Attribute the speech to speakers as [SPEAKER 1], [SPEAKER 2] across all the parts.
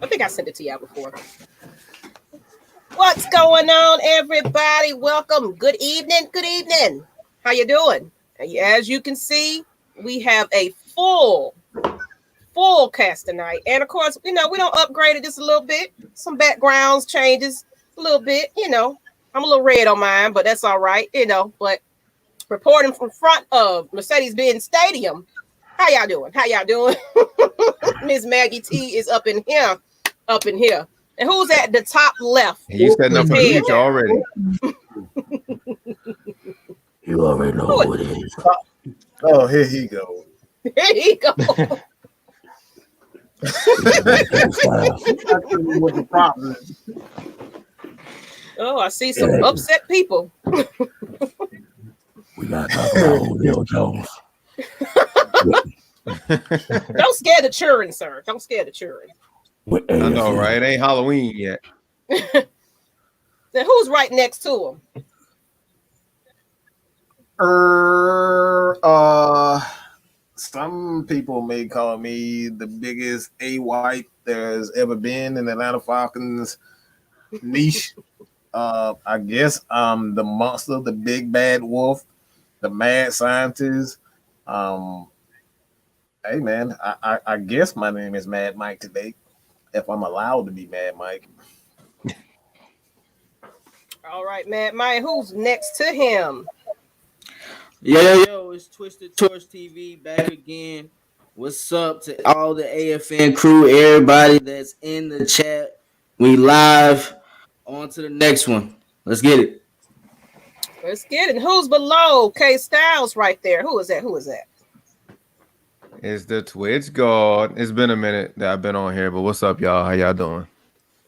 [SPEAKER 1] I think I sent it to y'all before. What's going on, everybody? Welcome. Good evening. Good evening. How you doing? As you can see, we have a full cast tonight. And of course, we don't upgrade it just a little bit. Some backgrounds changes a little bit. I'm a little red on mine, but that's all right. But reporting from front of Mercedes-Benz Stadium. How y'all doing? Miss Maggie T is up in here. And who's at the top left?
[SPEAKER 2] You setting up for the future already.
[SPEAKER 3] You already know who it is.
[SPEAKER 4] Oh, here he goes. What the problem is.
[SPEAKER 1] Oh, I see some upset people.
[SPEAKER 3] We got to talk about Julio Jones.
[SPEAKER 1] Don't scare the children, sir. Don't scare the children.
[SPEAKER 2] I know, right? It ain't Halloween yet.
[SPEAKER 1] Then who's right next to him?
[SPEAKER 4] Some people may call me the biggest A-white there's ever been in Atlanta Falcons niche. I guess I'm the monster, the big bad wolf, the mad scientist. Hey man, I guess my name is Mad Mike today, if I'm allowed to be Mad Mike.
[SPEAKER 1] All right, Mad Mike, who's next to him?
[SPEAKER 5] Yo, it's Twisted Torch TV back again. What's up to all the AFN crew, everybody that's in the chat? We live. On to the next one. Let's get it.
[SPEAKER 1] Who's below Kstlyz right there? Who is that?
[SPEAKER 2] It's the Twitch God. It's been a minute that I've been on here, but what's up, y'all? How y'all doing?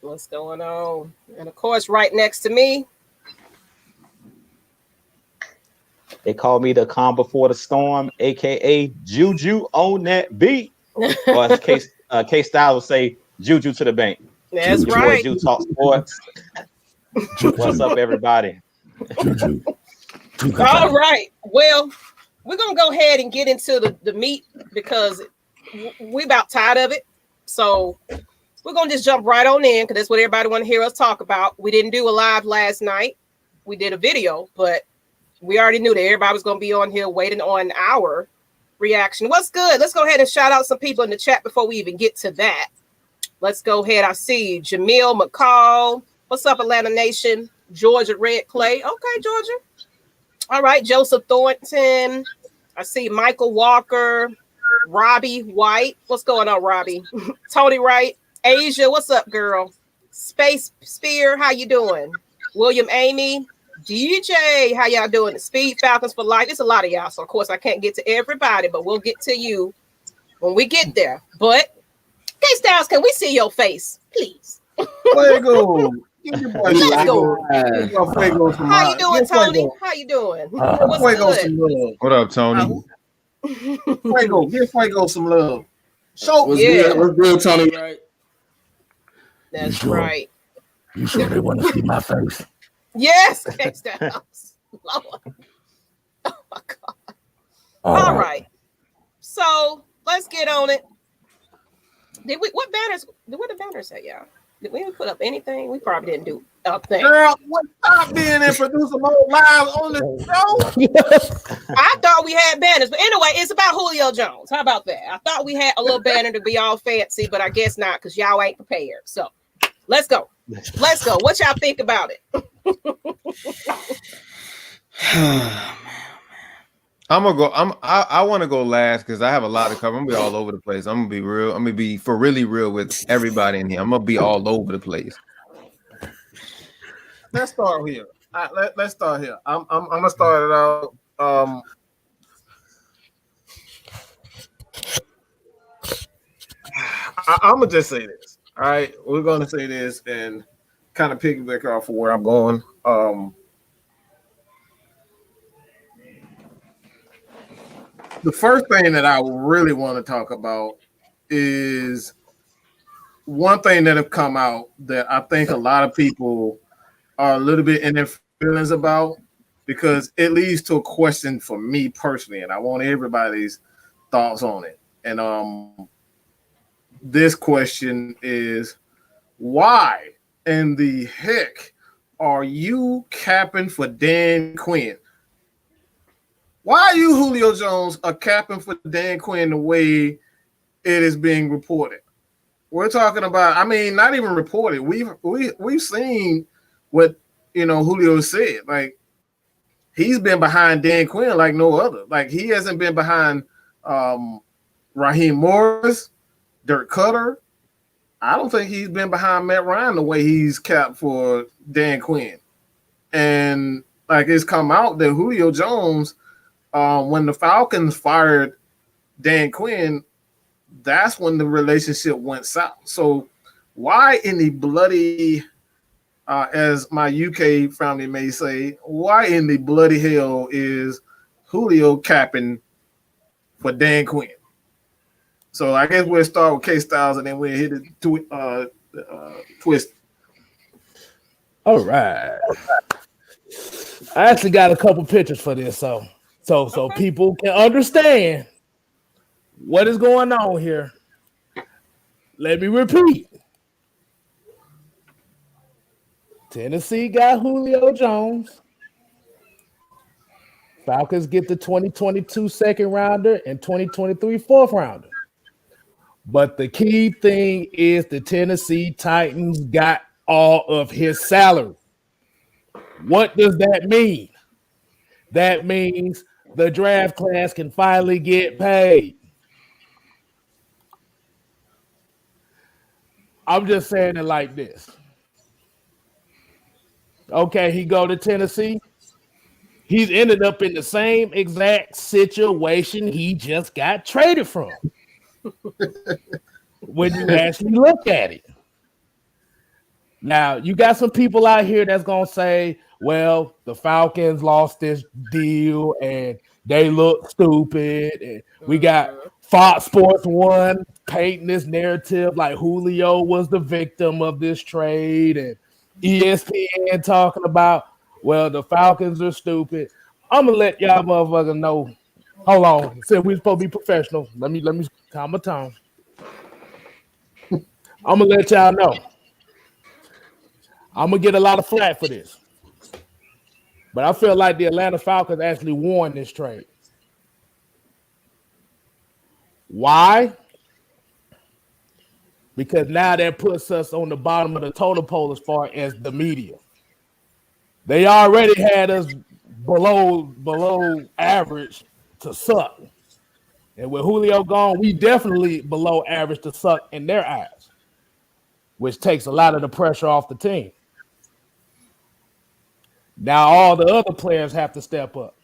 [SPEAKER 1] What's going on? And of course, right next to me.
[SPEAKER 6] They call me the calm before the storm, aka Juju on that beat. Or as Kstlyz will say, Juju to the bank.
[SPEAKER 1] That's
[SPEAKER 6] Juju,
[SPEAKER 1] right.
[SPEAKER 6] Juju talk sports. What's up, everybody?
[SPEAKER 3] Juju.
[SPEAKER 1] All right. Well, we're gonna go ahead and get into the meat because we about tired of it. So we're gonna just jump right on in because that's what everybody want to hear us talk about. We didn't do a live last night. We did a video, but we already knew that everybody was gonna be on here waiting on our reaction. What's good? Let's go ahead and shout out some people in the chat before we even get to that. Let's go ahead. I see Jamil McCall. What's up, Atlanta Nation? Georgia Red Clay. Okay, Georgia. All right, Joseph Thornton. I see Michael Walker. Robbie White. What's going on, Robbie? Tony Wright. Asia, what's up, girl? Space Spear, how you doing? William Amy. DJ, how y'all doing? Speed Falcons for Life. It's a lot of y'all, so of course I can't get to everybody, but we'll get to you when we get there. But Kstlyz, can we see your face, please?
[SPEAKER 4] Fuego.
[SPEAKER 1] Let's go. How you doing, Tony? How you doing? What's good?
[SPEAKER 2] What up, Tony?
[SPEAKER 4] Fuego, give Fuego some love.
[SPEAKER 5] What's good, Tony? Right?
[SPEAKER 1] That's right.
[SPEAKER 3] You sure they want to see my face?
[SPEAKER 1] Yes, Kstlyz. Lord. Oh my God. All right. So let's get on it. What the banners say, y'all? Did we even put up anything? We probably didn't do a thing.
[SPEAKER 4] Girl, stop being in producer mode live on the show.
[SPEAKER 1] I thought we had banners, but anyway, it's about Julio Jones. How about that? I thought we had a little banner to be all fancy, but I guess not because y'all ain't prepared. So let's go. What y'all think about it?
[SPEAKER 2] I'm gonna go. I want to go last because I have a lot to cover. I'm gonna be all over the place. I'm gonna be real. I'm gonna be for really real with everybody in here. I'm gonna be all over the place.
[SPEAKER 4] Let's start here. Let's start here. I'm gonna start it out. I'm gonna just say this. All right, we're gonna say this and kind of piggyback off of where I'm going. The first thing that I really want to talk about is one thing that have come out that I think a lot of people are a little bit in their feelings about, because it leads to a question for me personally, and I want everybody's thoughts on it. And this question is, why in the heck are you capping for Dan Quinn? Why are you, Julio Jones, are capping for Dan Quinn the way it is being reported? We're talking about, I mean, not even reported. We've seen what Julio said. Like, he's been behind Dan Quinn like no other. Like, he hasn't been behind Raheem Morris, Dirk Cutter. I don't think he's been behind Matt Ryan the way he's capped for Dan Quinn. And like, it's come out that Julio Jones, when the Falcons fired Dan Quinn, that's when the relationship went south. So why in the bloody, as my UK family may say, why in the bloody hell is Julio capping for Dan Quinn? So I guess we'll start with KSTYLZ and then we'll hit it twist.
[SPEAKER 7] All right. I actually got a couple pictures for this, so people can understand what is going on here. Let me repeat. Tennessee got Julio Jones. Falcons get the 2022 second rounder and 2023 fourth rounder. But the key thing is the Tennessee Titans got all of his salary. What does that mean? That means the draft class can finally get paid. I'm just saying it like this. Okay, he go to Tennessee. He's ended up in the same exact situation he just got traded from. When you actually look at it. Now, you got some people out here that's going to say, well, the Falcons lost this deal and they look stupid. And we got Fox Sports 1 painting this narrative like Julio was the victim of this trade, and ESPN talking about, well, the Falcons are stupid. I'm going to let y'all motherfuckers know. Hold on. Since we're supposed to be professional, let me calm my tone. I'm going to let y'all know. I'm going to get a lot of flack for this. But I feel like the Atlanta Falcons actually won this trade. Why? Because now that puts us on the bottom of the totem pole as far as the media. They already had us below average to suck. And with Julio gone, we definitely below average to suck in their eyes, which takes a lot of the pressure off the team. Now all the other players have to step up.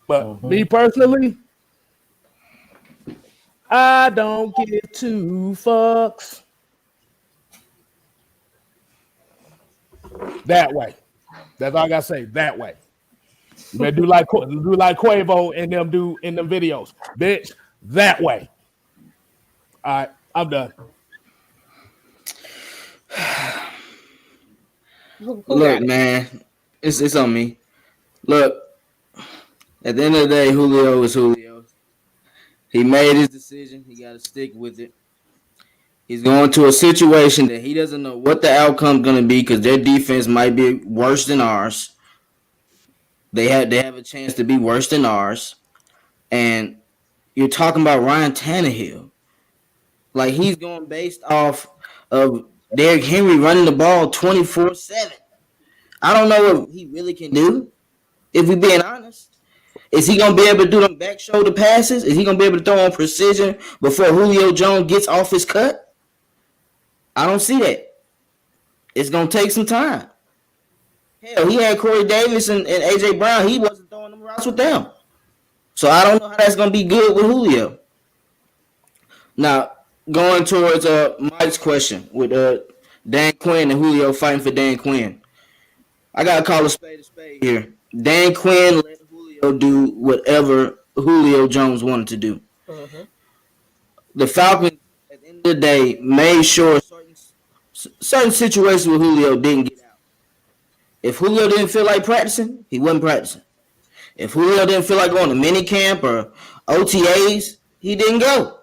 [SPEAKER 7] But me personally, I don't give two fucks. That way. That's all I gotta say. That way. You better do like Quavo and them do in them videos. Bitch, that way. All right, I'm done.
[SPEAKER 5] Look, man, it's on me. Look, at the end of the day, Julio is Julio. He made his decision. He got to stick with it. He's going to a situation that he doesn't know what the outcome's going to be because their defense might be worse than ours. They have a chance to be worse than ours. And you're talking about Ryan Tannehill. Like, he's going based off of Derrick Henry running the ball 24/7. I don't know what he really can do, if we're being honest. Is he going to be able to do them back shoulder passes? Is he going to be able to throw on precision before Julio Jones gets off his cut? I don't see that. It's going to take some time. Hell, he had Corey Davis and A.J. Brown. He wasn't throwing them routes with them. So I don't know how that's going to be good with Julio. Now, going towards Mike's question with Dan Quinn and Julio fighting for Dan Quinn. I got to call a spade here. Dan Quinn let Julio do whatever Julio Jones wanted to do. Mm-hmm. The Falcons, at the end of the day, made sure certain situations with Julio didn't get out. If Julio didn't feel like practicing, he wasn't practicing. If Julio didn't feel like going to mini camp or OTAs, he didn't go.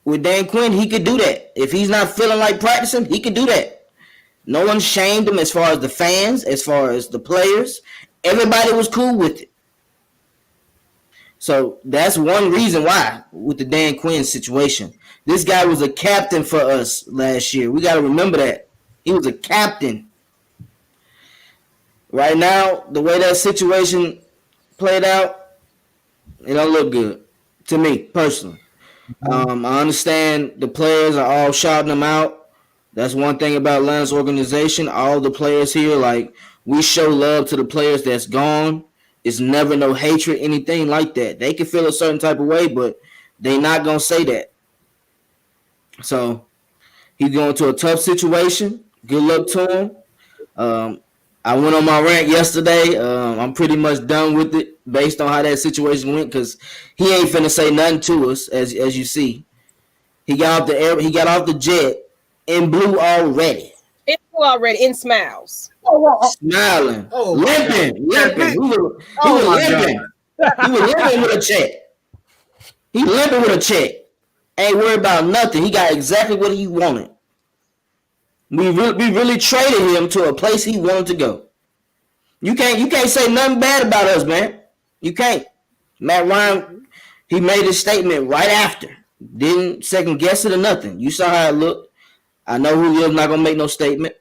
[SPEAKER 5] With Dan Quinn, he could do that. If he's not feeling like practicing, he could do that. No one shamed him as far as the fans, as far as the players. Everybody was cool with it. So that's one reason why with the Dan Quinn situation. This guy was a captain for us last year. We got to remember that. He was a captain. Right now, the way that situation played out, it don't look good to me personally. I understand the players are all shouting them out. That's one thing about Atlanta's organization. All the players here, like, we show love to the players that's gone. It's never no hatred, anything like that. They can feel a certain type of way, but they not going to say that. So he's going to a tough situation. Good luck to him. I went on my rant yesterday. I'm pretty much done with it based on how that situation went because he ain't finna say nothing to us, as you see. He got off the jet in blue already.
[SPEAKER 1] In blue already, in smiles.
[SPEAKER 5] Smiling. Limping. He was limping. He was limping with a check. He limping with a check. Ain't worried about nothing. He got exactly what he wanted. We really traded him to a place he wanted to go. You can't say nothing bad about us, man. You can't. Matt Ryan, he made his statement right after. Didn't second guess it or nothing. You saw how it looked. I know Julio's not gonna make no statement.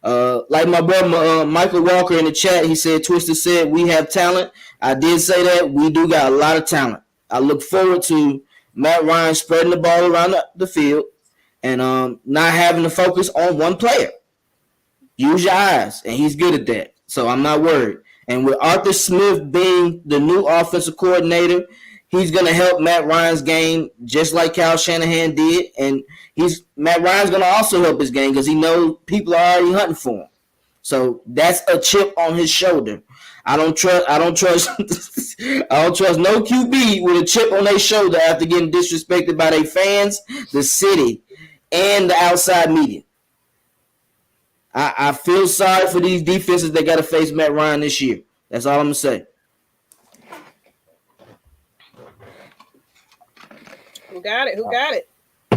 [SPEAKER 5] Like my brother Michael Walker in the chat, he said Twister said we have talent. I did say that. We do got a lot of talent. I look forward to Matt Ryan spreading the ball around the field. And not having to focus on one player. Use your eyes, and he's good at that. So I'm not worried. And with Arthur Smith being the new offensive coordinator, he's going to help Matt Ryan's game just like Kyle Shanahan did. And Matt Ryan's going to also help his game because he knows people are already hunting for him. So that's a chip on his shoulder. I don't trust no QB with a chip on their shoulder after getting disrespected by their fans, the city, and the outside media. I feel sorry for these defenses that got to face Matt Ryan this year. That's all I'm going to say.
[SPEAKER 1] Who got it?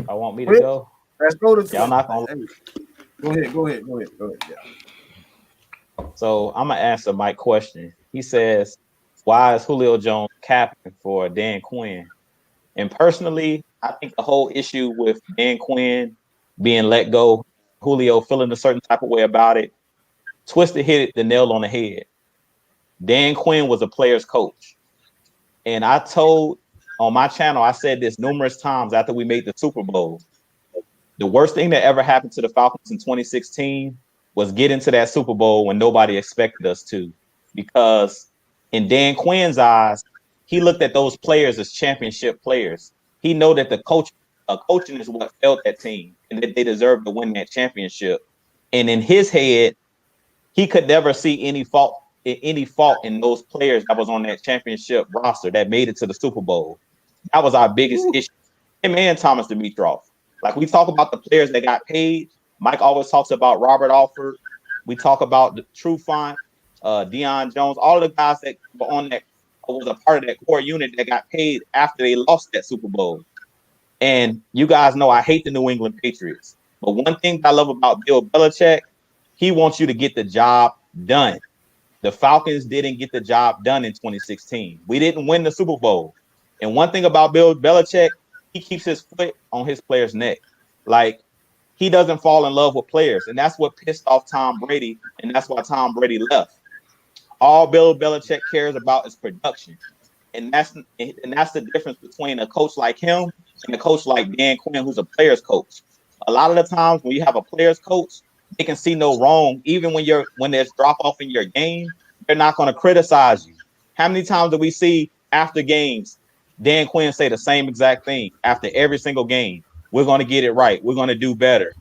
[SPEAKER 6] I want me to go.
[SPEAKER 4] Let's go to
[SPEAKER 6] y'all not gonna...
[SPEAKER 4] Go ahead. Yeah.
[SPEAKER 6] So I'm going to answer Mike's question. He says, why is Julio Jones captain for Dan Quinn? And personally, I think the whole issue with Dan Quinn being let go, Julio feeling a certain type of way about it, Twisted hit the nail on the head. Dan Quinn was a player's coach. And I told on my channel, I said this numerous times after we made the Super Bowl. The worst thing that ever happened to the Falcons in 2016 was get into that Super Bowl when nobody expected us to. Because in Dan Quinn's eyes, he looked at those players as championship players. He know that the coaching is what failed that team and that they deserve to win that championship. And in his head, he could never see any fault in those players that was on that championship roster that made it to the Super Bowl. That was our biggest issue. Him and Thomas Dimitroff. Like, we talk about the players that got paid. Mike always talks about Robert Alford. We talk about the Trufant, Deion Jones, all of the guys that were on that was a part of that core unit that got paid after they lost that Super Bowl. And you guys know I hate the New England Patriots. But one thing I love about Bill Belichick, he wants you to get the job done. The Falcons didn't get the job done in 2016. We didn't win the Super Bowl. And one thing about Bill Belichick, he keeps his foot on his players' neck. Like, he doesn't fall in love with players. And that's what pissed off Tom Brady. And that's why Tom Brady left. All Bill Belichick cares about is production. And that's the difference between a coach like him and a coach like Dan Quinn, who's a player's coach. A lot of the times when you have a player's coach, they can see no wrong. Even when there's drop off in your game, they're not going to criticize you. How many times do we see after games, Dan Quinn say the same exact thing after every single game? We're going to get it right. We're going to do better.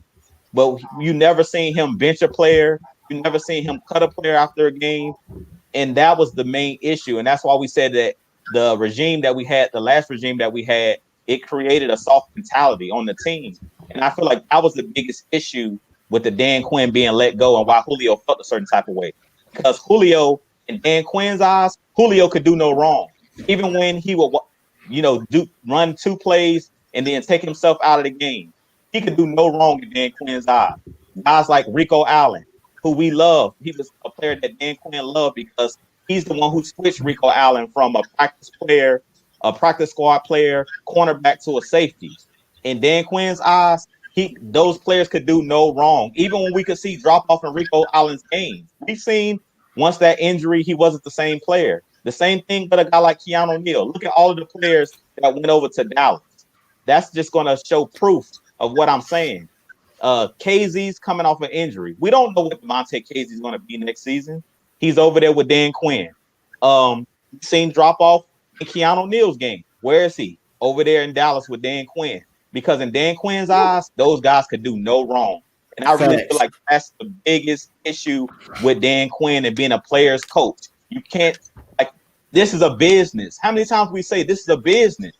[SPEAKER 6] But you never seen him bench a player. You never seen him cut a player after a game. And that was the main issue. And that's why we said that the regime that we had, the last regime that we had, it created a soft mentality on the team. And I feel like that was the biggest issue with the Dan Quinn being let go and why Julio felt a certain type of way. Because Julio, in Dan Quinn's eyes, Julio could do no wrong. Even when he would, run two plays and then take himself out of the game. He could do no wrong in Dan Quinn's eyes. Guys like Rico Allen, who we love. He was a player that Dan Quinn loved because he's the one who switched Rico Allen from a practice player, a practice squad player, cornerback to a safety. In Dan Quinn's eyes, those players could do no wrong. Even when we could see drop off in Rico Allen's game, we've seen once that injury, he wasn't the same player. The same thing with a guy like Keanu Neal. Look at all of the players that went over to Dallas. That's just going to show proof of what I'm saying. KZ's coming off an injury. We don't know what Devontae Kazee is going to be next season. He's over there with Dan Quinn. We've seen drop off in Keanu Neal's game. Where is he? Over there in Dallas with Dan Quinn. Because in Dan Quinn's eyes, those guys could do no wrong. And I really feel like that's the biggest issue with Dan Quinn and being a player's coach. You can't, like, this is a business. How many times we say this is a business?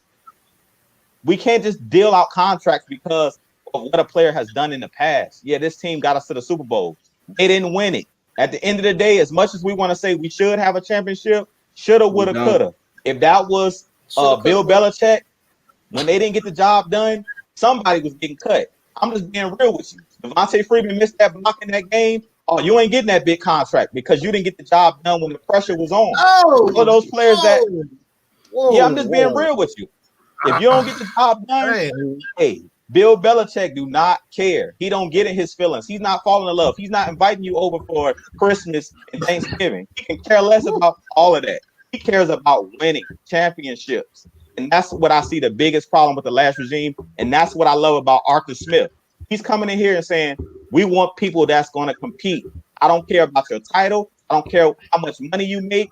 [SPEAKER 6] We can't just deal out contracts because of what a player has done in the past. Yeah, this team got us to the Super Bowl. They didn't win it. At the end of the day, as much as we want to say we should have a championship, shoulda, woulda, coulda. If that was Bill Belichick, when they didn't get the job done, somebody was getting cut. I'm just being real with you. Devontae Freeman missed that block in that game. Oh, you ain't getting that big contract because you didn't get the job done when the pressure was on. For those players I'm just being real with you. If you don't get the job done, hey, Bill Belichick do not care. He don't get in his feelings. He's not falling in love. He's not inviting you over for Christmas and Thanksgiving. He can care less about all of that. He cares about winning championships. And that's what I see the biggest problem with the last regime. And that's what I love about Arthur Smith. He's coming in here and saying, we want people that's going to compete. I don't care about your title. I don't care how much money you make.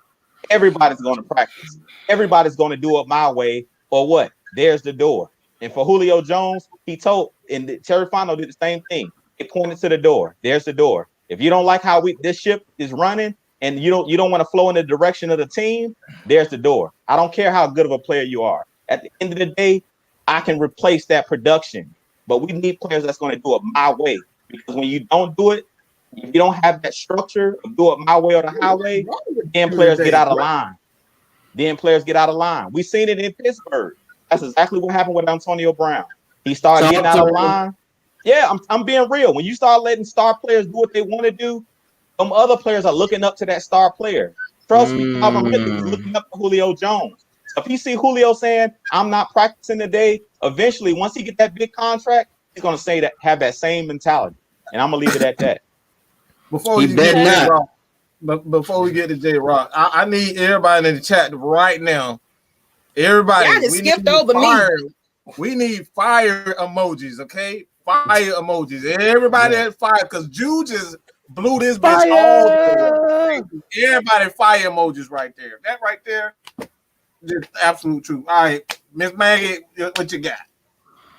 [SPEAKER 6] Everybody's going to practice. Everybody's going to do it my way or what? There's the door. And for Julio Jones, he told, and Terry Fontenot did the same thing. He pointed to the door. There's the door. If you don't like how this ship is running and you don't want to flow in the direction of the team, there's the door. I don't care how good of a player you are. At the end of the day, I can replace that production. But we need players that's going to do it my way. Because when you don't do it, if you don't have that structure of do it my way or the highway, then players get out of line. We've seen it in Pittsburgh. That's exactly what happened with Antonio Brown. He started getting out of line. Yeah, I'm being real. When you start letting star players do what they want to do, some other players are looking up to that star player. Trust me, Calvin Ridley is looking up to Julio Jones. So if you see Julio saying, I'm not practicing today, eventually, once he get that big contract, he's going to say that, have that same mentality. And I'm going to leave it at that.
[SPEAKER 4] Before we get to J-Rock, I need everybody in the chat right now. Everybody,
[SPEAKER 1] we skipped over me.
[SPEAKER 4] We need fire emojis, okay? Fire emojis. Everybody at fire, because Jude just blew this bitch all day. Everybody fire emojis right there. That right there, just absolute truth. All right, Miss Maggie, what you got?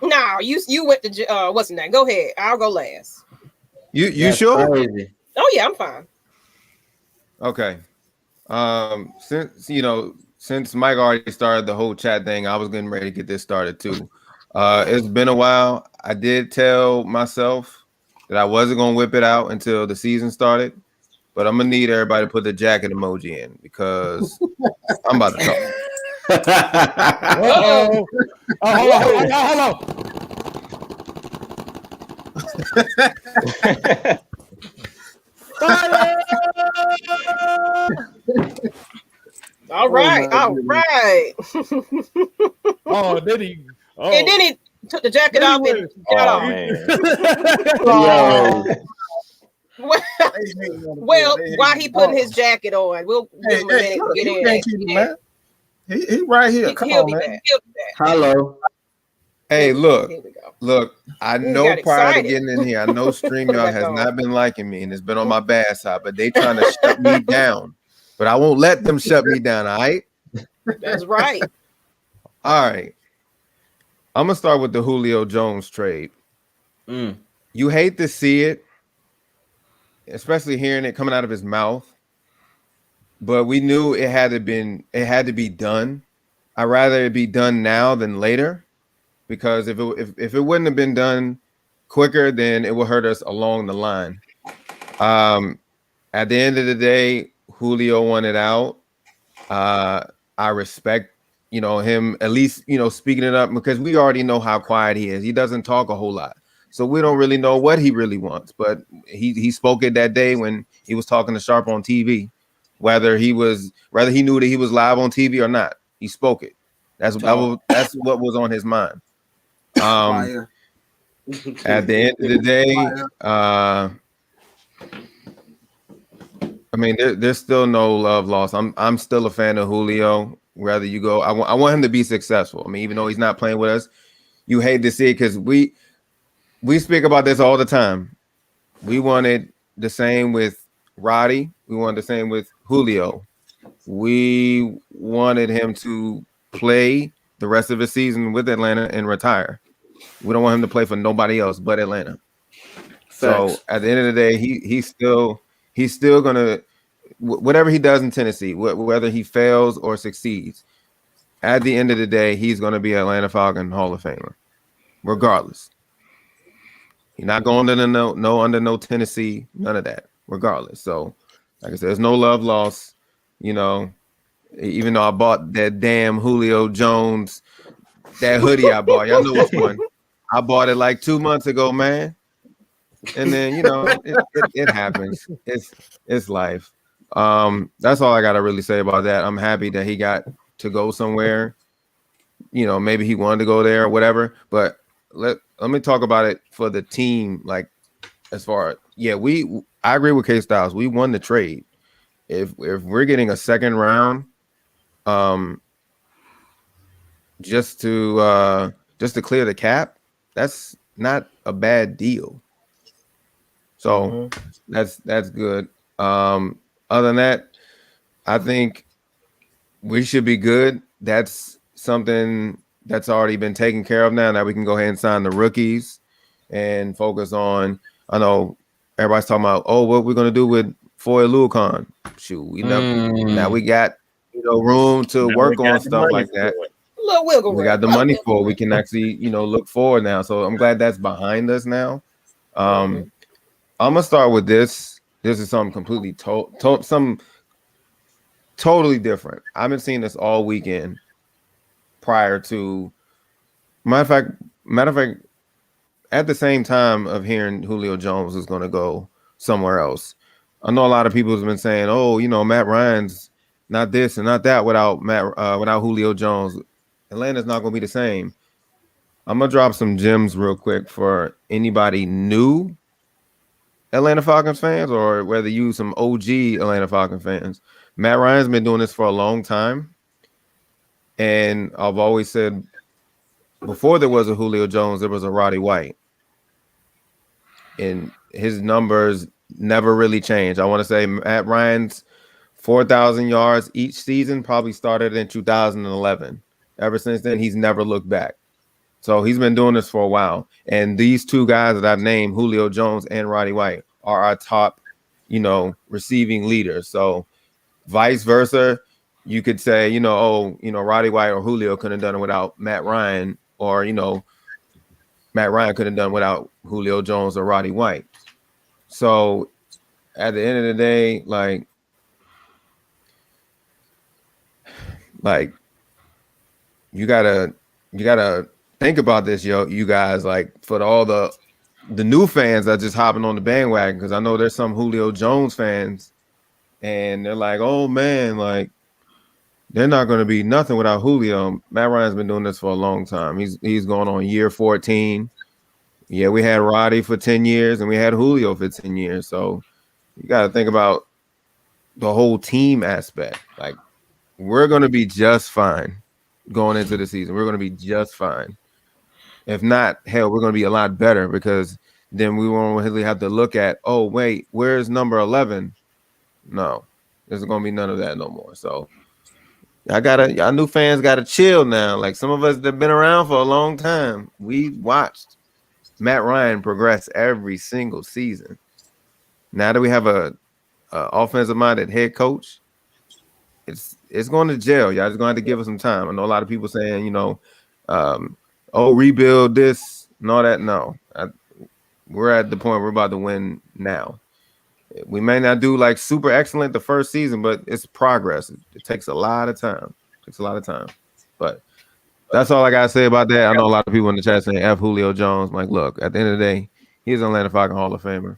[SPEAKER 1] No, you went to what's the name? Go ahead. I'll go last.
[SPEAKER 2] You sure?
[SPEAKER 5] Crazy.
[SPEAKER 1] Oh yeah, I'm fine.
[SPEAKER 2] Okay. Since Mike already started the whole chat thing, I was getting ready to get this started too. It's been a while. I did tell myself that I wasn't gonna whip it out until the season started, but I'm gonna need everybody to put the jacket emoji in because I'm about to talk.
[SPEAKER 1] All right. And then he took the jacket off and got off. Well, while he putting his jacket on, we'll give him a minute to get in.
[SPEAKER 4] He right here. Come on, man.
[SPEAKER 5] Hello.
[SPEAKER 2] Hey, look. I know prior to getting in here, I know StreamYard has not been liking me and it's been on my bad side, but they trying to shut me down. But I won't let them shut me down, all right?
[SPEAKER 1] That's right.
[SPEAKER 2] All right. I'm going to start with the Julio Jones trade. You hate to see it, especially hearing it coming out of his mouth. But we knew it had to be done. I'd rather it be done now than later. Because if it wouldn't have been done quicker, then it would hurt us along the line. At the end of the day, Julio wanted out. I respect, him at least, speaking it up, because we already know how quiet he is. He doesn't talk a whole lot. So we don't really know what he really wants. But he spoke it that day when he was talking to Sharp on TV, whether he knew that he was live on TV or not. He spoke it. That's what was on his mind. At the end of the day, there's still no love lost. I'm still a fan of Julio. Wherever you go, I want him to be successful. Even though he's not playing with us, you hate to see it because we speak about this all the time. We wanted the same with Roddy. We wanted the same with Julio. We wanted him to play the rest of the season with Atlanta and retire. We don't want him to play for nobody else but Atlanta. Facts. So at the end of the day, he's still gonna, whatever he does in Tennessee, whether he fails or succeeds, at the end of the day, he's gonna be Atlanta Falcon Hall of Famer, regardless. He's not going to under no Tennessee, none of that, regardless. So, like I said, there's no love lost. Even though I bought that damn Julio Jones, that hoodie I bought, y'all know which one. I bought it like 2 months ago, man. And then it happens. It's life. That's all I gotta really say about that. I'm happy that he got to go somewhere. Maybe he wanted to go there or whatever. But let me talk about it for the team. Like, as far as I agree with KSTYLZ. We won the trade. If we're getting a second round, just to clear the cap, that's not a bad deal. So that's good. Other than that, I think we should be good. That's something that's already been taken care of now. That we can go ahead and sign the rookies and focus on. I know everybody's talking about, what we're gonna do with Foy Lucan. Shoot, now we got room to work on stuff like that. We got the money for it. We can actually look forward now. So I'm glad that's behind us now. I'm gonna start with this. This is something completely totally different. I've been seeing this all weekend. Prior to, matter of fact, at the same time of hearing Julio Jones is going to go somewhere else, I know a lot of people have been saying, Matt Ryan's not this and not that without Julio Jones. Atlanta's not going to be the same. I'm gonna drop some gems real quick for anybody new Atlanta Falcons fans, or whether you some OG Atlanta Falcons fans. Matt Ryan's been doing this for a long time. And I've always said, before there was a Julio Jones, there was a Roddy White. And his numbers never really changed. I want to say Matt Ryan's 4,000 yards each season probably started in 2011. Ever since then, he's never looked back. So he's been doing this for a while. And these two guys that I've named, Julio Jones and Roddy White, are our top, receiving leaders. So vice versa, you could say, Roddy White or Julio couldn't have done it without Matt Ryan, or, Matt Ryan couldn't have done it without Julio Jones or Roddy White. So at the end of the day, like you gotta think about this, you guys, like, for all the new fans that are just hopping on the bandwagon, because I know there's some Julio Jones fans and they're like, oh man, like, they're not going to be nothing without Julio. Matt Ryan's been doing this for a long time. He's going on year 14. Yeah, we had Roddy for 10 years and we had Julio for 10 years. So you got to think about the whole team aspect. Like, we're going to be just fine going into the season. We're going to be just fine. If not, hell, we're going to be a lot better, because then we won't really have to look at, oh, wait, where's number 11? No, there's going to be none of that no more. So y'all new fans gotta chill now. Like, some of us that have been around for a long time, we watched Matt Ryan progress every single season. Now that we have a offensive minded head coach, it's going to jail. Y'all just gonna have to give us some time. I know a lot of people saying, rebuild this and all that. No, we're at the point we're about to win now. We may not do like super excellent the first season, but it's progress. It takes a lot of time. But That's all I gotta say about that. I know a lot of people in the chat saying F Julio Jones. Like, look, at the end of the day, he's an Atlanta Falcon Hall of Famer.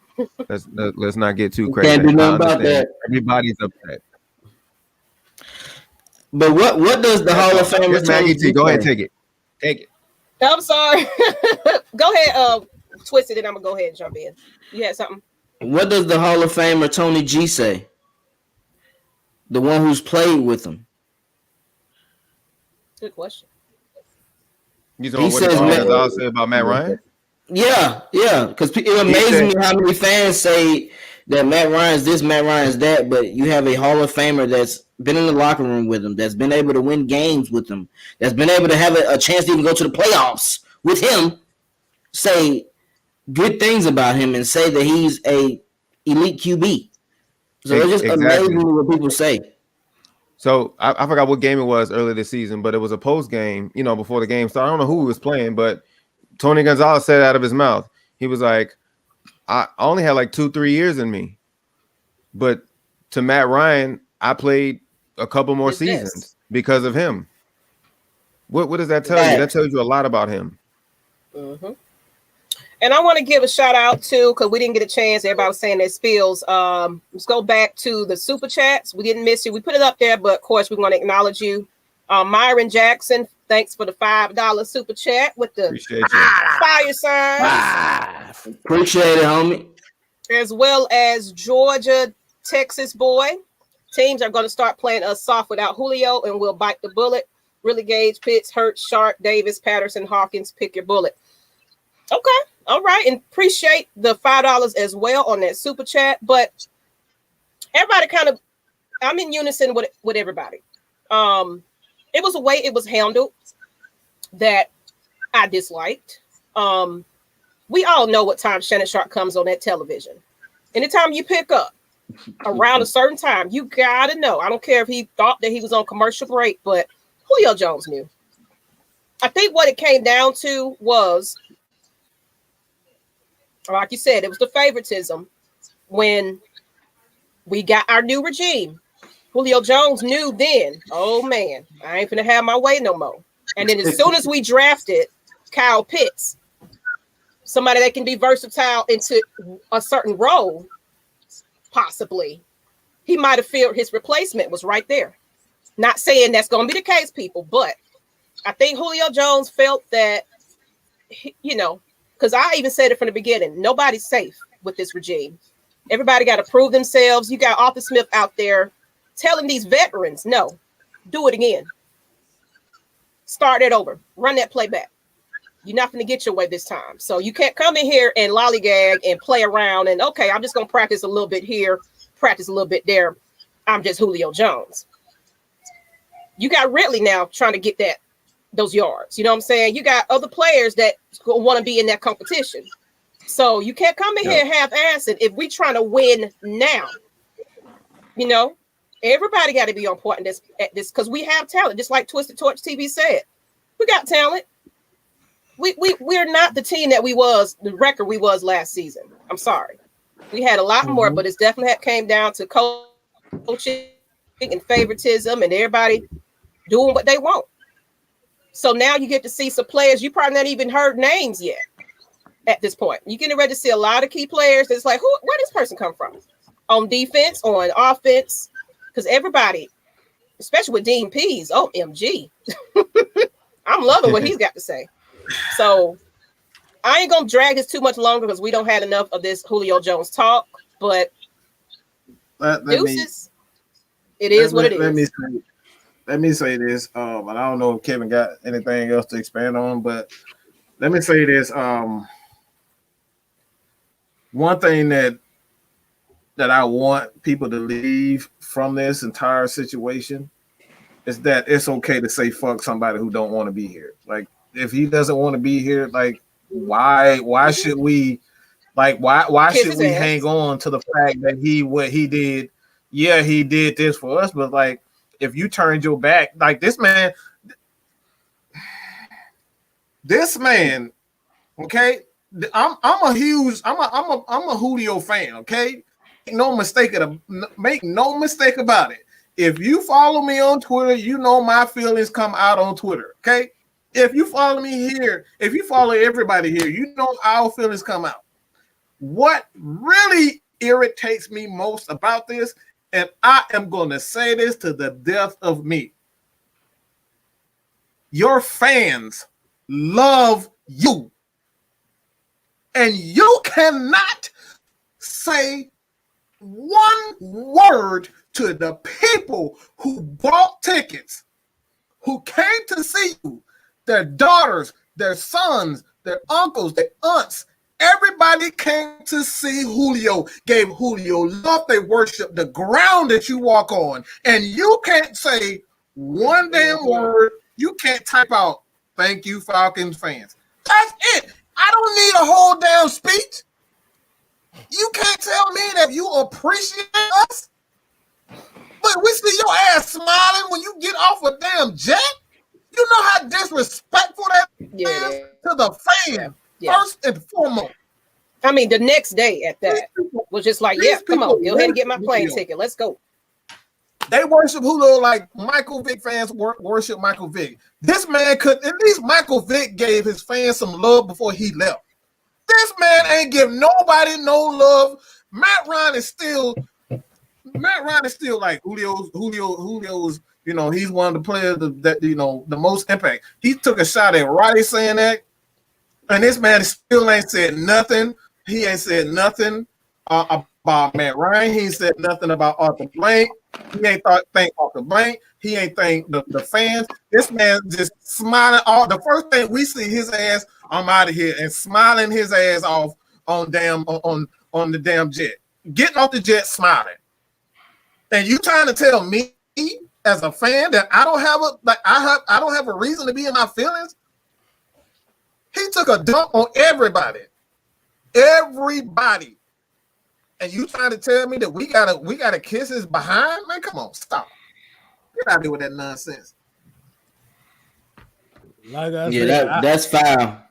[SPEAKER 2] Let's not get too crazy.
[SPEAKER 5] Can't do nothing about that.
[SPEAKER 2] Everybody's upset.
[SPEAKER 5] But what does the Hall of Famer
[SPEAKER 2] Maggie T, go ahead, take it. Take it.
[SPEAKER 1] I'm sorry. Go ahead, twist it, and I'm gonna go ahead and jump in. You had something?
[SPEAKER 5] What does the Hall of Famer Tony G say? The one who's played with him.
[SPEAKER 1] Good question.
[SPEAKER 2] You know what I'll say about Matt Ryan?
[SPEAKER 5] Yeah, because it amazes me how many fans say that Matt Ryan's this, Matt Ryan's that, but you have a Hall of Famer that's been in the locker room with him, that's been able to win games with him, that's been able to have a chance to even go to the playoffs with him, say good things about him and say that he's a elite QB. So it's just amazing what people say.
[SPEAKER 2] So I forgot what game it was earlier this season, but it was a post game, before the game started. I don't know who he was playing, but Tony Gonzalez said out of his mouth, he was like, I only had like 2-3 years in me. But to Matt Ryan, I played a couple more seasons because of him. What does that tell you? That tells you a lot about him.
[SPEAKER 1] Mm-hmm. And I want to give a shout out to, because we didn't get a chance, everybody was saying their spills. Let's go back to the super chats. We didn't miss you. We put it up there, but of course we want to acknowledge you. Myron Jackson, thanks for the $5 super chat with the fire signs.
[SPEAKER 5] Appreciate it, homie.
[SPEAKER 1] As well as Georgia, Texas boy. Teams are going to start playing us soft without Julio, and we'll bite the bullet. Really Gage, Pitts, Hurt, Sharp, Davis, Patterson, Hawkins, pick your bullet. Okay. All right. And appreciate the $5 as well on that super chat. But everybody I'm in unison with everybody. It was a way it was handled that I disliked. We all know what time Shannon Sharp comes on that television. Anytime you pick up around a certain time, you got to know. I don't care if he thought that he was on commercial break, but Julio Jones knew. I think what it came down to was, like you said, it was the favoritism when we got our new regime. Julio Jones knew then, oh man, I ain't finna have my way no more. And then as soon as we drafted Kyle Pitts, somebody that can be versatile into a certain role, possibly, he might have felt his replacement was right there. Not saying that's going to be the case, people, but I think Julio Jones felt that, because I even said it from the beginning, nobody's safe with this regime. Everybody got to prove themselves. You got Arthur Smith out there telling these veterans, no, do it again. Start it over. Run that play back. You're not going to get your way this time. So you can't come in here and lollygag and play around and, okay, I'm just going to practice a little bit here, practice a little bit there. I'm just Julio Jones. You got Ridley now trying to get those yards. You know what I'm saying? You got other players that want to be in that competition. So you can't come in here half-assed if we trying to win now. Everybody got to be on point at this because we have talent, just like Twisted Torch TV said. We got talent. We're not the team that the record we was last season. I'm sorry. We had a lot more, but it's definitely came down to coaching and favoritism and everybody doing what they want. So now you get to see some players you probably not even heard names yet at this point. You're getting ready to see a lot of key players that's like, where this person come from? On defense, on offense, because everybody, especially with Dean Pease, OMG. I'm loving what he's got to say. So I ain't going to drag this too much longer because we don't have enough of this Julio Jones talk, but deuces, it is what it is.
[SPEAKER 4] Let me say this, and I don't know if Kevin got anything else to expand on, but let me say this. One thing that I want people to leave from this entire situation is that it's okay to say fuck somebody who don't want to be here. Like, if he doesn't want to be here, like, why should we, like, why should we hang on to the fact that what he did? Yeah, he did this for us, but like, if you turned your back, like this man, okay, I'm a Julio fan, okay? Make no mistake about it. If you follow me on Twitter, you know my feelings come out on Twitter, okay? if you follow me here, if you follow everybody here, you know our feelings come out. What really irritates me most about this, and I am going to say this to the death of me. Your fans love you. And you cannot say one word to the people who bought tickets, who came to see you, their daughters, their sons, their uncles, their aunts. Everybody came to see Julio, gave Julio love. They worship the ground that you walk on. And you can't say one damn word. You can't type out, thank you, Falcons fans. That's it. I don't need a whole damn speech. You can't tell me that you appreciate us. But we see your ass smiling when you get off a damn jet. You know how disrespectful that is to the fan, first and foremost.
[SPEAKER 1] I mean, the next day at that was just like, yeah, come on, go ahead and get my plane ticket. Let's go.
[SPEAKER 4] They worship Julio like Michael Vick fans worship Michael Vick. This man could, at least Michael Vick gave his fans some love before he left. This man ain't give nobody no love. Matt Ryan is still like Julio's, you know, he's one of the players that, you know, the most impact. He took a shot at Roddy saying that, and this man still ain't said nothing. He ain't said nothing about Matt Ryan. He ain't said nothing about Arthur Blank. He ain't thank Arthur Blank. He ain't thank the fans. This man just smiling. The first thing we see his ass, I'm out of here, and smiling his ass off on the damn jet, getting off the jet smiling. And you trying to tell me as a fan that I don't have a reason to be in my feelings? He took a dump on everybody. And you trying to tell me that we gotta kiss his behind? Man, come on, stop. Get out of here with that nonsense.
[SPEAKER 7] Like I said,
[SPEAKER 5] that's foul.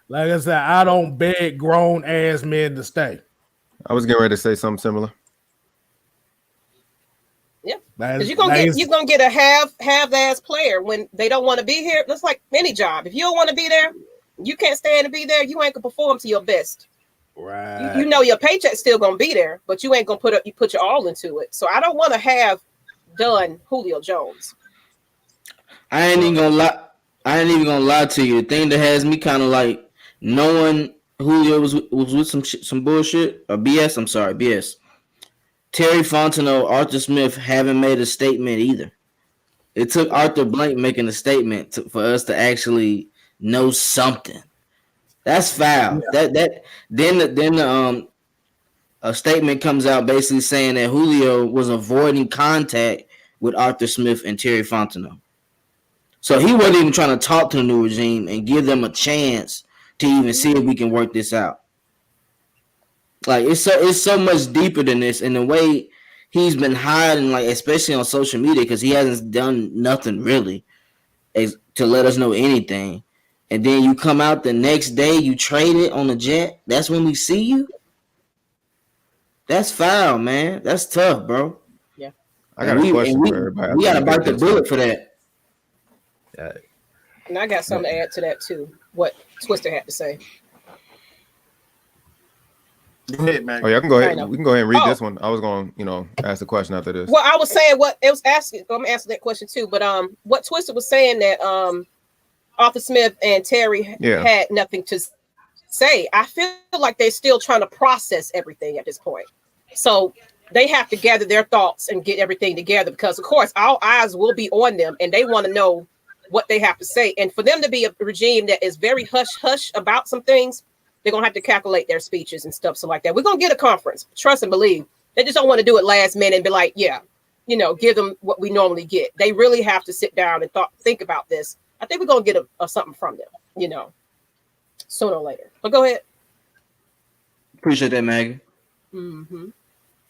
[SPEAKER 7] Like I said, I don't beg grown ass men to stay.
[SPEAKER 2] I was getting ready to say something similar.
[SPEAKER 1] Yeah, because you're gonna get a half-ass player when they don't want to be here. That's like any job. If you don't want to be there, you can't stand to be there. You ain't gonna perform to your best.
[SPEAKER 7] Right.
[SPEAKER 1] You know your paycheck's still gonna be there, but you ain't gonna put your all into it. So I don't want to have done Julio Jones.
[SPEAKER 5] I ain't even gonna lie to you. The thing that has me kind of like knowing Julio was with some bullshit or BS. I'm sorry, BS. Terry Fontenot, Arthur Smith haven't made a statement either. It took Arthur Blank making a statement for us to actually know something. That's foul. Yeah. Then a statement comes out basically saying that Julio was avoiding contact with Arthur Smith and Terry Fontenot. So he wasn't even trying to talk to the new regime and give them a chance to even see if we can work this out. Like it's so much deeper than this, and the way he's been hiding, like especially on social media, because he hasn't done nothing really to let us know anything. And then you come out the next day, you trade it on the jet. That's when we see you. That's foul, man. That's tough, bro.
[SPEAKER 1] Yeah.
[SPEAKER 2] I got a question for everybody.
[SPEAKER 5] We got to bite the bullet for that.
[SPEAKER 2] Yeah.
[SPEAKER 1] And I got something to add to that too. What Twister had to say.
[SPEAKER 4] Go ahead, man.
[SPEAKER 2] Oh, yeah, I can go ahead. We can go ahead and read this one. I was going to, ask the question after this.
[SPEAKER 1] Well, I was saying what it was asking. I'm answering that question too. But what Twister was saying that Arthur Smith and Terry had nothing to say. I feel like they're still trying to process everything at this point. So they have to gather their thoughts and get everything together because, of course, our eyes will be on them and they want to know what they have to say. And for them to be a regime that is very hush-hush about some things, they're going to have to calculate their speeches and stuff so like that. We're going to get a conference. Trust and believe. They just don't want to do it last minute and be like, give them what we normally get. They really have to sit down and think about this. I think we're going to get something from them, sooner or later. But go ahead.
[SPEAKER 5] Appreciate that, Maggie.
[SPEAKER 1] Mm-hmm.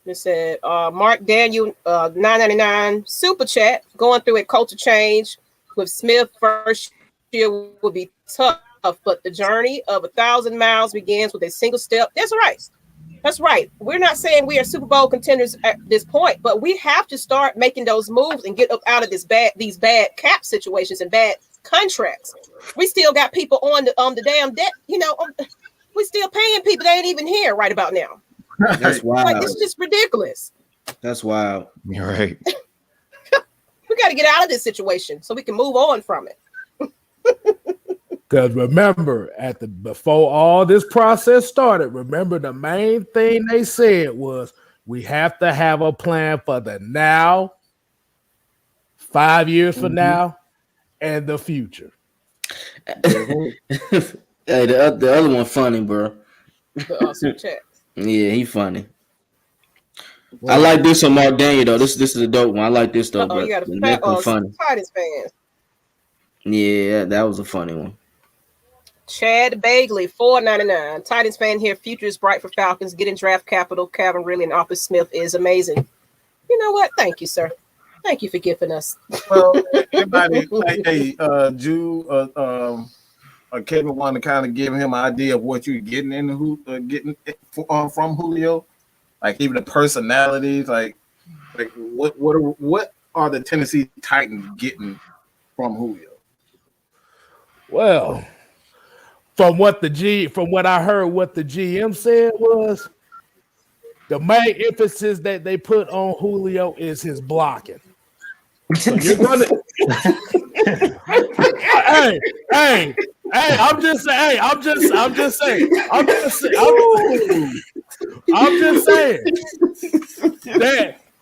[SPEAKER 1] It said, Mark Daniel, $9.99 super chat, going through a culture change with Smith first year will be tough, but the journey of 1,000 miles begins with a single step. That's right. That's right. We're not saying we are Super Bowl contenders at this point, but we have to start making those moves and get up out of these bad cap situations and bad contracts. We still got people on the damn debt. You know, we still paying people that ain't even here right about now.
[SPEAKER 5] That's wild.
[SPEAKER 1] Like, it's just ridiculous.
[SPEAKER 5] That's wild.
[SPEAKER 2] You're right.
[SPEAKER 1] We got to get out of this situation so we can move on from it.
[SPEAKER 7] Because remember, before all this process started, remember the main thing they said was we have to have a plan for the now, 5 years from now, and the future.
[SPEAKER 5] Hey, the other one funny, bro.
[SPEAKER 1] The awesome chat.
[SPEAKER 5] Yeah, he funny. I like this on Mark Daniel though. This is a dope one. I like this though.
[SPEAKER 1] You got
[SPEAKER 5] the
[SPEAKER 1] a
[SPEAKER 5] next one funny.
[SPEAKER 1] Titans fan.
[SPEAKER 5] Yeah, that was a funny one.
[SPEAKER 1] Chad Bagley, $4.99. Titans fan here. Future is bright for Falcons. Getting draft capital. Calvin Ridley and Arthur Smith is amazing. You know what? Thank you, sir. Thank you for giving us.
[SPEAKER 4] Well, everybody, Kevin wanted to kind of give him an idea of what you're getting from Julio, like even the personalities, like what are the Tennessee Titans getting from Julio?
[SPEAKER 7] Well, from what I heard, what the GM said was the main emphasis that they put on Julio is his blocking. So you're gonna hey, I'm just saying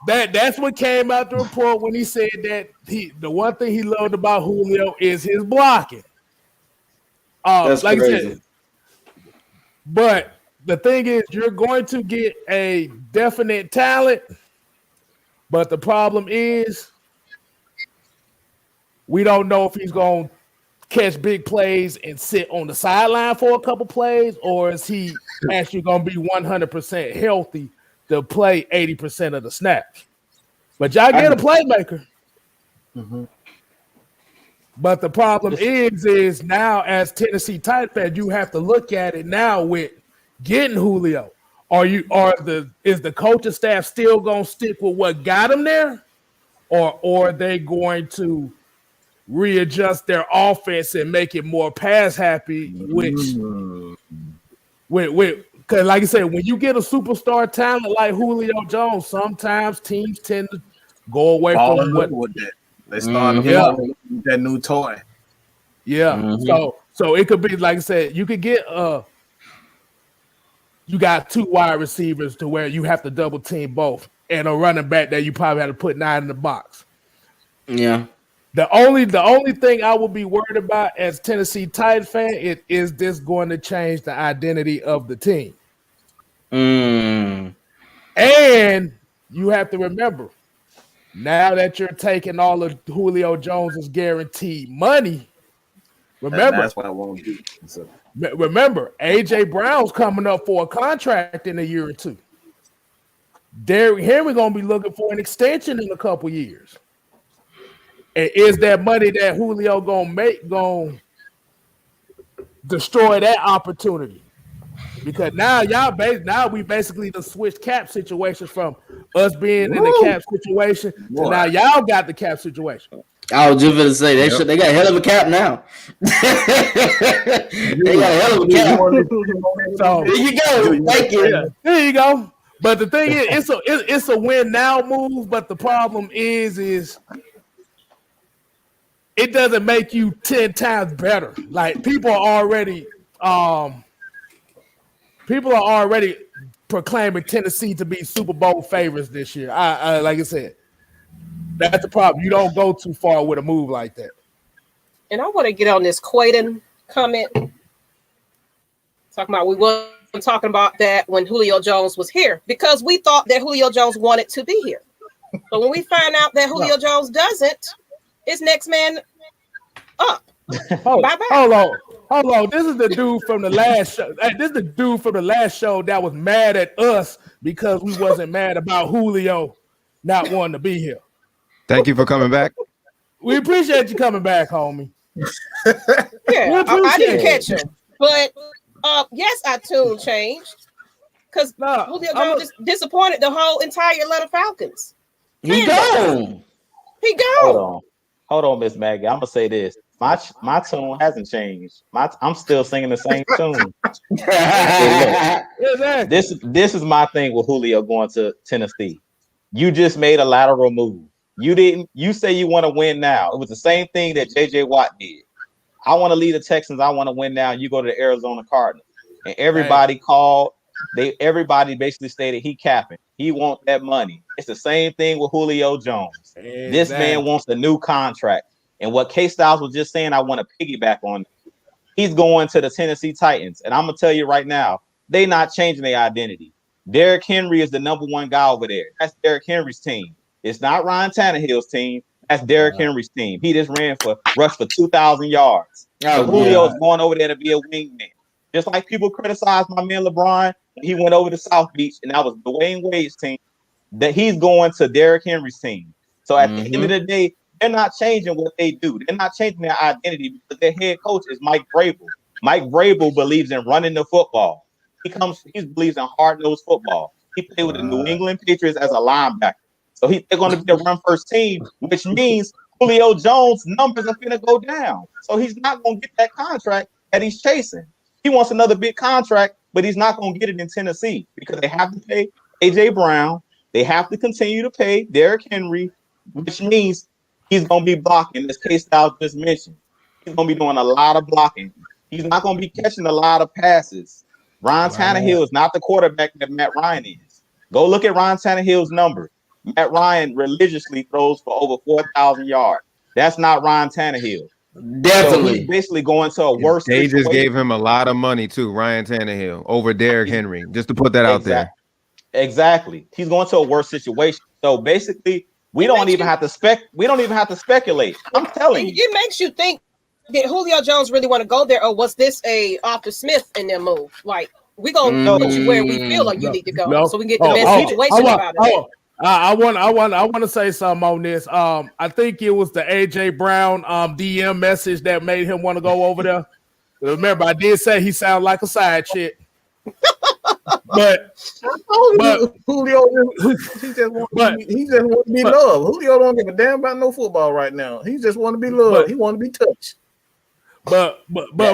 [SPEAKER 7] that's what came out the report when he said that the one thing he loved about Julio is his blocking.
[SPEAKER 5] That's
[SPEAKER 7] like
[SPEAKER 5] crazy.
[SPEAKER 7] I said, but the thing is, you're going to get a definite talent, but the problem is we don't know if he's going to catch big plays and sit on the sideline for a couple plays, or is he actually going to be 100% healthy to play 80% of the snaps. But y'all get a playmaker.
[SPEAKER 4] Mm-hmm.
[SPEAKER 7] But the problem is now as Tennessee Titans fans, you have to look at it now with getting Julio. Is the coaching staff still going to stick with what got him there, or are they going to readjust their offense and make it more pass happy? Because like I said, when you get a superstar talent like Julio Jones, sometimes teams tend to go away from what
[SPEAKER 4] that. They start with that new toy.
[SPEAKER 7] Yeah. Mm-hmm. So it could be, like I said, you could get you got two wide receivers to where you have to double team both, and a running back that you probably have to put 9 in the box.
[SPEAKER 5] Yeah.
[SPEAKER 7] The only thing I would be worried about as Tennessee Titans fan is this going to change the identity of the team. And you have to remember, now that you're taking all of Julio Jones's guaranteed money, remember
[SPEAKER 4] that's what I want to do. So.
[SPEAKER 7] Remember, AJ Brown's coming up for a contract in a year or two. Derrick Henry going to be looking for an extension in a couple years. And is that money that Julio going to destroy that opportunity? Because now we basically just switched cap situations from us being in the cap situation to now y'all got the cap situation.
[SPEAKER 5] I was just going to say they got a hell of a cap now. They got a hell of a cap. So there you go. Thank you.
[SPEAKER 7] Yeah, there you go. But the thing is, it's a win now move. But the problem is it doesn't make you 10 times better. Like people are already proclaiming Tennessee to be Super Bowl favorites this year. I like I said, that's the problem. You don't go too far with a move like that.
[SPEAKER 1] And I want to get on this Quaden comment. Talking about we weren't talking about that when Julio Jones was here because we thought that Julio Jones wanted to be here. But when we find out that Julio Jones doesn't, it's next man up. Bye-bye.
[SPEAKER 7] Hold on. This is the dude from the last show. This is the dude from the last show that was mad at us because we wasn't mad about Julio not wanting to be here.
[SPEAKER 2] Thank you for coming back.
[SPEAKER 7] We appreciate you coming back, homie.
[SPEAKER 1] Yeah, I didn't catch him. But yes, our tune changed. Because Julio Jones just disappointed the whole entire Atlanta Falcons.
[SPEAKER 5] He gone.
[SPEAKER 1] He gone.
[SPEAKER 6] Hold on, Miss Maggie. I'm gonna say this. My tune hasn't changed. I'm still singing the same tune. Hey, look, this is my thing with Julio going to Tennessee. You just made a lateral move. You say you want to win now. It was the same thing that JJ Watt did. I want to lead the Texans. I want to win now. You go to the Arizona Cardinals. And everybody everybody basically stated he capping. He wants that money. It's the same thing with Julio Jones. Exactly. This man wants a new contract. And what Kstlyz was just saying, I want to piggyback on. He's going to the Tennessee Titans. And I'm going to tell you right now, they're not changing their identity. Derrick Henry is the number one guy over there. That's Derrick Henry's team. It's not Ryan Tannehill's team. That's Derrick Henry's team. He just rushed for 2,000 yards. So Julio is going over there to be a wingman. Just like people criticize my man LeBron when he went over to South Beach, and that was Dwayne Wade's team, that he's going to Derrick Henry's team. So at the end of the day, they're not changing what they do. They're not changing their identity because their head coach is Mike Vrabel. Mike Vrabel believes in running the football. He believes in hard-nosed football. He played with the New England Patriots as a linebacker. So they're going to be a run-first team, which means Julio Jones' numbers are going to go down. So he's not going to get that contract that he's chasing. He wants another big contract, but he's not going to get it in Tennessee because they have to pay A.J. Brown. They have to continue to pay Derrick Henry, which means he's going to be blocking, as Kstlyz just mentioned. He's going to be doing a lot of blocking. He's not going to be catching a lot of passes. Ryan Tannehill is not the quarterback that Matt Ryan is. Go look at Ryan Tannehill's numbers. Matt Ryan religiously throws for over 4,000 yards. That's not Ryan Tannehill. Definitely. So he's basically going to a worse situation.
[SPEAKER 2] They just gave him a lot of money too, Ryan Tannehill, over Derrick Henry, just to put that out there.
[SPEAKER 6] Exactly. He's going to a worse situation. So basically, we don't even have to speculate. I'm telling you.
[SPEAKER 1] It makes you think, did Julio Jones really want to go there, or was this a Arthur Smith in their move? Like, we're going to put you where we feel like you need to go so we can get the best situation about it.
[SPEAKER 7] I want to say something on this. I think it was the AJ Brown DM message that made him want to go over there. Remember, I did say he sounded like a side chick. But
[SPEAKER 4] Julio, he just want to be loved. Julio don't give a damn about no football right now. He just want to be loved. He want to be touched.
[SPEAKER 7] But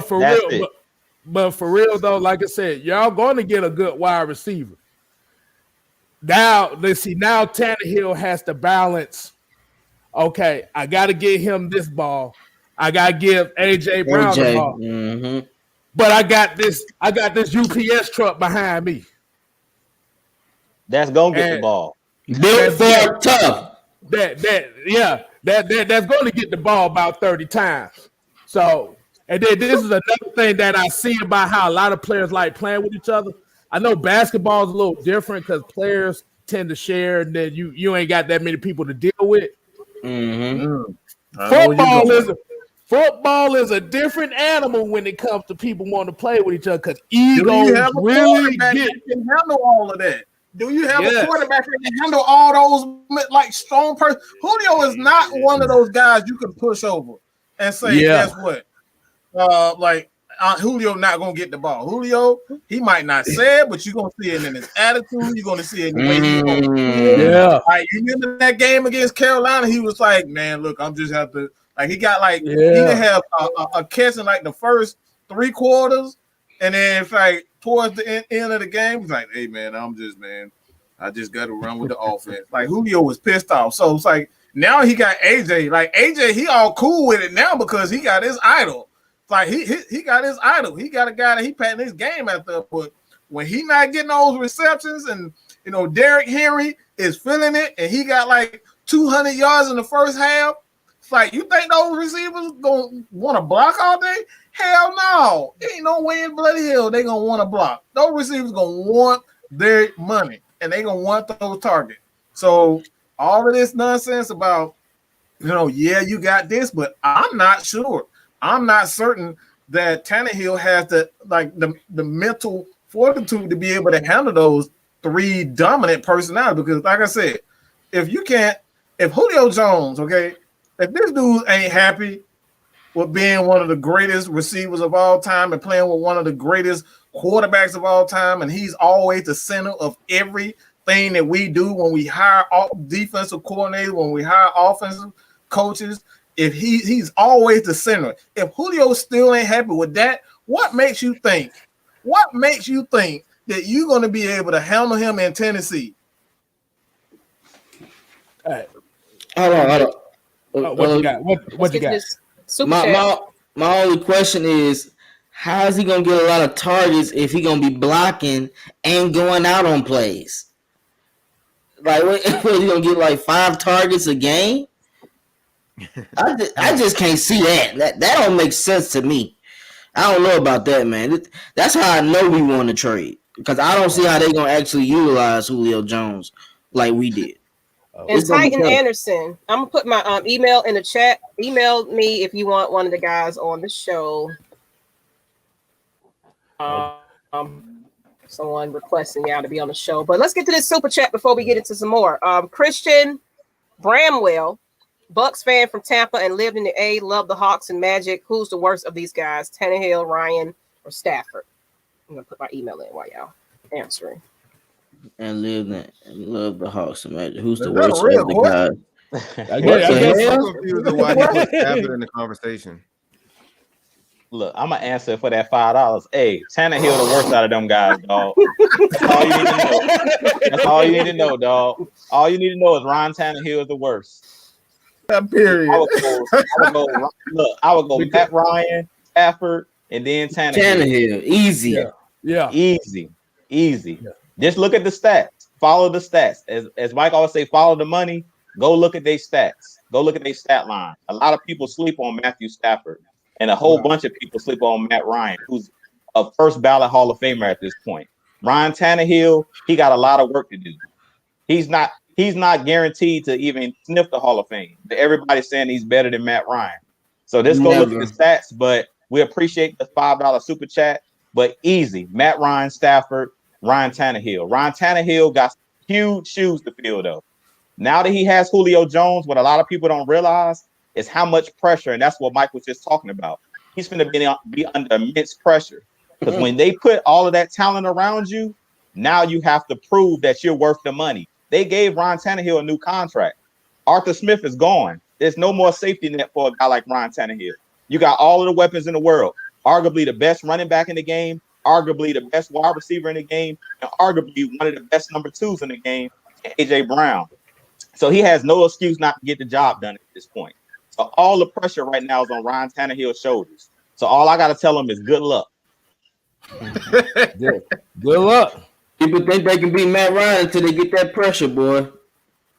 [SPEAKER 7] for real though, like I said, y'all going to get a good wide receiver. Now, let's see. Now Tannehill has to balance. Okay, I got to get him this ball. I got to give AJ Brown the ball. But I got this UPS truck behind me.
[SPEAKER 6] That's gonna get the ball.
[SPEAKER 5] That's tough.
[SPEAKER 7] That's going to get the ball about 30 times. So, and then this is another thing that I see about how a lot of players like playing with each other. I know basketball is a little different because players tend to share, and then you ain't got that many people to deal with. Football is a different animal when it comes to people wanting to play with each other because egos really
[SPEAKER 4] can handle all of that. Do you have a quarterback that can handle all those like strong person? Julio is not one of those guys you can push over and say, guess what? Julio not gonna get the ball. Julio, he might not say it, but you're gonna see it in his attitude. You're gonna see it in the way he's going. Like you remember that game against Carolina? He was like, "Man, look, I'm just have to." Like he got he didn't have a catch in like the first 3 quarters, and then it's like towards the end of the game, he's like, "Hey man, I just got to run with the offense." Like Julio was pissed off, so it's like now he got AJ. Like AJ, he all cool with it now because he got his idol. Like he got his idol. He got a guy that he patting his game at the but when he not getting those receptions and Derrick Henry is feeling it and he got like 200 yards in the first half. It's like you think those receivers gonna want to block all day? Hell no. Ain't no way in bloody hell they gonna want to block. Those receivers gonna want their money and they gonna want those targets. So all of this nonsense about you got this, but I'm not sure. I'm not certain that Tannehill has the mental fortitude to be able to handle those 3 dominant personalities. Because, like I said, if Julio Jones, if this dude ain't happy with being one of the greatest receivers of all time and playing with one of the greatest quarterbacks of all time, and he's always the center of everything that we do when we hire defensive coordinators, when we hire offensive coaches. if he's always the center. If Julio still ain't happy with that, what makes you think? What makes you think that you're going to be able to handle him in Tennessee?
[SPEAKER 7] All right.
[SPEAKER 5] Hold on.
[SPEAKER 7] What you got? What you got?
[SPEAKER 5] My only question is, how is he gonna get a lot of targets if he gonna be blocking and going out on plays? Like, what he gonna get like 5 targets a game? I just can't see that. That don't make sense to me. I don't know about that, man. That's how I know we won the trade, because I don't see how they gonna actually utilize Julio Jones like we did.
[SPEAKER 1] And Titan Anderson, I'm gonna put my email in the chat. Email me if you want one of the guys on the show. Someone requesting y'all to be on the show, but let's get to this super chat before we get into some more. Christian Bramwell, Bucks fan from Tampa and lived in the A, love the Hawks and Magic. Who's the worst of these guys? Tannehill, Ryan, or Stafford? I'm gonna put my email in while y'all answering.
[SPEAKER 5] And love the Hawks and Magic. Who's the worst of the guys?
[SPEAKER 2] I guess I'm confused with why he put Stafford in the conversation.
[SPEAKER 6] Look, I'm gonna answer for that $5. Hey, Tannehill the worst out of them guys, dog. That's all you need to know. That's all you need to know, dog. All you need to know is Ryan Tannehill is the worst.
[SPEAKER 4] Period.
[SPEAKER 6] I would go Matt Ryan, Stafford, and then Tannehill.
[SPEAKER 5] Easy.
[SPEAKER 7] Yeah.
[SPEAKER 6] Easy.
[SPEAKER 7] Yeah.
[SPEAKER 6] Just look at the stats. Follow the stats. As Mike always say, follow the money. Go look at their stats. Go look at their stat line. A lot of people sleep on Matthew Stafford, and a whole bunch of people sleep on Matt Ryan, who's a first ballot Hall of Famer at this point. Ryan Tannehill, he got a lot of work to do. He's not guaranteed to even sniff the Hall of Fame. Everybody's saying he's better than Matt Ryan. So let's go look at the stats, but we appreciate the $5 super chat. But easy, Matt Ryan, Stafford, Ryan Tannehill. Ryan Tannehill got huge shoes to fill, though. Now that he has Julio Jones, what a lot of people don't realize is how much pressure, and that's what Mike was just talking about. He's going to be under immense pressure, because when they put all of that talent around you, now you have to prove that you're worth the money. They gave Ryan Tannehill a new contract. Arthur Smith is gone. There's no more safety net for a guy like Ryan Tannehill. You got all of the weapons in the world, arguably the best running back in the game, arguably the best wide receiver in the game, and arguably one of the best number 2s in the game, AJ Brown. So he has no excuse not to get the job done at this point. So all the pressure right now is on Ryan Tannehill's shoulders. So all I got to tell him is good luck.
[SPEAKER 7] Good luck.
[SPEAKER 5] People think they can beat Matt Ryan until they get that pressure, boy.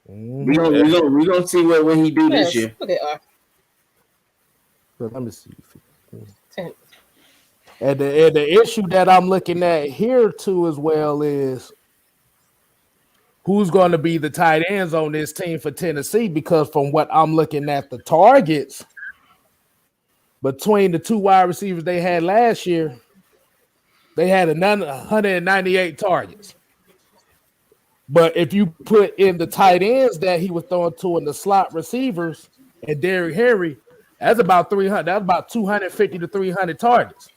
[SPEAKER 5] We gonna see what he do this year.
[SPEAKER 7] Let me see. And the issue that I'm looking at here too as well is who's going to be the tight ends on this team for Tennessee, because from what I'm looking at, the targets between the 2 wide receivers they had last year, they had 198 targets. But if you put in the tight ends that he was throwing to in the slot receivers and Derrick Henry, that's about 300. That's about 250 to 300 targets.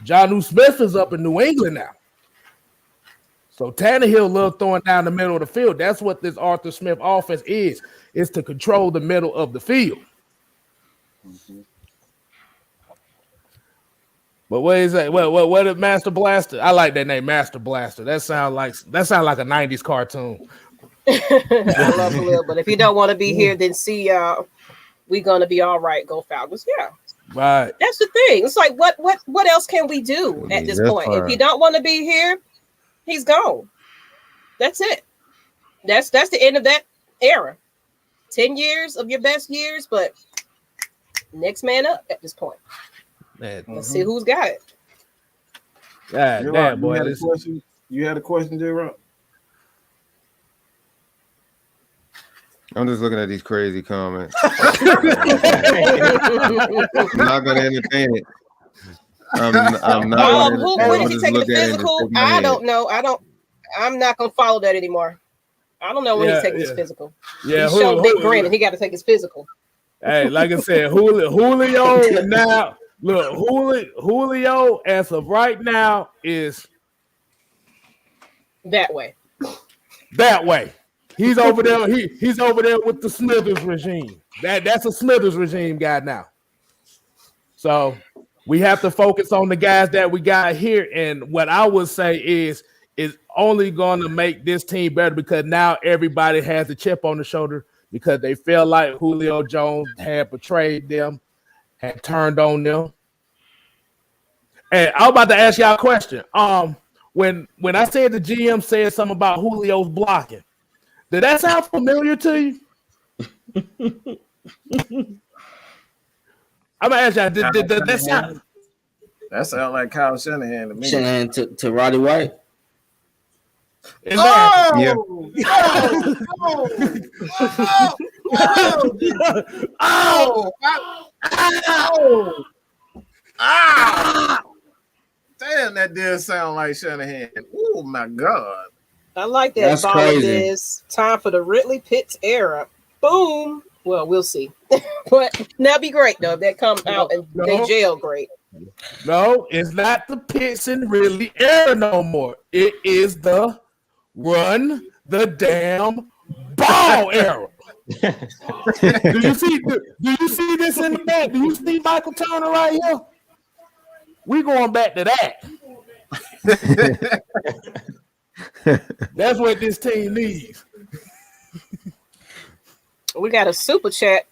[SPEAKER 7] Jonnu Smith is up in New England now. So Tannehill loves throwing down the middle of the field. That's what this Arthur Smith offense is to control the middle of the field. But what is that? What is Master Blaster? I like that name, Master Blaster. That sounds like a 90s cartoon.
[SPEAKER 1] I love Julio, but if you don't want to be here, then see y'all. We're gonna be all right. Go Falcons. Yeah.
[SPEAKER 7] Right.
[SPEAKER 1] That's the thing. It's like what else can we do at this point? If you don't want to be here, he's gone. That's it. That's the end of that era. 10 years of your best years, but next man up at this point. Let's see who's got it.
[SPEAKER 7] Damn, boy.
[SPEAKER 4] You had a question, J-Rock?
[SPEAKER 2] I'm just looking at these crazy comments. I'm not going to entertain it. I'm not.
[SPEAKER 1] When is he taking the physical? I don't know. I'm not going to follow that anymore. I don't know when he's taking his physical.
[SPEAKER 7] Yeah,
[SPEAKER 1] he showed big grin and he got to take his physical.
[SPEAKER 7] Hey, like I said, Julio now. Look, Julio as of right now is
[SPEAKER 1] that way.
[SPEAKER 7] That way. He's over there. He's over there with the Smithers regime. That's a Smithers regime guy now. So we have to focus on the guys that we got here. And what I would say is only going to make this team better because now everybody has a chip on the shoulder because they feel like Julio Jones had betrayed them, had turned on them. And I'm about to ask y'all a question. When I said the GM said something about Julio's blocking, did that sound familiar to you? I'm gonna ask y'all. Did that sound?
[SPEAKER 4] That sounds like Kyle Shanahan to me.
[SPEAKER 5] Shanahan to Roddy White.
[SPEAKER 2] Yeah.
[SPEAKER 4] Damn, that did sound like Shanahan. Oh my God.
[SPEAKER 1] I like that.
[SPEAKER 5] That's crazy.
[SPEAKER 1] Is time for the Ridley Pitts era. Boom. Well, we'll see. But that'd be great though. If that come out and they jail great.
[SPEAKER 7] No, it's not the Pitts and Ridley era no more. It is the run the damn ball era. Do you see this in the back? Do you see Michael Turner right here? We going back to that. That's what this team needs.
[SPEAKER 1] We got a super chat.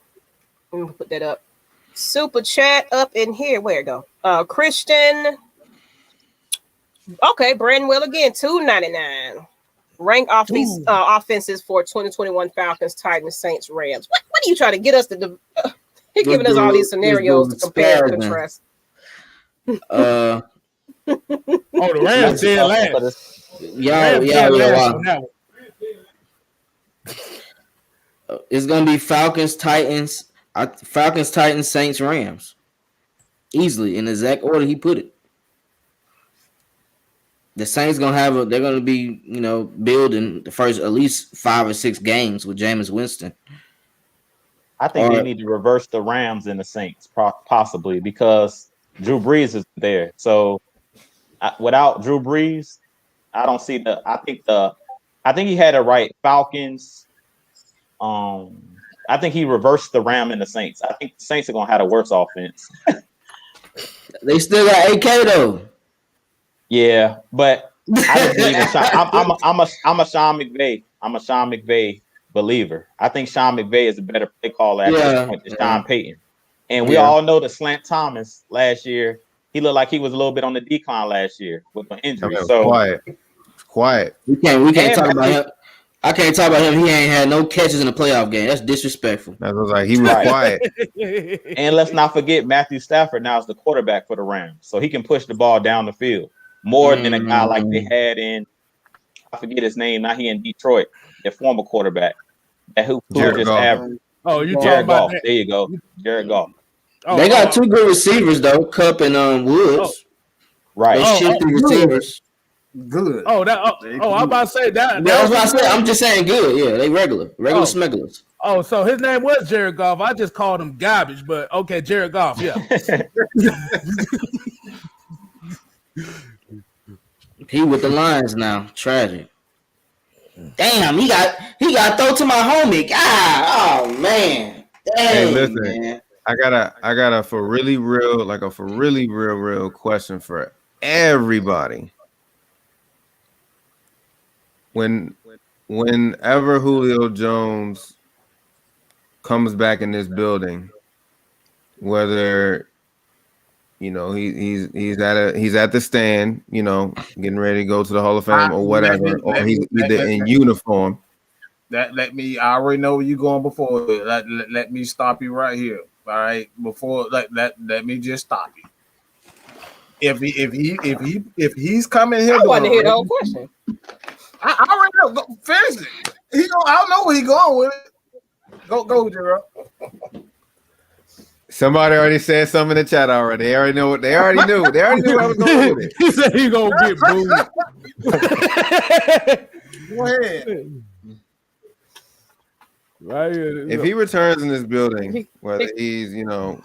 [SPEAKER 1] Let me put that up. Super chat up in here. Where it go? Christian. Okay, Brandon Will again. $2.99. Rank off these offenses for 2021 Falcons, Titans, Saints, Rams. What are you trying to get us to do? He's giving us all these scenarios to compare and contrast.
[SPEAKER 7] The Rams did last.
[SPEAKER 5] Yeah. It's gonna be Falcons, Titans, Saints, Rams. Easily in the exact order he put it. The Saints they're gonna be, building the first at least 5 or 6 games with Jameis Winston.
[SPEAKER 6] I think they need to reverse the Rams and the Saints, possibly, because Drew Brees is there. So without Drew Brees, I don't see I think he had it right. Falcons. I think he reversed the Ram and the Saints. I think the Saints are gonna have a worse offense.
[SPEAKER 5] They still got AK though.
[SPEAKER 6] Yeah, but I just believe in Sean. I'm a Sean McVay. I'm a Sean McVay believer. I think Sean McVay is a better play caller at this point than Sean Payton. And we all know that Slant Thomas last year, he looked like he was a little bit on the decline last year with an injury. So
[SPEAKER 2] quiet.
[SPEAKER 5] We can't talk about him. I can't talk about him. He ain't had no catches in a playoff game. That's disrespectful.
[SPEAKER 2] That was like he was quiet.
[SPEAKER 6] And let's not forget Matthew Stafford now is the quarterback for the Rams, so he can push the ball down the field more than a guy like they had in. I forget his name. Now he in Detroit, their former quarterback. Who just average.
[SPEAKER 7] Oh, you
[SPEAKER 6] Jared
[SPEAKER 7] Goff?
[SPEAKER 6] There you go, Jared Goff.
[SPEAKER 5] They got 2 good receivers though, Kupp and Woods.
[SPEAKER 6] Right.
[SPEAKER 5] They shifty receivers.
[SPEAKER 4] Good.
[SPEAKER 7] I'm about to say that.
[SPEAKER 5] That's what I said. I'm just saying good. Yeah, they regular smugglers.
[SPEAKER 7] Oh, so his name was Jared Goff. I just called him garbage, but okay, Jared Goff. Yeah.
[SPEAKER 5] He with the Lions now. Tragic. Damn, he got thrown to my homie. God, oh man. Dang,
[SPEAKER 2] Hey, listen.
[SPEAKER 5] man.
[SPEAKER 2] I got a for really real question for everybody. Whenever Julio Jones comes back in this building, whether he's at the stand, getting ready to go to the Hall of Fame or whatever, or he's either in uniform.
[SPEAKER 4] I already know where you're going before. Let me stop you right here. All right, before let me just stop you. If he's coming here,
[SPEAKER 1] I want to hear the whole question.
[SPEAKER 4] I already know. Finish it. I don't know where he's going with it. Go, Gerald.
[SPEAKER 2] Somebody already said something in the chat already. They already knew. They already knew I was going with it.
[SPEAKER 7] He said he's gonna get booed.
[SPEAKER 4] Go ahead.
[SPEAKER 7] Right.
[SPEAKER 2] If he returns in this building, whether he's going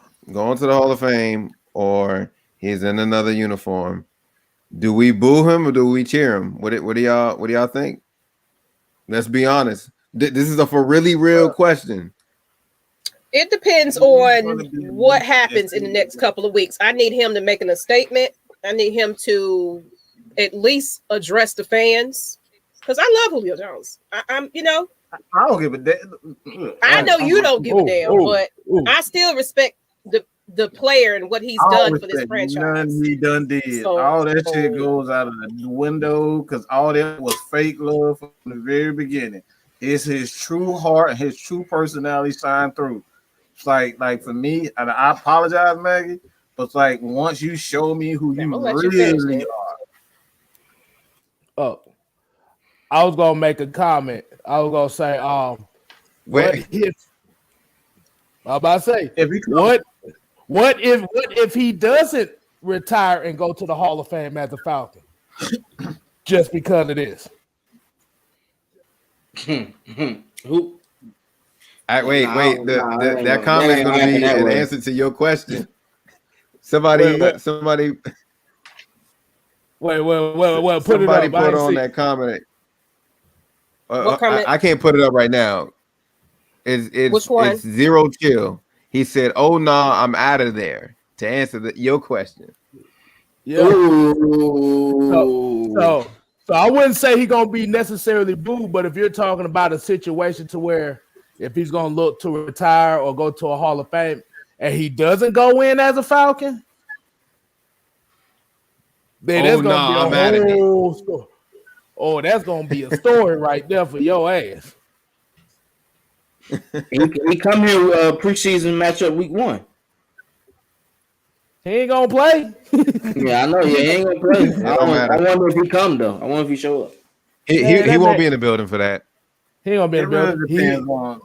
[SPEAKER 2] to the Hall of Fame or he's in another uniform, do we boo him or do we cheer him? What do y'all think? Let's be honest. This is a for really real question.
[SPEAKER 1] It depends on what happens in the next couple of weeks. I need him to make a statement. I need him to at least address the fans because I love Julio Jones. I'm,
[SPEAKER 4] I don't give a damn.
[SPEAKER 1] I know you don't give a damn, but I still respect the player and what he's done for this franchise.
[SPEAKER 4] None he done did. So, all that shit goes out of the window because all that was fake love from the very beginning. It's his true heart and his true personality shine through. It's like for me, and I apologize, Maggie, but it's like once you show me who you really are.
[SPEAKER 7] Oh, I was gonna make a comment. I was gonna say, what if he doesn't retire and go to the Hall of Fame as a Falcon? Just because of this.
[SPEAKER 5] Who?
[SPEAKER 2] Wait. That comment is going to be an answer to your question. Somebody.
[SPEAKER 7] Wait. Put it up.
[SPEAKER 2] Put on that comment.
[SPEAKER 1] What comment?
[SPEAKER 2] I can't put it up right now.
[SPEAKER 1] Which one?
[SPEAKER 2] It's Zero Chill. He said, "Oh no, I'm out of there." To answer your question.
[SPEAKER 7] Yeah. So I wouldn't say he's gonna be necessarily booed, but if you're talking about a situation to where if he's gonna look to retire or go to a Hall of Fame and he doesn't go in as a Falcon, then that's gonna be a whole story. Oh, that's gonna be a story right there for your ass.
[SPEAKER 5] He come here preseason matchup week 1.
[SPEAKER 7] He ain't gonna play.
[SPEAKER 5] Yeah, I know. Yeah, he ain't gonna play. I wonder if he come though. I wonder if he show up.
[SPEAKER 2] He won't be in the building for that.
[SPEAKER 7] He ain't gonna be in the building.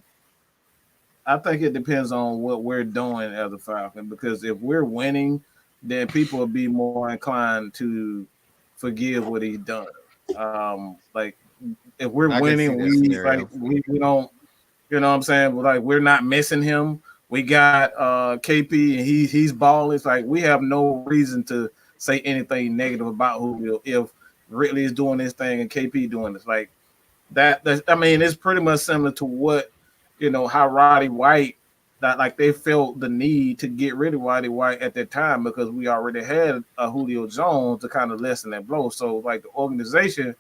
[SPEAKER 4] I think it depends on what we're doing as a Falcon because if we're winning, then people will be more inclined to forgive what he's done. Like if we're winning, we don't. You know what I'm saying? Like we're not missing him. We got KP and he's balling. It's like we have no reason to say anything negative about Julio if Ridley is doing this thing and KP doing this. Like that. I mean, it's pretty much similar to what how Roddy White like they felt the need to get rid of Roddy White at that time because we already had a Julio Jones to kind of lessen that blow. So like the organization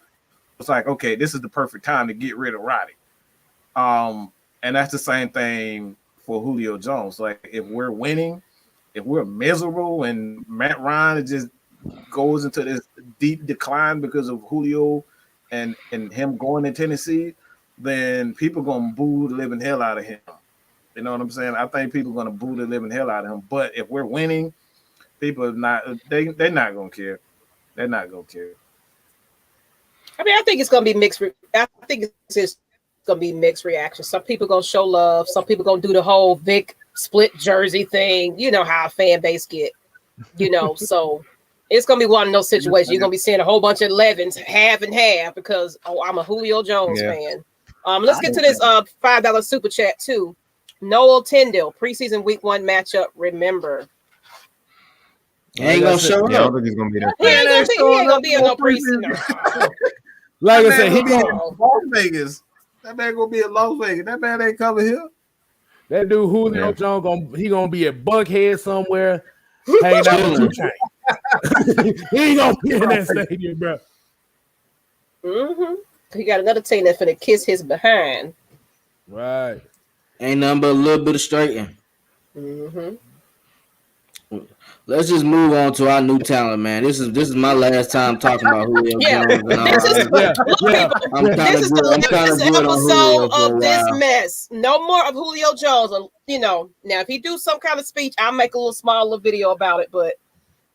[SPEAKER 4] was like, okay, this is the perfect time to get rid of Roddy. And that's the same thing for Julio Jones. Like if we're winning, if we're miserable and Matt Ryan just goes into this deep decline because of Julio and him going to Tennessee, then people gonna boo the living hell out of him. You know what I'm saying? I think people are gonna boo the living hell out of him. But if we're winning, people are not. They're not gonna care. They're not gonna care.
[SPEAKER 1] I mean, I think it's gonna be mixed. I think it's just gonna be mixed reactions. Some people gonna show love. Some people gonna do the whole Vic split jersey thing. You know how a fan base get. So it's gonna be one of those situations. You're gonna be seeing a whole bunch of 11s, half and half, because I'm a Julio Jones fan. Let's get to this $5 super chat too. Noel Tyndall, preseason week 1 matchup. Remember,
[SPEAKER 5] he ain't gonna show up.
[SPEAKER 2] I don't think he's gonna be there.
[SPEAKER 1] He ain't gonna be in no preseason.
[SPEAKER 7] Like I said, he
[SPEAKER 4] gonna be in Las Vegas. That man gonna be in Las Vegas. That man ain't coming here.
[SPEAKER 7] That dude Julio Jones gonna be at Buckhead somewhere, hanging out with 2 Chainz. He ain't gonna be in that stadium, bro.
[SPEAKER 1] He got another team that's finna kiss his behind.
[SPEAKER 7] Right.
[SPEAKER 5] Ain't nothing but a little bit of straightening. Let's just move on to our new talent, man. This is my last time talking about Julio Jones.
[SPEAKER 1] This is the episode of this mess. No more of Julio Jones. Now if he do some kind of speech, I'll make a little small video about it. But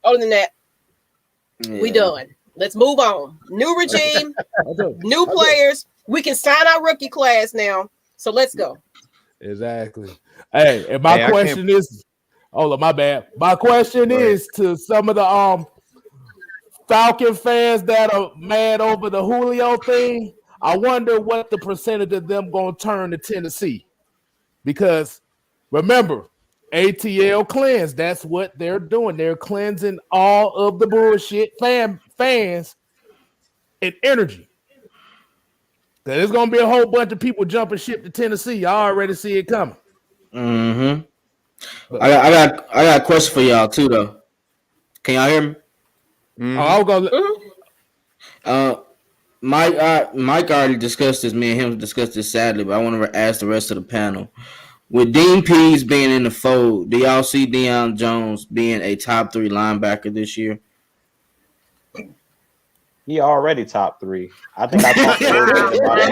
[SPEAKER 1] other than that, we done. Let's move on. New regime, new players. We can sign our rookie class now. So let's go.
[SPEAKER 7] Exactly. Hey, and my question is, my bad. My question is to some of the Falcon fans that are mad over the Julio thing. I wonder what the percentage of them gonna turn to Tennessee, because remember, ATL cleanse. That's what they're doing. They're cleansing all of the bullshit fans and energy. There's gonna be a whole bunch of people jumping ship to Tennessee. I already see it coming.
[SPEAKER 5] Mm-hmm. I got a question for y'all too, though. Can y'all hear me?
[SPEAKER 7] Mm-hmm. Oh, I'll go.
[SPEAKER 5] Mike already discussed this. Me and him discussed this sadly, but I want to ask the rest of the panel. With Dean Pease being in the fold, do y'all see Deion Jones being a top 3 linebacker this year?
[SPEAKER 6] He already top 3. I think I talked a little bit about it.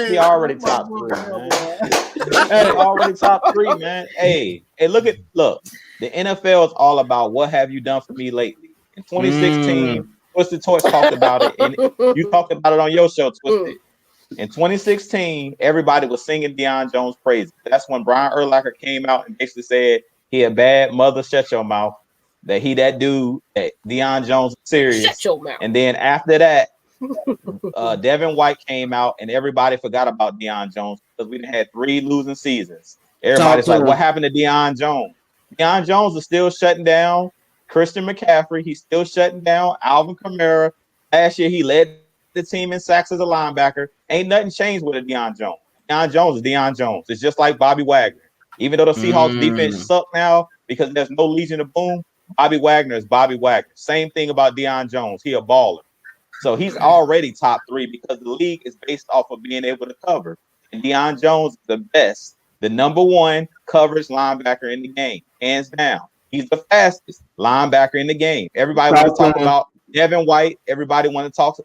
[SPEAKER 6] He already top 3, man. He already top 3, man. Hey, look. The NFL is all about what have you done for me lately. In 2016, Twisted Torch talked about it, and you talked about it on your show, Twisted. In 2016, everybody was singing Deion Jones' praises. That's when Brian Urlacher came out and basically said he a bad mother, shut your mouth. That that dude, that Deion Jones is serious.
[SPEAKER 1] Shut your mouth.
[SPEAKER 6] And then after that, Devin White came out and everybody forgot about Deion Jones because we had 3 losing seasons. Everybody's like, what happened to Deion Jones? Deion Jones is still shutting down Christian McCaffrey. He's still shutting down Alvin Kamara. Last year, he led the team in sacks as a linebacker. Ain't nothing changed with a Deion Jones. Deion Jones is Deion Jones. It's just like Bobby Wagner. Even though the Seahawks defense suck now because there's no Legion of Boom, Bobby Wagner is Bobby Wagner. Same thing about Deion Jones. He a baller. So he's already top 3 because the league is based off of being able to cover. And Deion Jones is the best, the number 1 coverage linebacker in the game, hands down. He's the fastest linebacker in the game. Everybody want to talk about Devin White. Everybody want to talk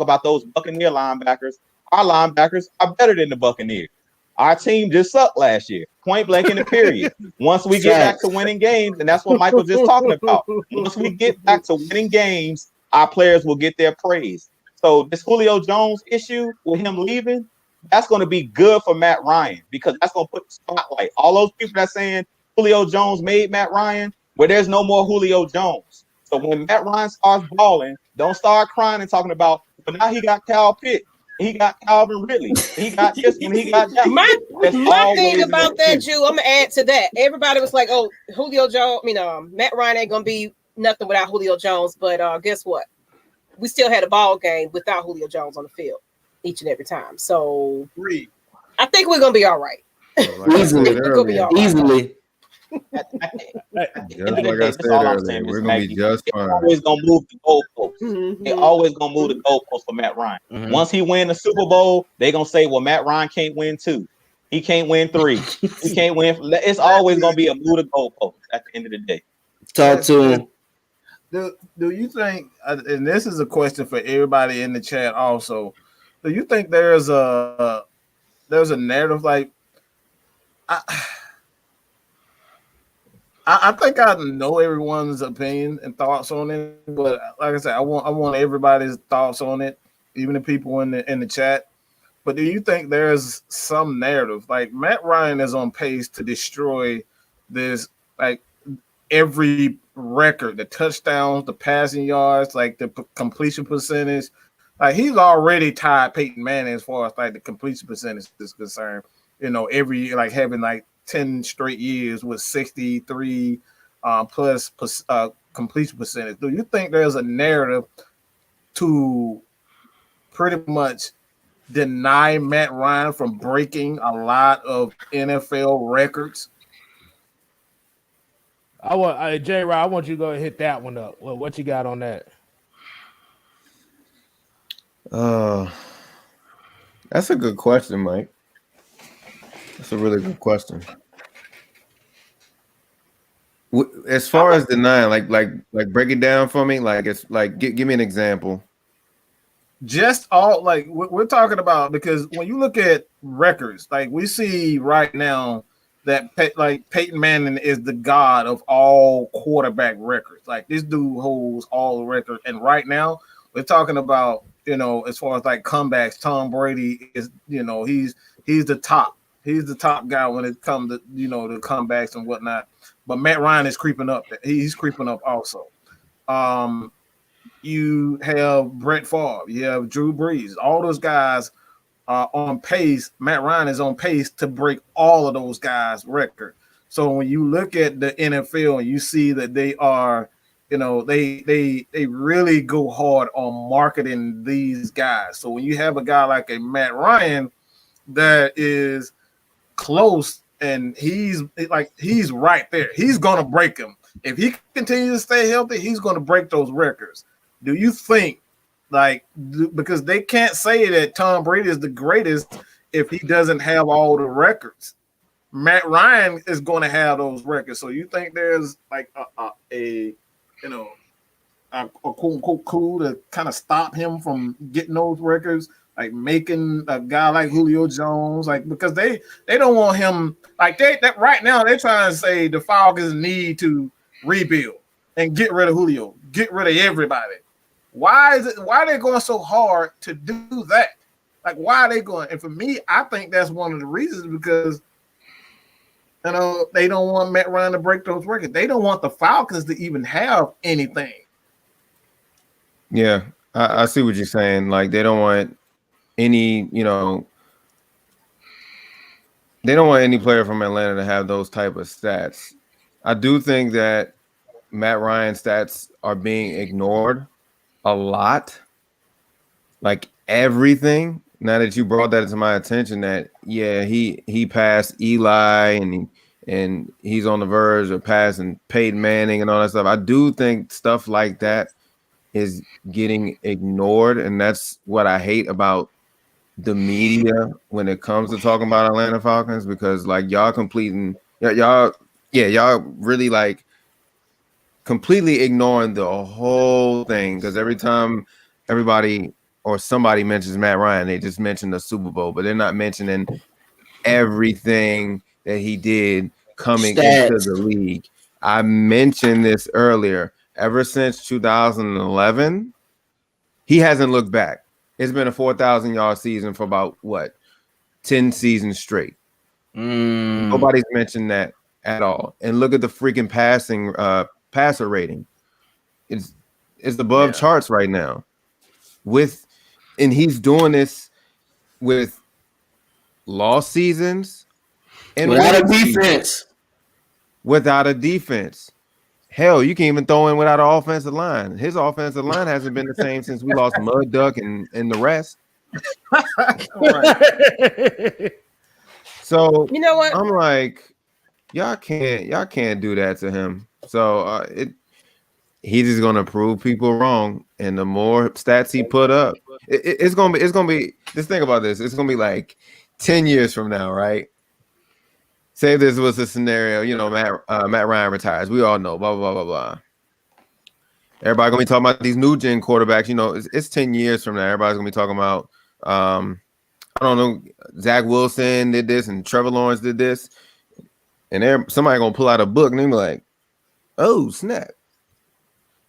[SPEAKER 6] about those Buccaneer linebackers. Our linebackers are better than the Buccaneers. Our team just sucked last year, point blank in the period. Once we get back to winning games, and that's what Mike was just talking about. Once we get back to winning games, our players will get their praise. So this Julio Jones issue with him leaving, that's going to be good for Matt Ryan because that's going to put the spotlight. All those people that saying Julio Jones made Matt Ryan, where there's no more Julio Jones. So when Matt Ryan starts balling, don't start crying and talking about, but now he got Kyle Pitt. He got Calvin Ridley. He got this one. He got that.
[SPEAKER 1] My thing about that, Jew, I'm gonna add to that. Everybody was like, "Oh, Julio Jones." Matt Ryan ain't gonna be nothing without Julio Jones. But guess what? We still had a ball game without Julio Jones on the field each and every time. So I think we're gonna be all right.
[SPEAKER 5] Easily.
[SPEAKER 2] Just like I said earlier, we're gonna be just fine.
[SPEAKER 6] They're always gonna move the goalposts. They're always gonna move the goalposts for Matt Ryan. Once he win the Super Bowl, they're gonna say, "Well, Matt Ryan can't win 2. He can't win 3. He can't win." It's always gonna be a move the goalposts at the end of the day.
[SPEAKER 5] Talk to him.
[SPEAKER 4] Do you think? And this is a question for everybody in the chat. Also, do you think there's a narrative like? I think I know everyone's opinion and thoughts on it, but like I said, I want everybody's thoughts on it, even the people in the chat. But do you think there's some narrative like Matt Ryan is on pace to destroy this, like every record, the touchdowns, the passing yards, like the completion percentage, like he's already tied Peyton Manning as far as like the completion percentage is concerned. Every like having like 10 straight years with 63 plus completion percentage. Do you think there's a narrative to pretty much deny Matt Ryan from breaking a lot of NFL records?
[SPEAKER 7] J-Rod, I want you to go and hit that one up. Well, what you got on that?
[SPEAKER 2] That's a good question, Mike. That's a really good question. As far as denying, like break it down for me. Like it's like give me an example.
[SPEAKER 4] Just all like we're talking about, because when you look at records, like we see right now that Peyton Manning is the god of all quarterback records. Like this dude holds all the records, and right now we're talking about as far as like comebacks, Tom Brady is he's the top. He's the top guy when it comes to the comebacks and whatnot. But Matt Ryan is creeping up. He's creeping up also. You have Brett Favre. You have Drew Brees. All those guys are on pace. Matt Ryan is on pace to break all of those guys' record. So when you look at the NFL and you see that they are they really go hard on marketing these guys. So when you have a guy like a Matt Ryan that is close and he's right there, he's gonna break him. If he continues to stay healthy, he's gonna break those records. Do you think, because they can't say that Tom Brady is the greatest if he doesn't have all the records? Matt Ryan is going to have those records. So you think there's like a quote unquote coup to kind of stop him from getting those records, like making a guy like Julio Jones, because they don't want him, that right now they're trying to say the Falcons need to rebuild and get rid of Julio, get rid of everybody. Why are they going so hard to do that? Why are they going? And for me, I think that's one of the reasons, because they don't want Matt Ryan to break those records. They don't want the Falcons to even have anything.
[SPEAKER 2] Yeah, I see what you're saying. They don't want any, they don't want any player from Atlanta to have those type of stats. I do think that Matt Ryan's stats are being ignored a lot. Everything. Now that you brought that to my attention, that he passed Eli and he's on the verge of passing Peyton Manning and all that stuff. I do think stuff like that is getting ignored, and that's what I hate about the media when it comes to talking about Atlanta Falcons, because y'all really completely ignoring the whole thing, because every time everybody or somebody mentions Matt Ryan, they just mention the Super Bowl, but they're not mentioning everything that he did coming into the league. I mentioned this earlier. Ever since 2011, he hasn't looked back. It's been a 4,000-yard season for about 10 seasons straight. Nobody's mentioned that at all. And look at the freaking passer rating. It's above charts right now. And he's doing this with lost seasons and
[SPEAKER 5] without a defense.
[SPEAKER 2] Without a defense. Hell, you can even throw in without an offensive line. His offensive line hasn't been the same since we lost Mud Duck and the rest. So
[SPEAKER 1] you know what?
[SPEAKER 2] I'm like, y'all can't do that to him. So he's just gonna prove people wrong, and the more stats he put up, it's gonna be. Just think about this. It's gonna be 10 years from now, right? Say this was a scenario, Matt Ryan retires. We all know, blah, blah, blah, blah, blah. Everybody gonna be talking about these new gen quarterbacks. It's 10 years from now. Everybody's gonna be talking about, I don't know, Zach Wilson did this and Trevor Lawrence did this. And somebody gonna pull out a book and they be like, oh, snap.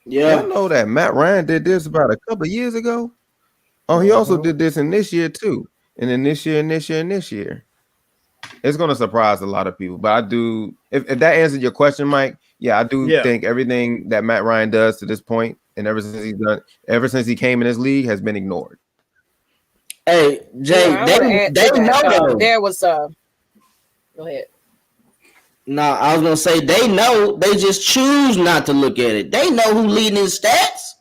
[SPEAKER 5] Yeah.
[SPEAKER 2] I know that Matt Ryan did this about a couple of years ago. Oh, he also did this in this year too. And then this year and this year and this year. It's going to surprise a lot of people. But I do, if that answered your question, Mike, I do think everything that Matt Ryan does to this point, and ever since he came in this league, has been ignored.
[SPEAKER 5] Hey, Jay, they know
[SPEAKER 1] there was go ahead.
[SPEAKER 5] No, I was gonna say they know. They just choose not to look at it. They know who leading his stats.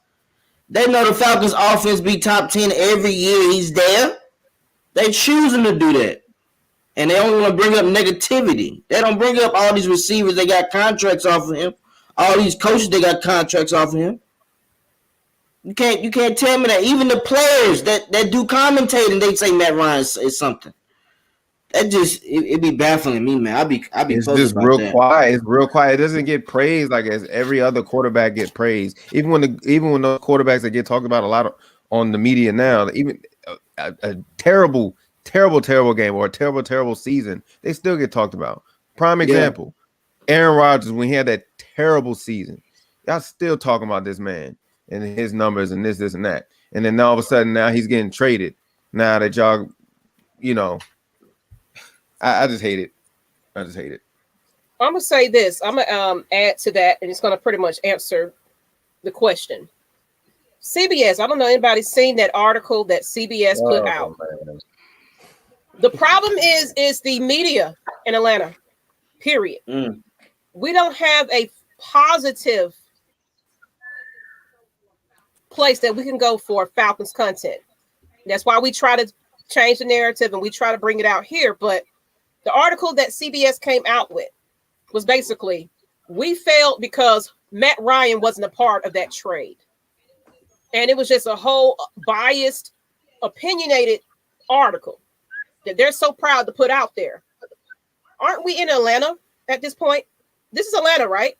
[SPEAKER 5] They know the Falcons' offense be top 10 every year he's there. They choosing to do that. And they only want to bring up negativity. They don't bring up all these receivers. They got contracts off of him. All these coaches, they got contracts off of him. You can't tell me that. Even the players that do commentating, they say Matt Ryan is something. That just it be baffling me, man. I be
[SPEAKER 2] it's just real that. Quiet. It's real quiet. It doesn't get praised as every other quarterback get praised. Even when the quarterbacks that get talked about a lot on the media now, even a terrible game or a terrible season, they still get talked about. Prime example, Aaron Rodgers, when he had that terrible season, y'all still talking about this man and his numbers and this and that. And then all of a sudden now he's getting traded. Now that y'all, I just hate it. I'm
[SPEAKER 1] gonna say this. I'm gonna add to that, and it's gonna pretty much answer the question. CBS. I don't know anybody seen that article that CBS put out. Man. The problem is the media in Atlanta. Period. We don't have a positive place that we can go for Falcons content. That's why we try to change the narrative and we try to bring it out here. But the article that CBS came out with was basically, we failed because Matt Ryan wasn't a part of that trade. And it was just a whole biased, opinionated article that they're so proud to put out there. Aren't we in Atlanta at this point? This is Atlanta, right?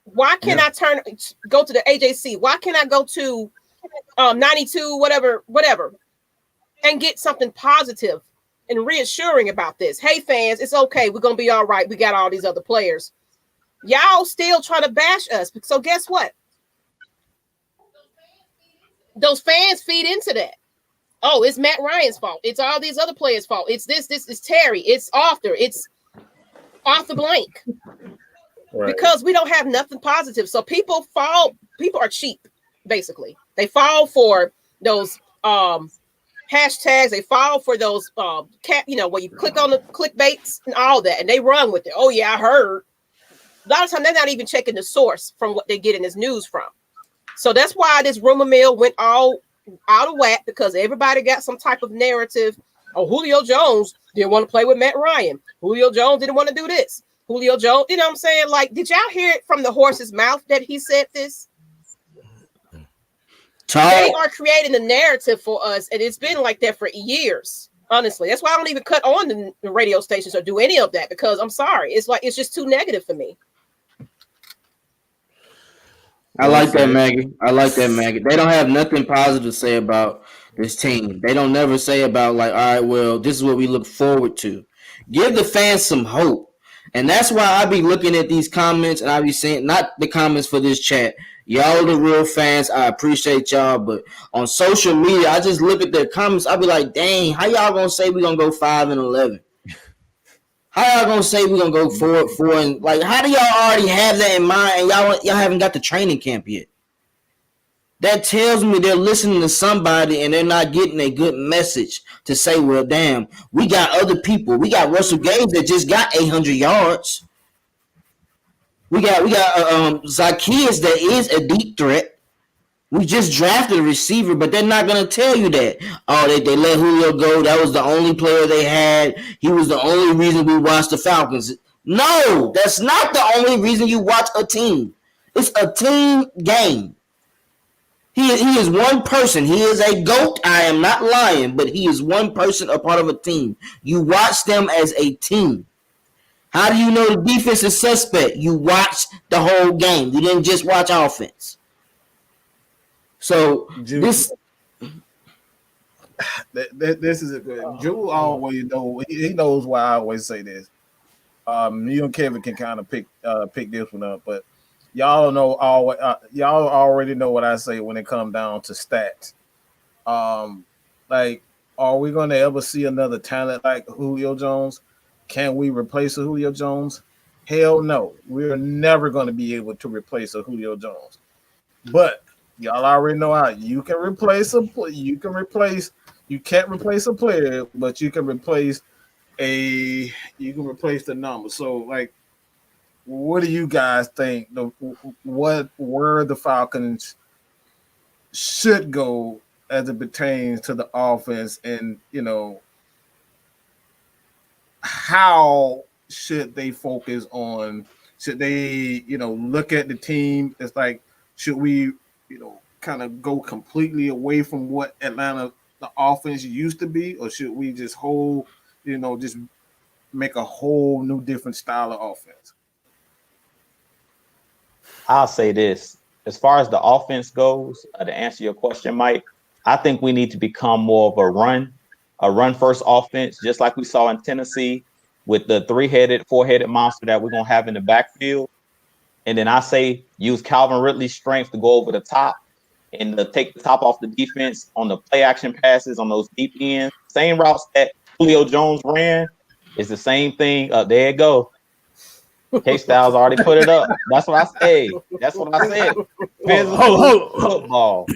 [SPEAKER 1] Why can't I go to the AJC? Why can't I go to 92, whatever, and get something positive and reassuring about this? Hey, fans, it's okay. We're going to be all right. We got all these other players. Y'all still trying to bash us. So guess what? Those fans feed into that. Oh, it's Matt Ryan's fault. It's all these other players' fault. It's this is Terry. It's Arthur. It's Arthur Blank. Right. Because we don't have nothing positive. So people are cheap, basically. They fall for those hashtags. They fall for those where you click on the clickbaits and all that, and they run with it. Oh yeah, I heard. A lot of times they're not even checking the source from what they get in this news from. So that's why this rumor mill went all out of whack, because everybody got some type of narrative. Oh, Julio Jones didn't want to play with Matt Ryan. Julio Jones didn't want to do this. Julio Jones, you know what I'm saying? Like, did y'all hear it from the horse's mouth that he said this? They are creating a narrative for us, and it's been like that for years. Honestly, that's why I don't even cut on the radio stations or do any of that, because I'm sorry, it's just too negative for me.
[SPEAKER 5] I like that, Maggie. I like that, Maggie. They don't have nothing positive to say about this team. They don't never say about, like, all right, well, this is what we look forward to. Give the fans some hope. And that's why I be looking at these comments, and I be saying, not the comments for this chat. Y'all the real fans. I appreciate y'all. But on social media, I just look at their comments. I be like, dang, how y'all going to say we're going to go 5-11? How y'all gonna say we're gonna go 4-4? And like, how do y'all already have that in mind and y'all haven't got the training camp yet? That tells me they're listening to somebody and they're not getting a good message to say, well, damn, we got other people. We got Russell Gage that just got 800 yards. We got Zacchaeus that is a deep threat. We just drafted a receiver, but they're not going to tell you that. Oh, they let Julio go. That was the only player they had. He was the only reason we watched the Falcons. No, that's not the only reason you watch a team. It's a team game. He is one person. He is a GOAT. I am not lying, but he is one person, a part of a team. You watch them as a team. How do you know the defense is suspect? You watch the whole game. You didn't just watch offense. So this
[SPEAKER 4] is a good. Drew always know. He knows why I always say this. You and Kevin can kind of pick this one up, but y'all y'all already know what I say when it comes down to stats. Like, are we going to ever see another talent like Julio Jones? Can we replace a Julio Jones? Hell no. We're never going to be able to replace a Julio Jones. But y'all already know how you can replace you can't replace a player, but you can replace the number. So, like, what do you guys think? Where the Falcons should go as it pertains to the offense, and how should they focus on? Should they look at the team? It's like, should we kind of go completely away from what Atlanta, the offense used to be, or should we just just make a whole new different style of offense?
[SPEAKER 6] I'll say this. As far as the offense goes, to answer your question, Mike, I think we need to become more of a run first offense, just like we saw in Tennessee with the four-headed monster that we're going to have in the backfield. And then I say use Calvin Ridley's strength to go over the top and to take the top off the defense on the play action passes on those deep ends. Same routes that Julio Jones ran is the same thing. There you go. Kstlyz already put it up. That's what I say. That's what I said. Physical football.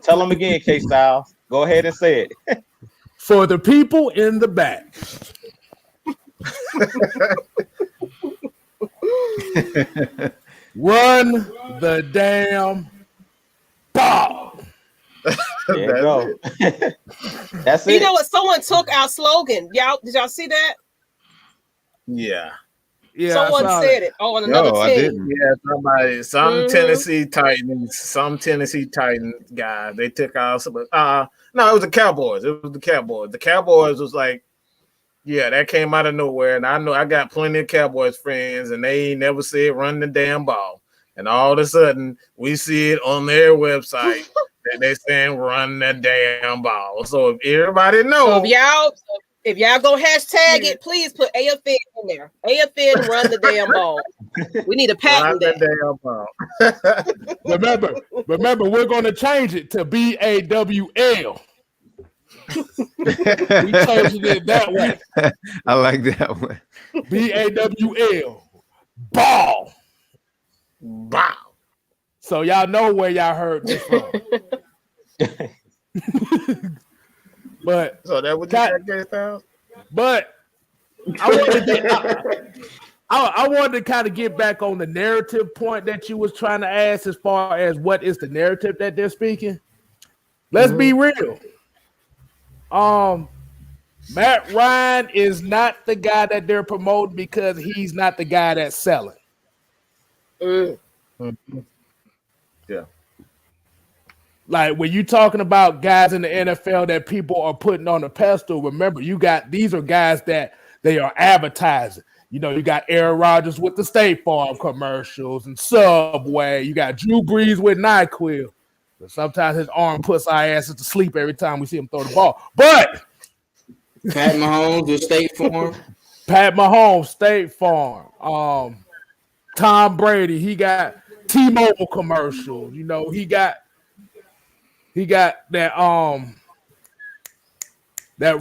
[SPEAKER 6] Tell them again, Kstlyz. Go ahead and say it.
[SPEAKER 7] For the people in the back. Run the damn ball.
[SPEAKER 6] There you go. That's it.
[SPEAKER 1] You know what? Someone took our slogan. Did y'all see that?
[SPEAKER 4] Yeah.
[SPEAKER 7] Yeah,
[SPEAKER 1] Someone said it. Oh, on another team.
[SPEAKER 2] I didn't.
[SPEAKER 4] Yeah, some Tennessee Titans guys. They took out some. No, it was the Cowboys. The Cowboys was like, yeah, that came out of nowhere. And I know I got plenty of Cowboys friends, and they ain't never said run the damn ball. And all of a sudden, we see it on their website that they saying run the damn ball. So if everybody knows,
[SPEAKER 1] so if y'all go hashtag it, please put AFN in there. AFN run the damn ball. We need a patent that.
[SPEAKER 4] Damn ball.
[SPEAKER 7] Remember, we're going to change it to BAWL. We changed it that way.
[SPEAKER 2] I like that one.
[SPEAKER 7] BAWL. Ball.
[SPEAKER 4] Wow.
[SPEAKER 7] So y'all know where y'all heard this from. But
[SPEAKER 4] So that what you got, Kstlyz?
[SPEAKER 7] But I wanted to kind of get back on the narrative point that you was trying to ask as far as what is the narrative that they're speaking. Let's be real. Matt Ryan is not the guy that they're promoting because he's not the guy that's selling.
[SPEAKER 4] Yeah.
[SPEAKER 7] Like when you're talking about guys in the NFL that people are putting on a pedestal, remember these are guys that they are advertising. You know, you got Aaron Rodgers with the State Farm commercials and Subway. You got Drew Brees with NyQuil. But sometimes his arm puts our asses to sleep every time we see him throw the ball. But
[SPEAKER 5] Pat Mahomes with State Farm.
[SPEAKER 7] Pat Mahomes, State Farm. Tom Brady, he got T-Mobile commercials. You know, he got that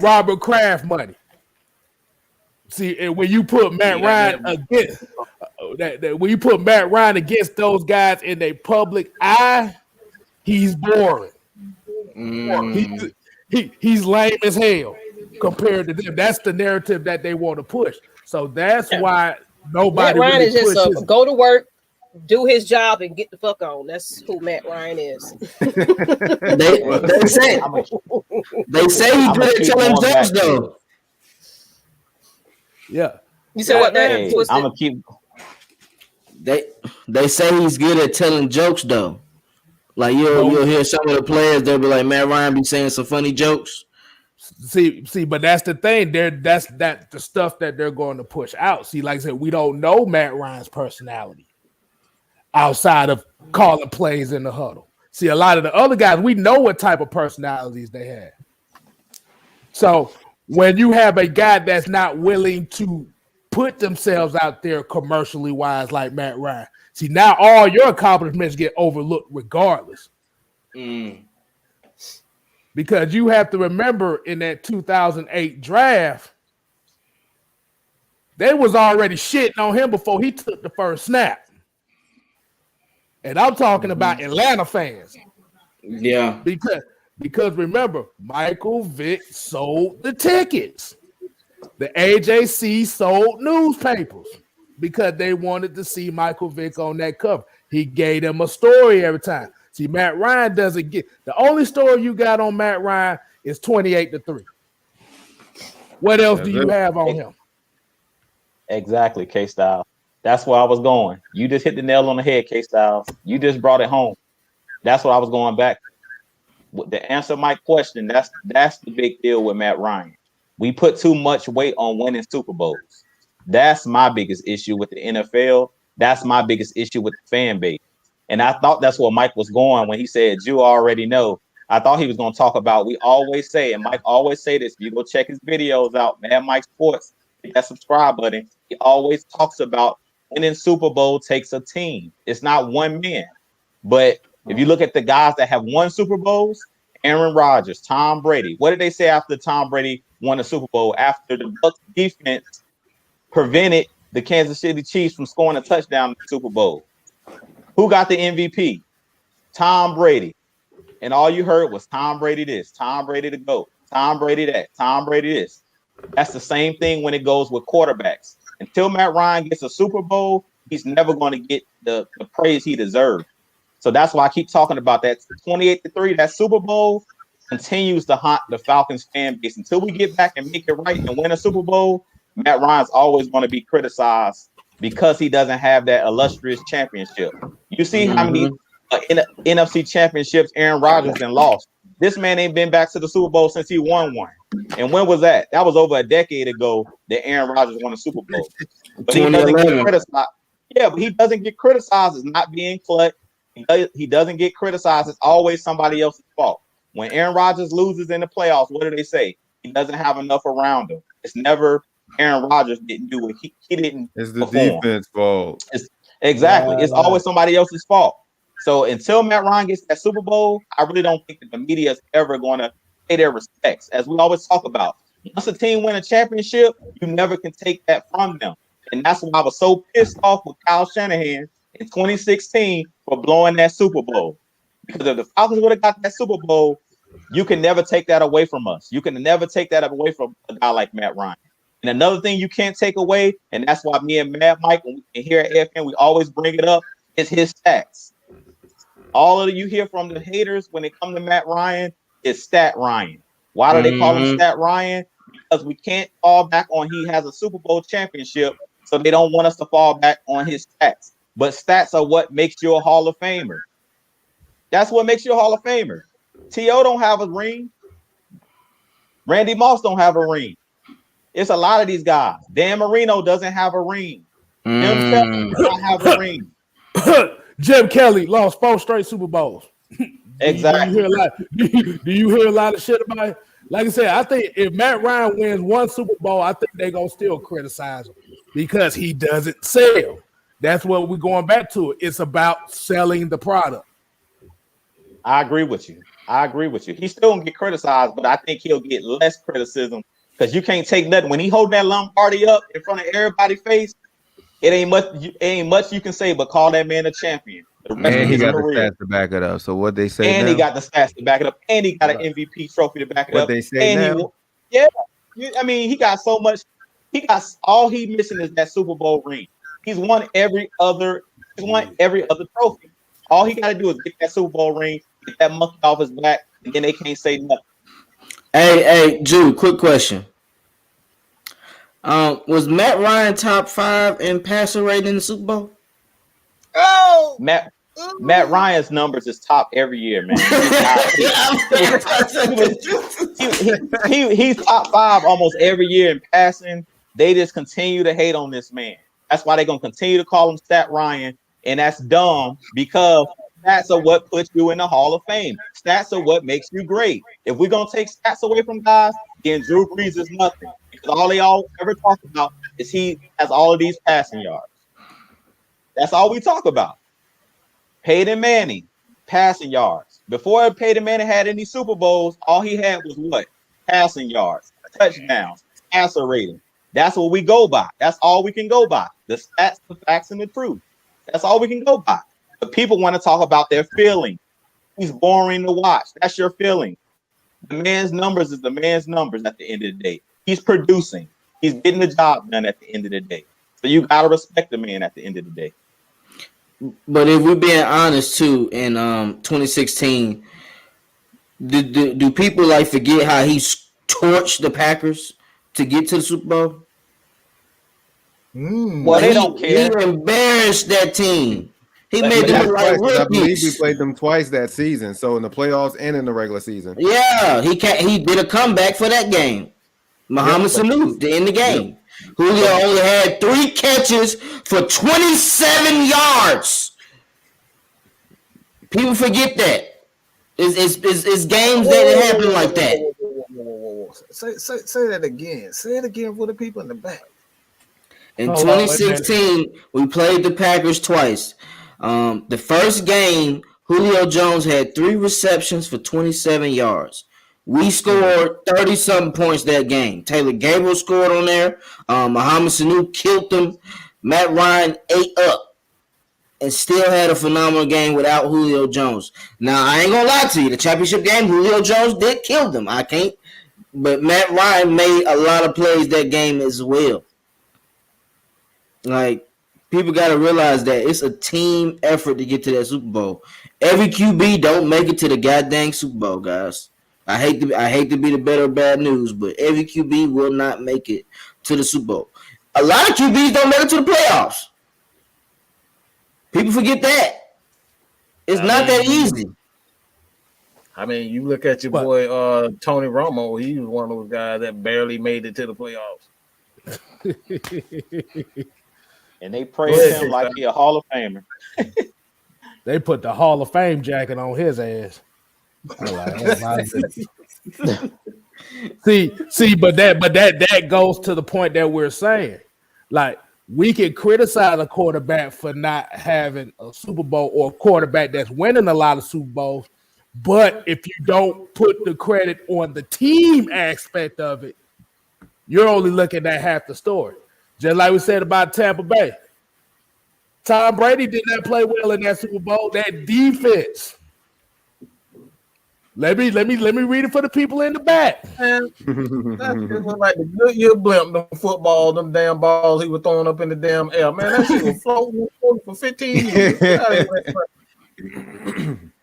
[SPEAKER 7] Robert Kraft money. See, and when you put Matt Ryan against when you put Matt Ryan against those guys in a public eye, he's boring. He's lame as hell compared to them. That's the narrative that they want to push. So that's why nobody.
[SPEAKER 1] Matt Ryan
[SPEAKER 7] really
[SPEAKER 1] is just go to work, do his job, and get the fuck on. That's who Matt Ryan is.
[SPEAKER 5] They say he's good at telling jokes though.
[SPEAKER 7] Yeah.
[SPEAKER 1] You said what?
[SPEAKER 6] Hey, I'm gonna keep.
[SPEAKER 5] They say he's good at telling jokes though. Like you'll hear some of the players, they'll be like, Matt Ryan be saying some funny jokes.
[SPEAKER 7] See, but that's the thing. That's the stuff that they're going to push out. See, like I said, we don't know Matt Ryan's personality outside of calling plays in the huddle. See, a lot of the other guys, we know what type of personalities they have. So when you have a guy that's not willing to put themselves out there commercially wise like Matt Ryan, see, now all your accomplishments get overlooked regardless. Because you have to remember in that 2008 draft, they was already shitting on him before he took the first snap. And I'm talking about Atlanta fans.
[SPEAKER 5] Yeah.
[SPEAKER 7] Because remember, Michael Vick sold the tickets. The AJC sold newspapers because they wanted to see Michael Vick on that cover. He gave them a story every time. See, Matt Ryan doesn't get the only story you got on Matt Ryan is 28-3. What else do you have on him?
[SPEAKER 6] Exactly, Kstlyz. That's where I was going. You just hit the nail on the head, Kstlyz. You just brought it home. That's what I was going back to. To answer my question, that's the big deal with Matt Ryan. We put too much weight on winning Super Bowls. That's my biggest issue with the NFL. That's my biggest issue with the fan base. And I thought that's where Mike was going when he said, you already know. I thought he was going to talk about, we always say, and Mike always say this, you go check his videos out, Mad Mike Sports, hit that subscribe button. He always talks about winning Super Bowl takes a team. It's not one man. But if you look at the guys that have won Super Bowls, Aaron Rodgers, Tom Brady, what did they say after Tom Brady won a Super Bowl? After the Bucs defense prevented the Kansas City Chiefs from scoring a touchdown in the Super Bowl. Who got the MVP? Tom Brady. And all you heard was Tom Brady this, Tom Brady to go, Tom Brady that, Tom Brady this. That's the same thing when it goes with quarterbacks. Until Matt Ryan gets a Super Bowl, he's never going to get the praise he deserves. So that's why I keep talking about that 28-3, that Super Bowl continues to haunt the Falcons fan base until we get back and make it right and win a Super Bowl. Matt Ryan's always going to be criticized because he doesn't have that illustrious championship. You see how many NFC championships Aaron Rodgers then lost. This man ain't been back to the Super Bowl since he won one. And when was that? That was over a decade ago that Aaron Rodgers won a Super Bowl. But he doesn't get criticized. Yeah, but he doesn't get criticized as not being clutch. He doesn't get criticized. It's always somebody else's fault. When Aaron Rodgers loses in the playoffs, what do they say? He doesn't have enough around him. It's never Aaron Rodgers didn't do it. He didn't.
[SPEAKER 2] It's the defense fault.
[SPEAKER 6] Exactly. It's always somebody else's fault. So until Matt Ryan gets that Super Bowl, I really don't think that the media is ever going to pay their respects. As we always talk about, once a team win a championship, you never can take that from them. And that's why I was so pissed off with Kyle Shanahan in 2016 for blowing that Super Bowl. Because if the Falcons would have got that Super Bowl, you can never take that away from us. You can never take that away from a guy like Matt Ryan. And another thing you can't take away, and that's why me and Mad Mike, when we here at AFN, we always bring it up, is his stats. All of you hear from the haters when it comes to Matt Ryan is Stat Ryan. Why do they call him Stat Ryan? Because we can't fall back on he has a Super Bowl championship, so they don't want us to fall back on his stats. But stats are what makes you a Hall of Famer. That's what makes you a Hall of Famer. T.O. don't have a ring. Randy Moss don't have a ring. It's a lot of these guys. Dan Marino doesn't have a ring. Jim Kelly does not have a ring.
[SPEAKER 7] Jim Kelly lost 4 straight Super Bowls.
[SPEAKER 6] Exactly.
[SPEAKER 7] Do you hear a lot of shit about it? Like I said, I think if Matt Ryan wins one Super Bowl, I think they're going to still criticize him because he doesn't sell. That's what we're going back to. It's about selling the product.
[SPEAKER 6] I agree with you. He's still going to get criticized, but I think he'll get less criticism because you can't take nothing. When he hold that Lombardi up in front of everybody's face, it ain't much you can say but call that man a champion.
[SPEAKER 2] And he got the stats to back it up. So what they say
[SPEAKER 6] and
[SPEAKER 2] now?
[SPEAKER 6] he got the stats to back it up, and he got an MVP trophy to back it up.
[SPEAKER 2] What they say
[SPEAKER 6] and
[SPEAKER 2] now?
[SPEAKER 6] He got so much. All he missing is that Super Bowl ring. He's won every other trophy. All he got to do is get that Super Bowl ring, get that monkey off his back, and then they can't say nothing.
[SPEAKER 5] Hey, Jude, quick question. Was Matt Ryan top 5 in passer rating in the Super Bowl?
[SPEAKER 1] Oh,
[SPEAKER 6] Matt Ryan's numbers is top every year, man. He's top 5 almost every year in passing. They just continue to hate on this man. That's why they're gonna continue to call him Stat Ryan, and that's dumb because stats are what puts you in the Hall of Fame. Stats are what makes you great. If we're gonna take stats away from guys, then Drew Brees is nothing. Because all they ever talk about is he has all of these passing yards. That's all we talk about. Peyton Manning, passing yards. Before Peyton Manning had any Super Bowls, all he had was what? Passing yards, touchdowns, passer rating. That's what we go by. That's all we can go by. The stats, the facts, and the truth. That's all we can go by. But people want to talk about their feeling. He's boring to watch. That's your feeling. The man's numbers is the man's numbers at the end of the day. He's producing. He's getting the job done at the end of the day. So you got to respect the man at the end of the day.
[SPEAKER 5] But if we're being honest, too, in 2016, do people like forget how he torched the Packers to get to the Super Bowl?
[SPEAKER 6] Well, they don't care.
[SPEAKER 5] He embarrassed that team. He made
[SPEAKER 2] them
[SPEAKER 5] look like rookies.
[SPEAKER 2] I believe we played them twice that season, so in the playoffs and in the regular season.
[SPEAKER 5] Yeah, he did a comeback for that game. Muhammad Sanu to end the game. Julio only had 3 catches for 27 yards. People forget that. It's games that happen like that.
[SPEAKER 8] Say that again. Say it again for the people in the back.
[SPEAKER 5] In 2016, we played the Packers twice. The first game, Julio Jones had 3 receptions for 27 yards. We scored 30-something points that game. Taylor Gabriel scored on there. Muhammad Sanu killed them. Matt Ryan ate up and still had a phenomenal game without Julio Jones. Now, I ain't going to lie to you. The championship game, Julio Jones did kill them. I can't. But Matt Ryan made a lot of plays that game as well. Like, people got to realize that it's a team effort to get to that Super Bowl. Every QB don't make it to the goddamn Super Bowl, guys. I hate to be the better of bad news, but every QB will not make it to the Super Bowl. A lot of QBs don't make it to the playoffs. People forget that. It's not that easy.
[SPEAKER 4] I mean, you look at your boy Tony Romo. He was one of those guys that barely made it to the playoffs.
[SPEAKER 6] And they praise him like he a Hall of Famer.
[SPEAKER 7] They put the Hall of Fame jacket on his ass. See, but that goes to the point that we're saying. Like, we can criticize a quarterback for not having a Super Bowl or a quarterback that's winning a lot of Super Bowls, but if you don't put the credit on the team aspect of it, you're only looking at half the story. Just like we said about Tampa Bay. Tom Brady did not play well in that Super Bowl. That defense. Let me read it for the people in the back.
[SPEAKER 4] Man, that shit was like the Goodyear blimp, them football, them damn balls he was throwing up in the damn air. Man, that shit was floating for 15 years.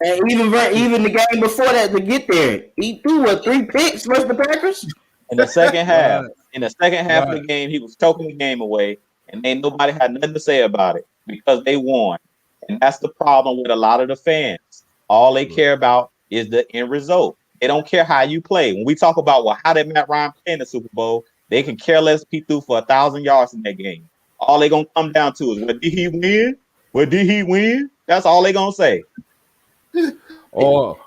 [SPEAKER 5] And even the game before that to get there, he threw 3 picks versus the Packers.
[SPEAKER 6] In the second half, of the game, he was choking the game away, and ain't nobody had nothing to say about it because they won. And that's the problem with a lot of the fans. All they care about is the end result. They don't care how you play. When we talk about, well, how did Matt Ryan play in the Super Bowl, they can care less if he threw for 1,000 yards in that game. All they gonna come down to is, well, did he win? Well, did he win? That's all they gonna say.
[SPEAKER 7] Or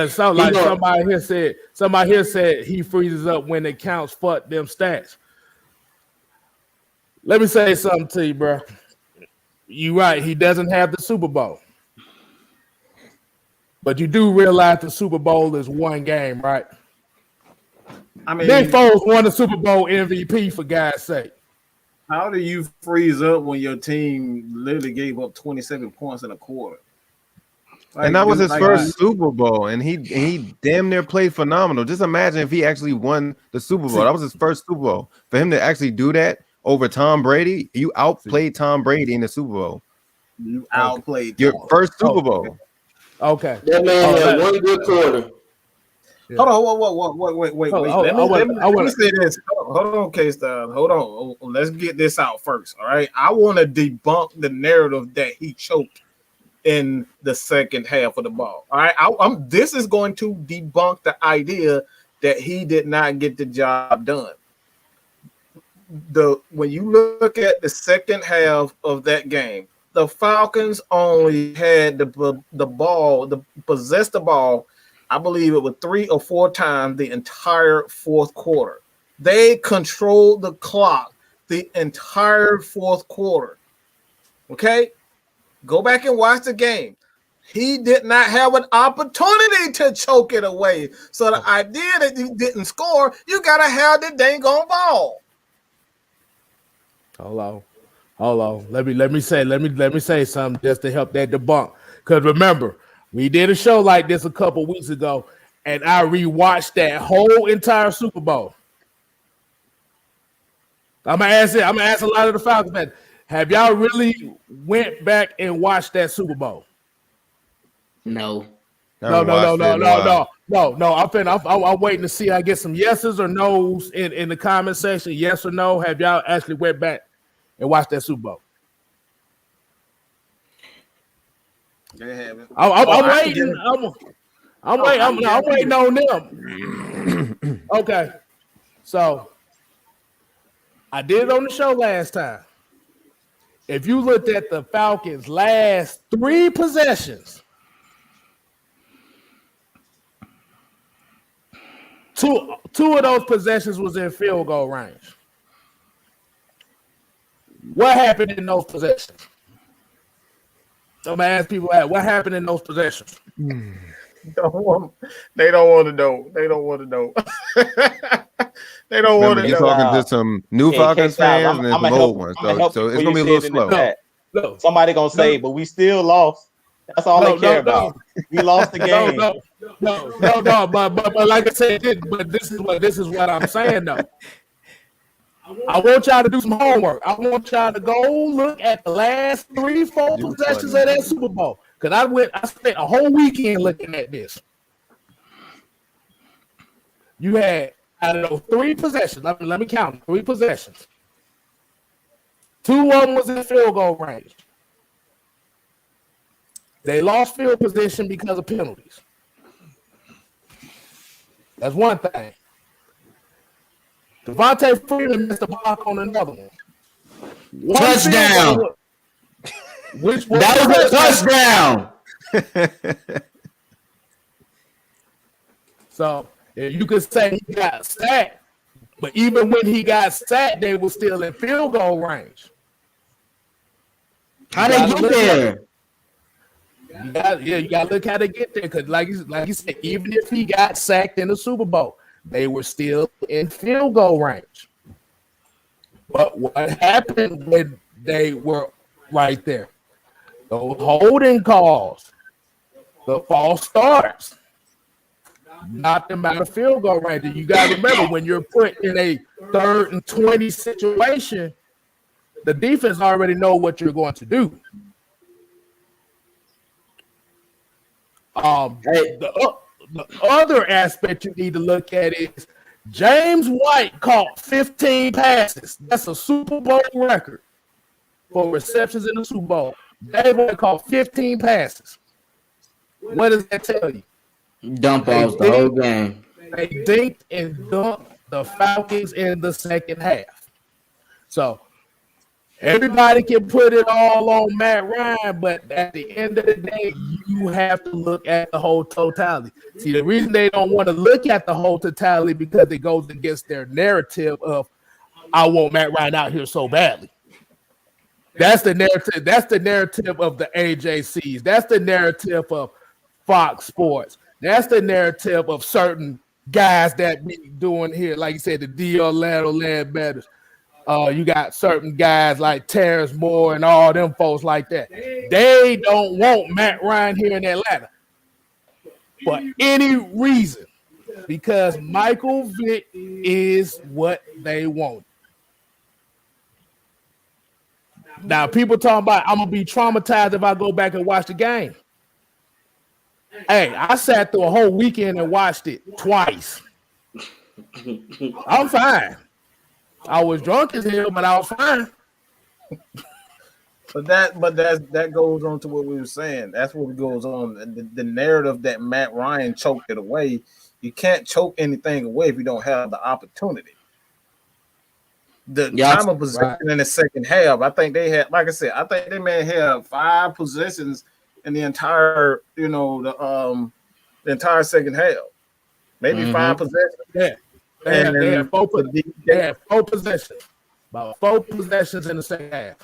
[SPEAKER 7] somebody here said he freezes up when it counts. Fuck them stats. Let me say something to you, bro. You right. He doesn't have the Super Bowl. But you do realize the Super Bowl is one game, right?
[SPEAKER 4] I mean,
[SPEAKER 7] Nick Foles won the Super Bowl MVP, for God's sake.
[SPEAKER 4] How do you freeze up when your team literally gave up 27 points in a quarter? Like,
[SPEAKER 2] and that was his first Super Bowl, and he damn near played phenomenal. Just imagine if he actually won the Super Bowl. That was his first Super Bowl. For him to actually do that over Tom Brady, you outplayed Tom Brady in the Super Bowl.
[SPEAKER 4] You outplayed
[SPEAKER 2] your first Super Bowl.
[SPEAKER 7] Okay.
[SPEAKER 5] That man had one good quarter.
[SPEAKER 4] Yeah. Hold on, wait. Let me say this. Hold on, Kstlyz. Hold on. Let's get this out first. All right. I want to debunk the narrative that he choked in the second half of the ball. All right. This is going to debunk the idea that he did not get the job done. When you look at the second half of that game, the Falcons only had possessed the ball, I believe it was 3 or 4 times the entire fourth quarter. They controlled the clock the entire fourth quarter. Okay? Go back and watch the game. He did not have an opportunity to choke it away. So the idea that he didn't score, you got to have the dang on ball.
[SPEAKER 7] Hold on. Let me say something just to help that debunk. Because remember, we did a show like this a couple weeks ago, and I rewatched that whole entire Super Bowl. I'm gonna ask a lot of the Falcons fans. Have y'all really went back and watched that Super Bowl?
[SPEAKER 5] No.
[SPEAKER 7] No. I'm waiting to see. I get some yeses or nos in the comment section. Yes or no? Have y'all actually went back and watched that Super Bowl?
[SPEAKER 4] They haven't.
[SPEAKER 7] I'm waiting. I'm waiting on them. Okay, so I did it on the show last time. If you looked at the Falcons' last 3 possessions, two of those possessions was in field goal range. What happened in those possessions? I'm gonna ask people that. What happened in those possessions?
[SPEAKER 4] They don't want to know. They don't want to know. They don't want to know.
[SPEAKER 2] You're talking to some new Falcons fans and some old ones, so it's gonna be a little slow.
[SPEAKER 6] No. Somebody gonna say, but we still lost. That's all they care about. We lost the game.
[SPEAKER 7] No. But like I said, this is what I'm saying though. I want y'all to do some homework. I want y'all to go look at the last 3-4 possessions of that Super Bowl. Because I spent a whole weekend looking at this. You had out of those 3 possessions, let me count them, 3 possessions. 2 of them was in field goal range. They lost field position because of penalties. That's one thing. Devontae Freeman missed a block on another one.
[SPEAKER 5] Touchdown.
[SPEAKER 7] Which was
[SPEAKER 5] That was a touchdown.
[SPEAKER 7] So you could say he got sacked, but even when he got sacked, they were still in field goal range.
[SPEAKER 5] How they get there?
[SPEAKER 7] You gotta look how they get there. Because like you said, even if he got sacked in the Super Bowl, they were still in field goal range. But what happened when they were right there? Those holding calls, the false starts, knocked them out of field goal range. And you gotta remember, when you're put in a 3rd and 20 situation, the defense already know what you're going to do. The other aspect you need to look at is James White caught 15 passes. That's a Super Bowl record for receptions in the Super Bowl. James White caught 15 passes. What does that tell you?
[SPEAKER 5] Dump off the whole game.
[SPEAKER 7] They dinked and dumped the Falcons in the second half. So everybody can put it all on Matt Ryan, but at the end of the day, you have to look at the whole totality. See, the reason they don't want to look at the whole totality because it goes against their narrative of, I want Matt Ryan out here so badly. That's the narrative. That's the narrative of the AJCs. That's the narrative of Fox Sports. That's the narrative of certain guys that be doing here, like you said, the D. Orlando Ledbetters. You got certain guys like Terrence Moore and all them folks like that. They don't want Matt Ryan here in Atlanta for any reason, because Michael Vick is what they want. Now, people talking about I'm gonna be traumatized if I go back and watch the game. Hey, I sat through a whole weekend and watched it twice. I'm fine. I was drunk as hell, but I was fine.
[SPEAKER 4] But that goes on to what we were saying. That's what goes on. The narrative that Matt Ryan choked it away. You can't choke anything away if you don't have the opportunity. The time of possession in the second half, I think they had, like I said, I think they may have 5 possessions in the entire, the entire second half. Maybe 5 possessions.
[SPEAKER 7] Yeah. They had 4 possessions. About 4 possessions in the second half.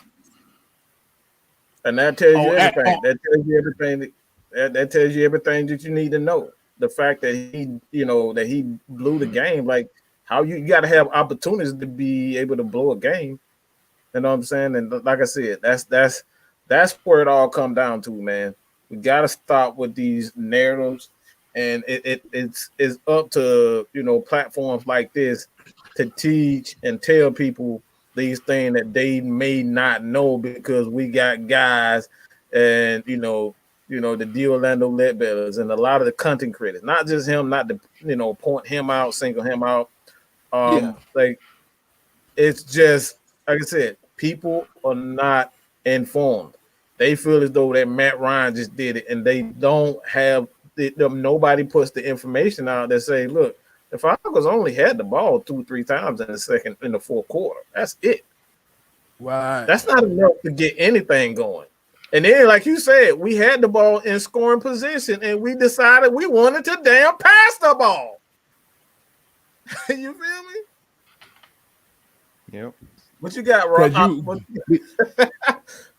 [SPEAKER 4] And that tells you everything. That tells you everything. That tells you everything that you need to know. The fact that he blew the game, like how you got to have opportunities to be able to blow a game. You know what I'm saying? And like I said, that's where it all come down to, man. We got to stop with these narratives, and it's up to platforms like this to teach and tell people these things that they may not know, because we got guys and the D. Orlando Ledbetters and a lot of the content creators, not just him, not to point him out, single him out. Like, it's just like I said, people are not informed. They feel as though that Matt Ryan just did it, and they don't have nobody puts the information out that say, look, the Falcons only had the ball 2-3 times in the fourth quarter. That's it.
[SPEAKER 7] Right.
[SPEAKER 4] That's not enough to get anything going. And then, like you said, we had the ball in scoring position, and we decided we wanted to damn pass the ball. You feel me?
[SPEAKER 2] Yep.
[SPEAKER 4] What you got, Rod?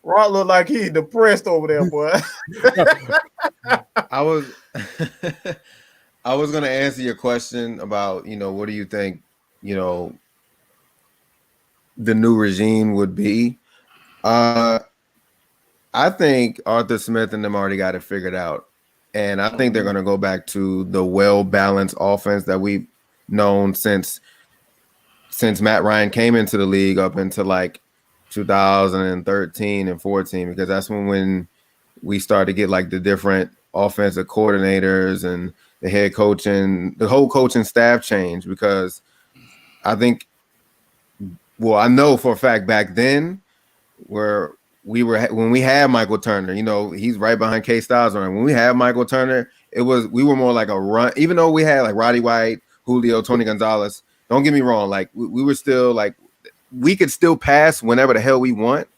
[SPEAKER 4] Rod look like he depressed over there, boy.
[SPEAKER 2] I was going to answer your question about, what do you think, the new regime would be? I think Arthur Smith and them already got it figured out. And I think they're going to go back to the well-balanced offense that we've known since since Matt Ryan came into the league up into like 2013 and 14, because that's when we started to get like the different offensive coordinators and the head coach and the whole coaching staff change. Because I think, well, I know for a fact back then where when we had Michael Turner, you know, he's right behind Kstlyz. When we had Michael Turner, we were more like a run, even though we had like Roddy White, Julio, Tony Gonzalez. Don't get me wrong, like we were still like, we could still pass whenever the hell we want,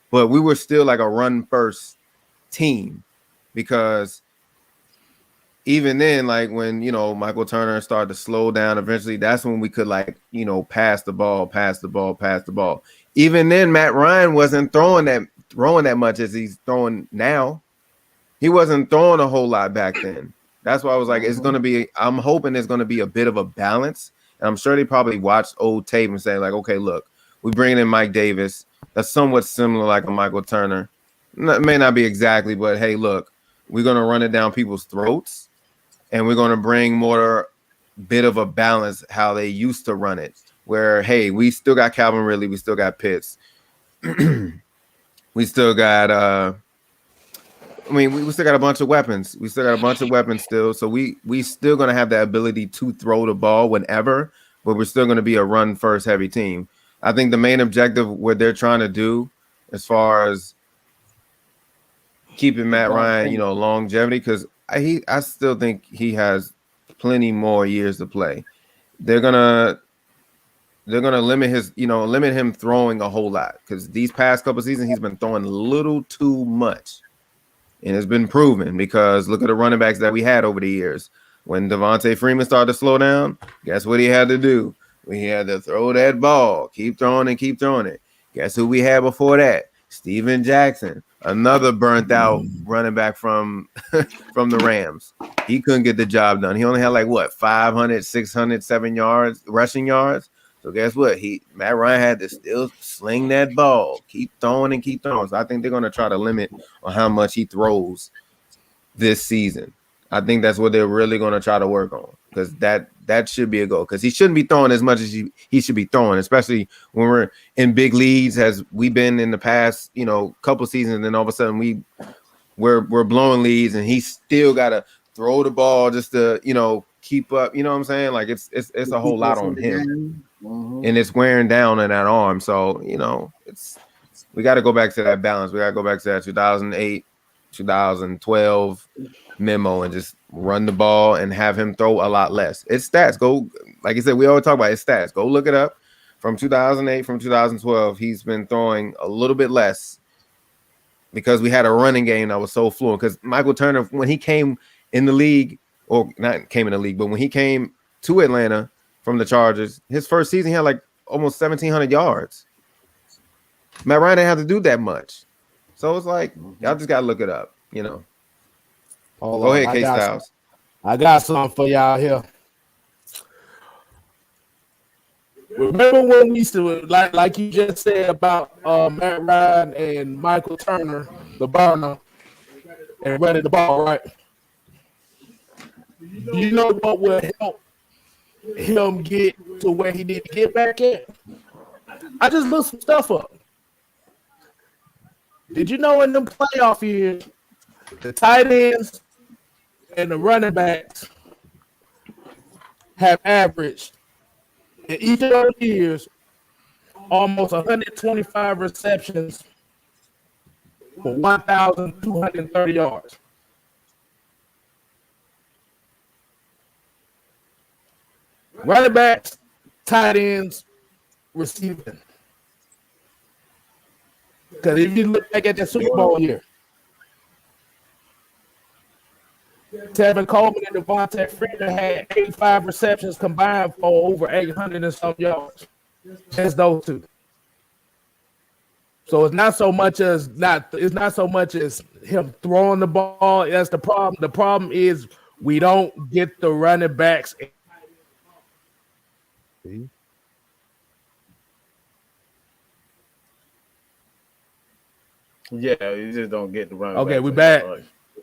[SPEAKER 2] but we were still like a run first team. Because even then, like when, you know, Michael Turner started to slow down eventually, that's when we could like, you know, pass the ball. Even then, Matt Ryan wasn't throwing that much as he's throwing now. He wasn't throwing a whole lot back then. That's why I was like, I'm hoping it's going to be a bit of a balance. And I'm sure they probably watched old tape and say like, okay, look, we bring in Mike Davis. That's somewhat similar like a Michael Turner. May not be exactly, but hey, look, we're going to run it down people's throats. And we're going to bring more bit of a balance how they used to run it. Where, hey, we still got Calvin Ridley. We still got Pitts. We still got we still got a bunch of weapons. We still got a bunch of weapons still. So we still going to have the ability to throw the ball whenever, but we're still going to be a run first heavy team. I think the main objective what they're trying to do as far as keeping Matt Ryan, you know, longevity, because I still think he has plenty more years to play. They're gonna limit him throwing a whole lot, because these past couple seasons he's been throwing a little too much. And it's been proven, because look at the running backs that we had over the years. When Devontae Freeman started to slow down, guess what he had to do? We had to throw that ball, keep throwing it. Guess who we had before that? Steven Jackson, another burnt out running back from the Rams. He couldn't get the job done. He only had like 500, 600, 7 yards, rushing yards. So guess what? Matt Ryan had to still sling that ball, keep throwing. So I think they're going to try to limit on how much he throws this season. I think that's what they're really going to try to work on, because that should be a goal, because he shouldn't be throwing as much as he should be throwing, especially when we're in big leads as we've been in the past, you know, couple seasons. And then all of a sudden we're blowing leads and he's still got to throw the ball just to, you know, keep up. You know what I'm saying? Like it's a whole lot on him. And it's wearing down on that arm. So, you know, we got to go back to that balance. We got to go back to that 2008, 2012 memo and just run the ball and have him throw a lot less. It's stats. Go, like I said, we always talk about his stats. Go look it up. From 2008, from 2012, he's been throwing a little bit less because we had a running game that was so fluent. Because Michael Turner, when he came in the league, or not came in the league, but when he came to Atlanta from the Chargers, his first season, he had like almost 1,700 yards. Matt Ryan didn't have to do that much. So it's like, y'all just got to look it up, you know. Go ahead, KSTYLZ.
[SPEAKER 7] I got something for y'all here. Remember when we used to, like you just said about Matt Ryan and Michael Turner, the burner, and running the ball, right? Do you know what would help him get to where he need to get back at? I just looked some stuff up. Did you know in them playoff years, the tight ends and the running backs have averaged in each of those years almost 125 receptions for 1,230 yards? Running backs, tight ends, receiving. Because if you look back at the Super Bowl year, Tevin Coleman and Devontae Freeman had 85 receptions combined for over 800 and some yards. Just those two. So it's not so much as him throwing the ball. That's the problem. The problem is we don't get the running backs.
[SPEAKER 4] Yeah, you just don't get the running.
[SPEAKER 7] Okay, we back.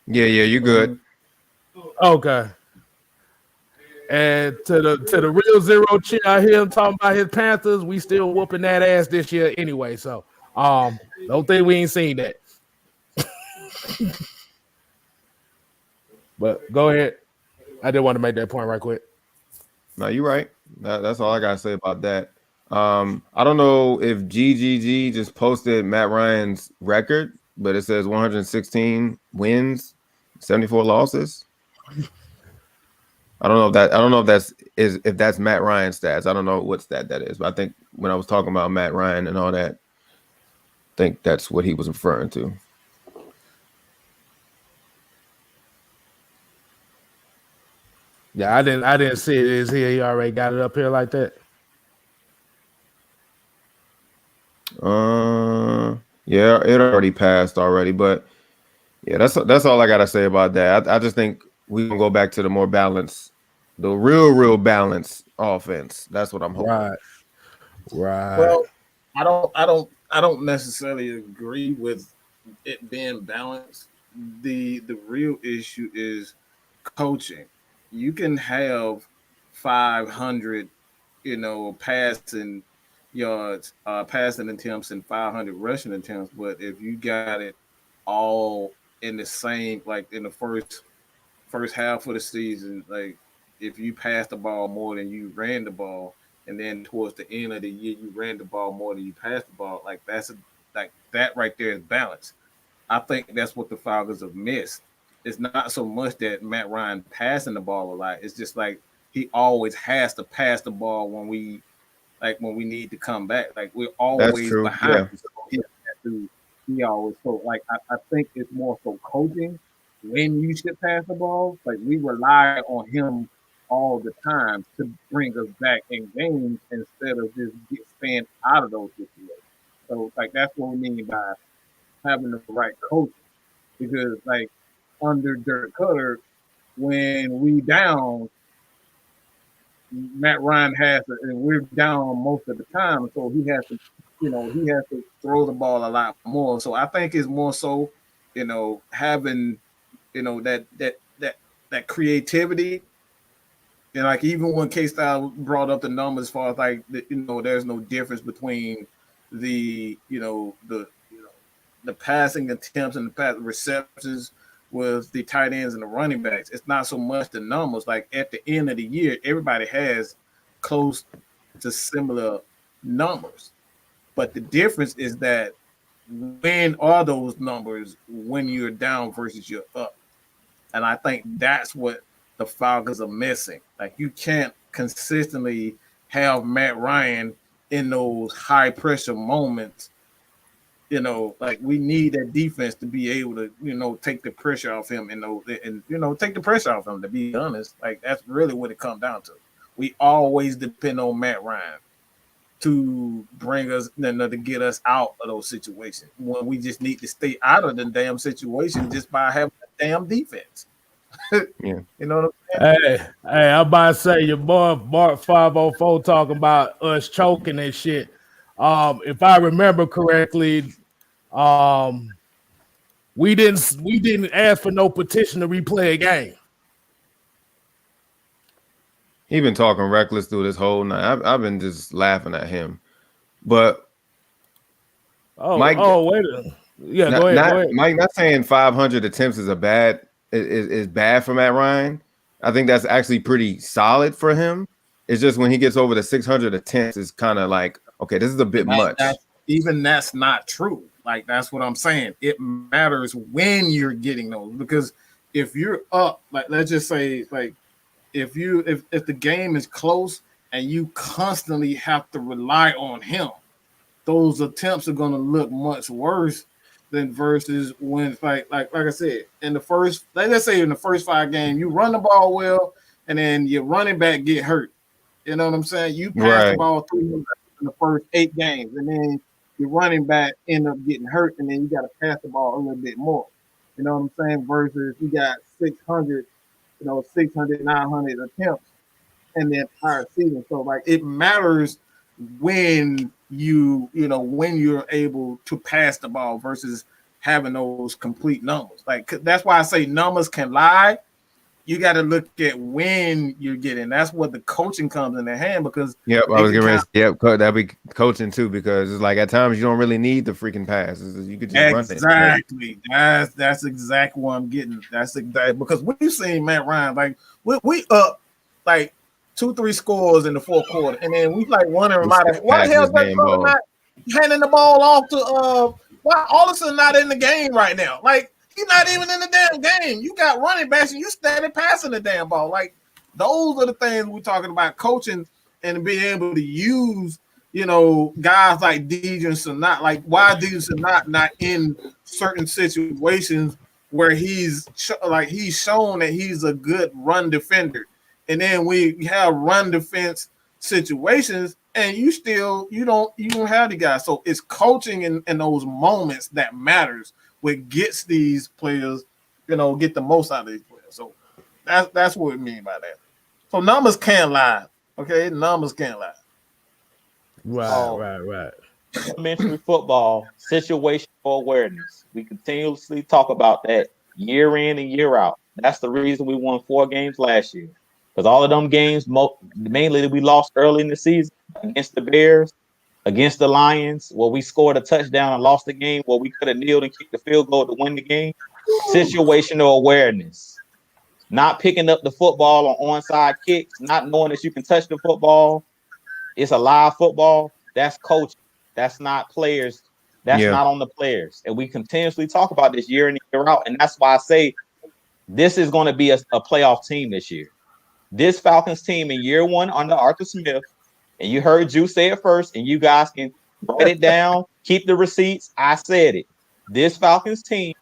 [SPEAKER 2] Yeah, you're good.
[SPEAKER 7] Okay. And to the real zero chill, I hear him talking about his Panthers. We still whooping that ass this year anyway. So don't think we ain't seen that. But go ahead. I did want to make that point right quick.
[SPEAKER 2] No, you're right. That's all I gotta say about that. I don't know if GGG just posted Matt Ryan's record, but it says 116 wins, 74 losses. I don't know if that's Matt Ryan's stats. I don't know what stat that is, but I think when I was talking about Matt Ryan and all that, I think that's what he was referring to.
[SPEAKER 7] Yeah, I didn't see it. Is he already got it up here like that?
[SPEAKER 2] Yeah, it already passed already, but yeah, that's all I gotta say about that. I just think we can go back to the more balanced, the real balanced offense. That's what I'm hoping.
[SPEAKER 7] Right.
[SPEAKER 4] Well, I don't necessarily agree with it being balanced. The real issue is coaching. You can have 500, passing yards, passing attempts, and 500 rushing attempts, but if you got it all in the same, like in the first half of the season, like if you passed the ball more than you ran the ball, and then towards the end of the year you ran the ball more than you passed the ball, like that right there is balance. I think that's what the Falcons have missed. It's not so much that Matt Ryan passing the ball a lot. It's just like he always has to pass the ball when we need to come back. Like we're always behind.
[SPEAKER 2] Yeah.
[SPEAKER 4] So he always I think it's more so coaching when you should pass the ball. Like we rely on him all the time to bring us back in games instead of just staying out of those situations. So like that's what we mean by having the right coaching. Because like under Dirk Cutter, when we down, Matt Ryan has to, and we're down most of the time, so he has to throw the ball a lot more. So I think it's more so, having, that creativity. And like even when Kstlyz brought up the numbers as far as like there's no difference between the the passing attempts and the pass receptions with the tight ends and the running backs. It's not so much the numbers. Like at the end of the year, everybody has close to similar numbers. But the difference is that when are those numbers when you're down versus you're up? And I think that's what the Falcons are missing. Like you can't consistently have Matt Ryan in those high pressure moments. Like we need that defense to be able to, take the pressure off him and take the pressure off him, to be honest. Like that's really what it comes down to. We always depend on Matt Ryan to bring us, to get us out of those situations when we just need to stay out of the damn situation just by having a damn defense.
[SPEAKER 2] Yeah.
[SPEAKER 4] You know what I'm saying?
[SPEAKER 7] Hey, I'm about to say your boy Mark 504 talking about us choking and shit. If I remember correctly, we didn't ask for no petition to replay a game.
[SPEAKER 2] He been talking reckless through this whole night. I've been just laughing at him. But
[SPEAKER 7] wait a minute. Yeah, go ahead.
[SPEAKER 2] Mike, not saying 500 attempts is bad for Matt Ryan. I think that's actually pretty solid for him. It's just when he gets over the 600 attempts, it's kind of like, okay, this is a bit much.
[SPEAKER 4] That's not true. Like that's what I'm saying. It matters when you're getting those, because if you're up, like let's just say, like if the game is close and you constantly have to rely on him, those attempts are going to look much worse than versus when like I said, in the first, let's say in the first 5 games, you run the ball well and then your running back get hurt. You know what I'm saying? You pass the ball 300 in the first 8 games, and then your running back end up getting hurt, and then you got to pass the ball a little bit more. You know what I'm saying? Versus you got 600, 900 attempts in the entire season. So like it matters when when you're able to pass the ball versus having those complete numbers. Like that's why I say numbers can lie, you got to look at when you're getting. That's what the coaching comes in their hand because.
[SPEAKER 2] Yep, I was getting ready. Yep, that'd be coaching too because it's like at times you don't really need the freaking passes. You could just run it.
[SPEAKER 4] Exactly. That's exactly what I'm getting. That's exactly because we've seen Matt Ryan like we up like 2-3 scores in the fourth quarter, and then we like wondering why the hell is that brother not handing the ball off to why all of a sudden not in the game right now? Like he's not even in the damn game. You got running backs and you started passing the damn ball. Like those are the things we're talking about coaching and being able to use, guys like Dejan not like why Dejan not in certain situations where he's shown that he's a good run defender. And then we have run defense situations and you don't have the guys. So it's coaching in those moments that matters. What gets these players, get the most out of these players. So that's what we mean by that. So numbers can't lie. Okay, numbers can't lie.
[SPEAKER 7] Right.
[SPEAKER 6] Elementary football, situational awareness. We continuously talk about that year in and year out. That's the reason we won 4 games last year. Because all of them games, mainly we lost early in the season against the Bears, against the Lions, where we scored a touchdown and lost the game, where we could have kneeled and kicked the field goal to win the game. Situational awareness. Not picking up the football on onside kicks, not knowing that you can touch the football. It's a live football. That's coaching. That's not players. That's not on the players. And we continuously talk about this year in and year out. And that's why I say this is going to be a playoff team this year. This Falcons team in year 1 under Arthur Smith, and you heard Drew say it first, and you guys can write it down, keep the receipts. I said it. This Falcons team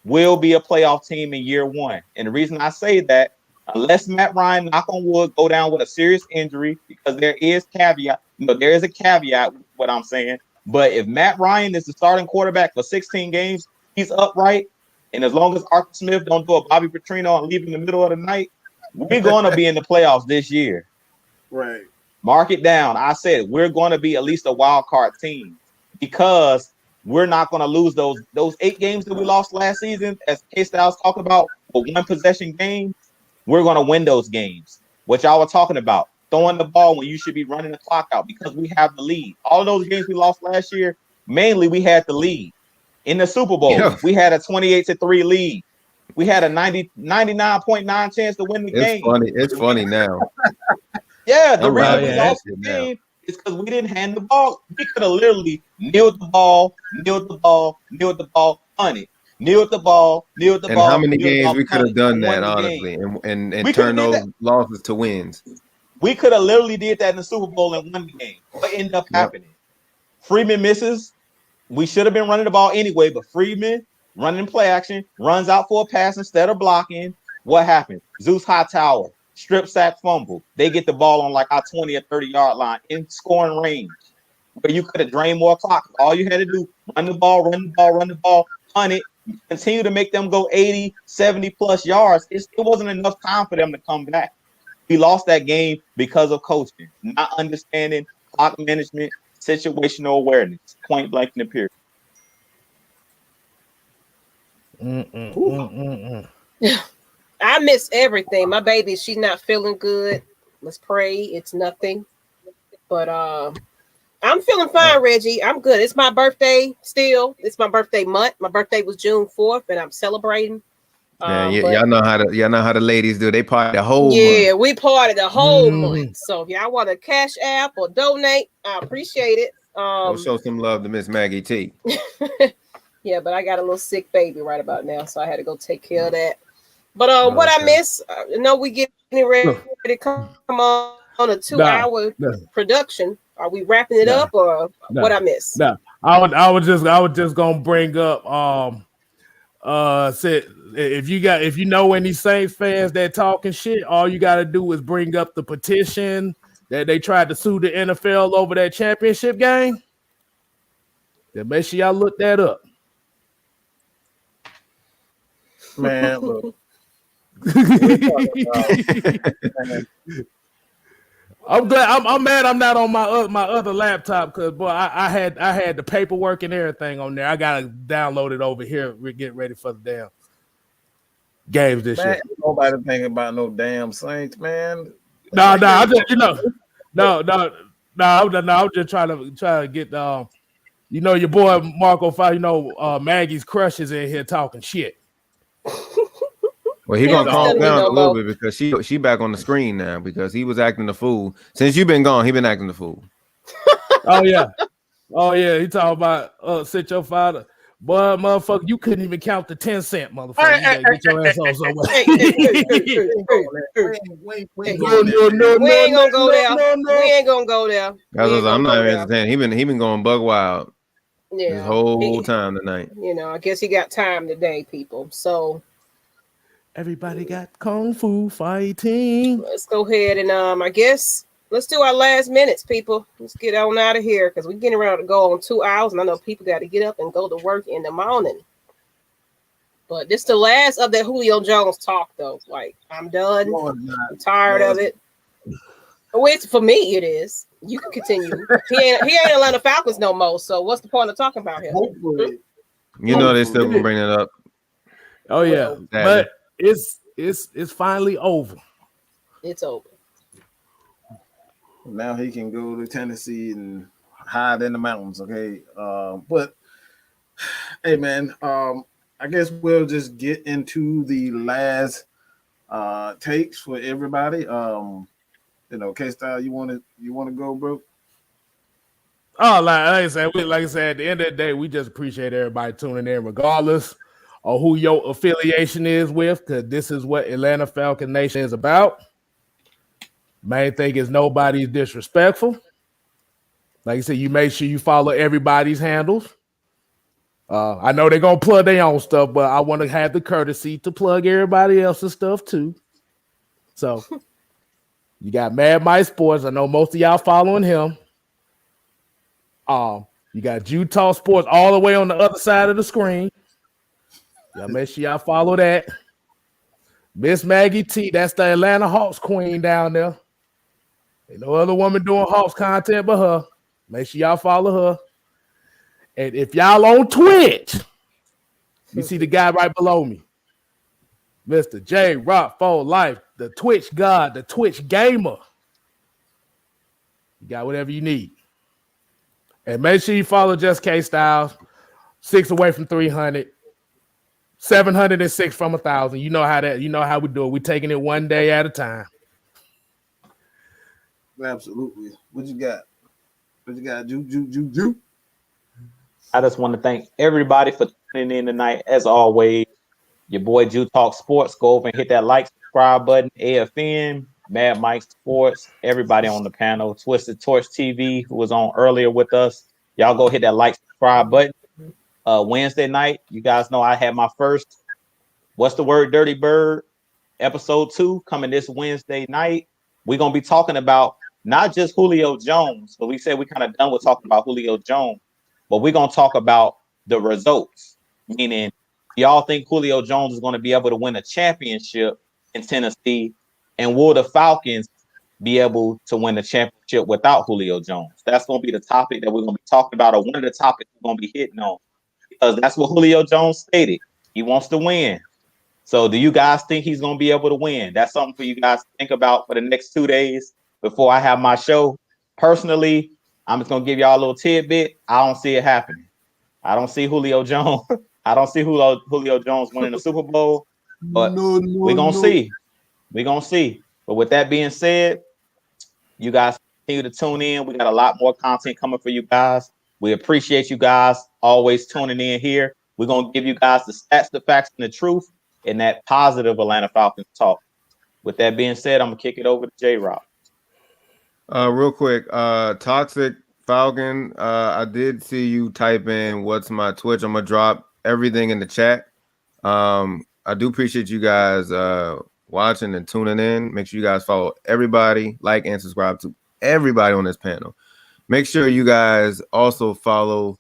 [SPEAKER 6] will be a playoff team in year 1. And the reason I say that, unless Matt Ryan, knock on wood, go down with a serious injury, because there is a caveat with what I'm saying. But if Matt Ryan is the starting quarterback for 16 games, he's upright. And as long as Arthur Smith don't do a Bobby Petrino and leave in the middle of the night, we're going to be in the playoffs this year.
[SPEAKER 4] Right.
[SPEAKER 6] Mark it down. I said we're going to be at least a wild card team because we're not going to lose those 8 games that we lost last season, as Kstlyz talked about, for 1 possession game. We're going to win those games. What y'all were talking about, throwing the ball when you should be running the clock out because we have the lead. All of those games we lost last year, mainly we had the lead. In the Super Bowl, we had a 28-3 lead. We had a 99.9 chance to win the game.
[SPEAKER 2] It's funny now.
[SPEAKER 6] Yeah, the reason we lost the game is because we didn't hand the ball. We could have literally kneeled the ball, punted. Kneeled the ball.
[SPEAKER 2] And how many games we could have done that, honestly, and turn those losses to wins?
[SPEAKER 6] We could have literally did that in the Super Bowl and won the game. What ended up happening? Freeman misses. We should have been running the ball anyway, but Freeman running play action, runs out for a pass instead of blocking. What happened? Zeus Hightower, strip sack fumble. They get the ball on like our 20 or 30 yard line in scoring range where you could have drained more clock. All you had to do, run the ball, punt it, continue to make them go 80, 70 plus yards. It wasn't enough time for them to come back. We lost that game because of coaching, not understanding clock management, situational awareness, point blank in the period.
[SPEAKER 1] I miss everything. My baby, she's not feeling good. Let's pray it's nothing. But I'm feeling fine, Reggie. I'm good. It's my birthday still. It's my birthday month. My birthday was June 4th, and I'm celebrating.
[SPEAKER 2] Y'all know how the ladies do. They party the whole month.
[SPEAKER 1] Yeah, we party the whole month. So if y'all want to cash app or donate, I appreciate it.
[SPEAKER 2] We'll show some love to Miss Maggie T.
[SPEAKER 1] Yeah, but I got a little sick baby right about now, so I had to go take care of that. But what I miss, we getting ready to come on a 2-hour production. Are we wrapping it up or what I miss?
[SPEAKER 7] No, I was just gonna bring up said if you know any Saints fans that talking shit, all you gotta do is bring up the petition that they tried to sue the NFL over that championship game. Then make sure y'all look that up.
[SPEAKER 4] Man, look.
[SPEAKER 7] I'm glad. I'm mad. I'm not on my other laptop because boy, I had the paperwork and everything on there. I gotta download it over here. We're getting ready for the games this
[SPEAKER 8] Man,
[SPEAKER 7] year.
[SPEAKER 8] ain't nobody thinking about no damn Saints, man.
[SPEAKER 7] No, I just I'm just trying to get your boy Marco 5, Maggie's crushes in here talking shit.
[SPEAKER 2] Well, he gonna calm
[SPEAKER 1] Still
[SPEAKER 2] down
[SPEAKER 1] no
[SPEAKER 2] a little
[SPEAKER 1] more.
[SPEAKER 2] bit because she back on the screen now because he was acting the fool. Since you've been gone, he been acting the fool.
[SPEAKER 7] Oh yeah. He talking about sit your father. Boy, motherfucker, you couldn't even count the 10 cent, motherfucker. You gotta get your ass on somewhere.
[SPEAKER 1] We ain't gonna go there. We ain't gonna go there.
[SPEAKER 2] I'm not even entertaining. He been going bug wild this whole time tonight.
[SPEAKER 1] I guess he got time today, people. So
[SPEAKER 7] everybody got kung fu fighting.
[SPEAKER 1] Let's go ahead and I guess let's do our last minutes, people. Let's get on out of here because we're getting around to go on 2 hours, and I know people got to get up and go to work in the morning. But this is the last of that Julio Jones talk, though. Like, I'm done. I'm tired of it. Which for me it is. You can continue. He ain't Atlanta Falcons no more. So what's the point of talking about him?
[SPEAKER 2] They still gonna bring it up.
[SPEAKER 7] Oh yeah, but it's finally over.
[SPEAKER 1] It's over.
[SPEAKER 8] Now he can go to Tennessee and hide in the mountains. Okay, but hey, man, I guess we'll just get into the last takes for everybody. Kstyle, you want to go, bro?
[SPEAKER 7] Oh, like I said, at the end of the day, we just appreciate everybody tuning in, regardless of who your affiliation is with, because this is what Atlanta Falcon Nation is about. Main thing is nobody's disrespectful. Like I said, you make sure you follow everybody's handles. I know they're gonna plug their own stuff, but I want to have the courtesy to plug everybody else's stuff too. So you got Mad Mike Sports. I know most of y'all following him. You got Utah Sports all the way on the other side of the screen. Y'all make sure y'all follow that. Miss Maggie T, that's the Atlanta Hawks queen down there. Ain't no other woman doing Hawks content but her. Make sure y'all follow her. And if y'all on Twitch, you see the guy right below me, Mr. J Rock for Life, the Twitch God, the Twitch gamer. You got whatever you need. And make sure you follow Just Kstlyz. 6 away from 300. 706 from 1,000. You know how we do it. We're taking it one day at a time.
[SPEAKER 8] Absolutely. What you got? Ju?
[SPEAKER 6] I just want to thank everybody for tuning in tonight. As always, your boy Ju Talk Sports. Go over and hit that like, subscribe button. AFN, Mad Mike Sports, everybody on the panel. Twisted Torch TV, who was on earlier with us. Y'all go hit that like, subscribe button. Wednesday night, you guys know I had my first What's the Word Dirty Bird episode 2 coming this Wednesday night. We're going to be talking about not just Julio Jones, but we said we kind of done with talking about Julio Jones, but we're going to talk about the results, meaning y'all think Julio Jones is going to be able to win a championship in Tennessee, and will the Falcons be able to win a championship without Julio Jones? That's going to be the topic that we're going to be talking about, or one of the topics we're going to be hitting on, because that's what Julio Jones stated. He wants to win. So do you guys think he's going to be able to win? That's something for you guys to think about for the next 2 days before I have my show. Personally, I'm just going to give y'all a little tidbit. I don't see it happening. I don't see Julio Jones. I don't see Julio Jones winning the Super Bowl, but we're going to see. We're going to see. But with that being said, you guys continue to tune in. We got a lot more content coming for you guys. We appreciate you guys always tuning in here. We're going to give you guys the stats, the facts, and the truth in that positive Atlanta Falcons talk. With that being said, I'm going to kick it over to J-Rock.
[SPEAKER 2] Real quick, Toxic Falcon, I did see you type in what's my Twitch. I'm going to drop everything in the chat. I do appreciate you guys watching and tuning in. Make sure you guys follow everybody, like and subscribe to everybody on this panel. Make sure you guys also follow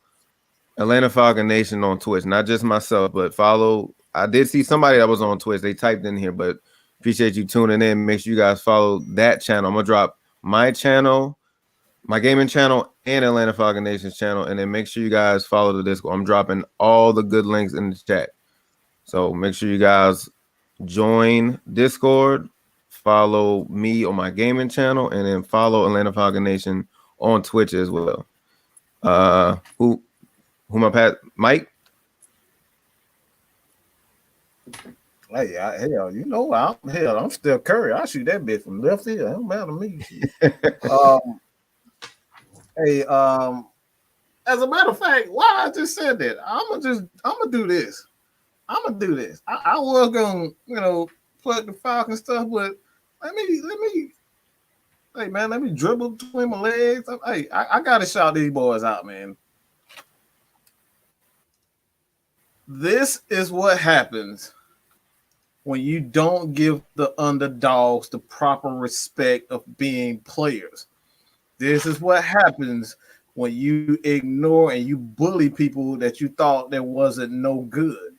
[SPEAKER 2] Atlanta Falcon Nation on Twitch, not just myself, but follow. I did see somebody that was on Twitch. They typed in here, but appreciate you tuning in. Make sure you guys follow that channel. I'm going to drop my channel, my gaming channel, and Atlanta Falcon Nation's channel, and then make sure you guys follow the Discord. I'm dropping all the good links in the chat. So make sure you guys join Discord, follow me on my gaming channel, and then follow Atlanta Falcon Nation on Twitch as well. Who my Pat Mike?
[SPEAKER 8] Hey, hell, you know, I'm still Curry. I shoot that bitch from left field. It don't matter to me. As a matter of fact, why I just said that, I'm gonna do this. I was gonna, plug the Falcon stuff, but let me dribble between my legs. Hey, I gotta shout these boys out, man. This is what happens when you don't give the underdogs the proper respect of being players. This is what happens when you ignore and you bully people that you thought that wasn't no good.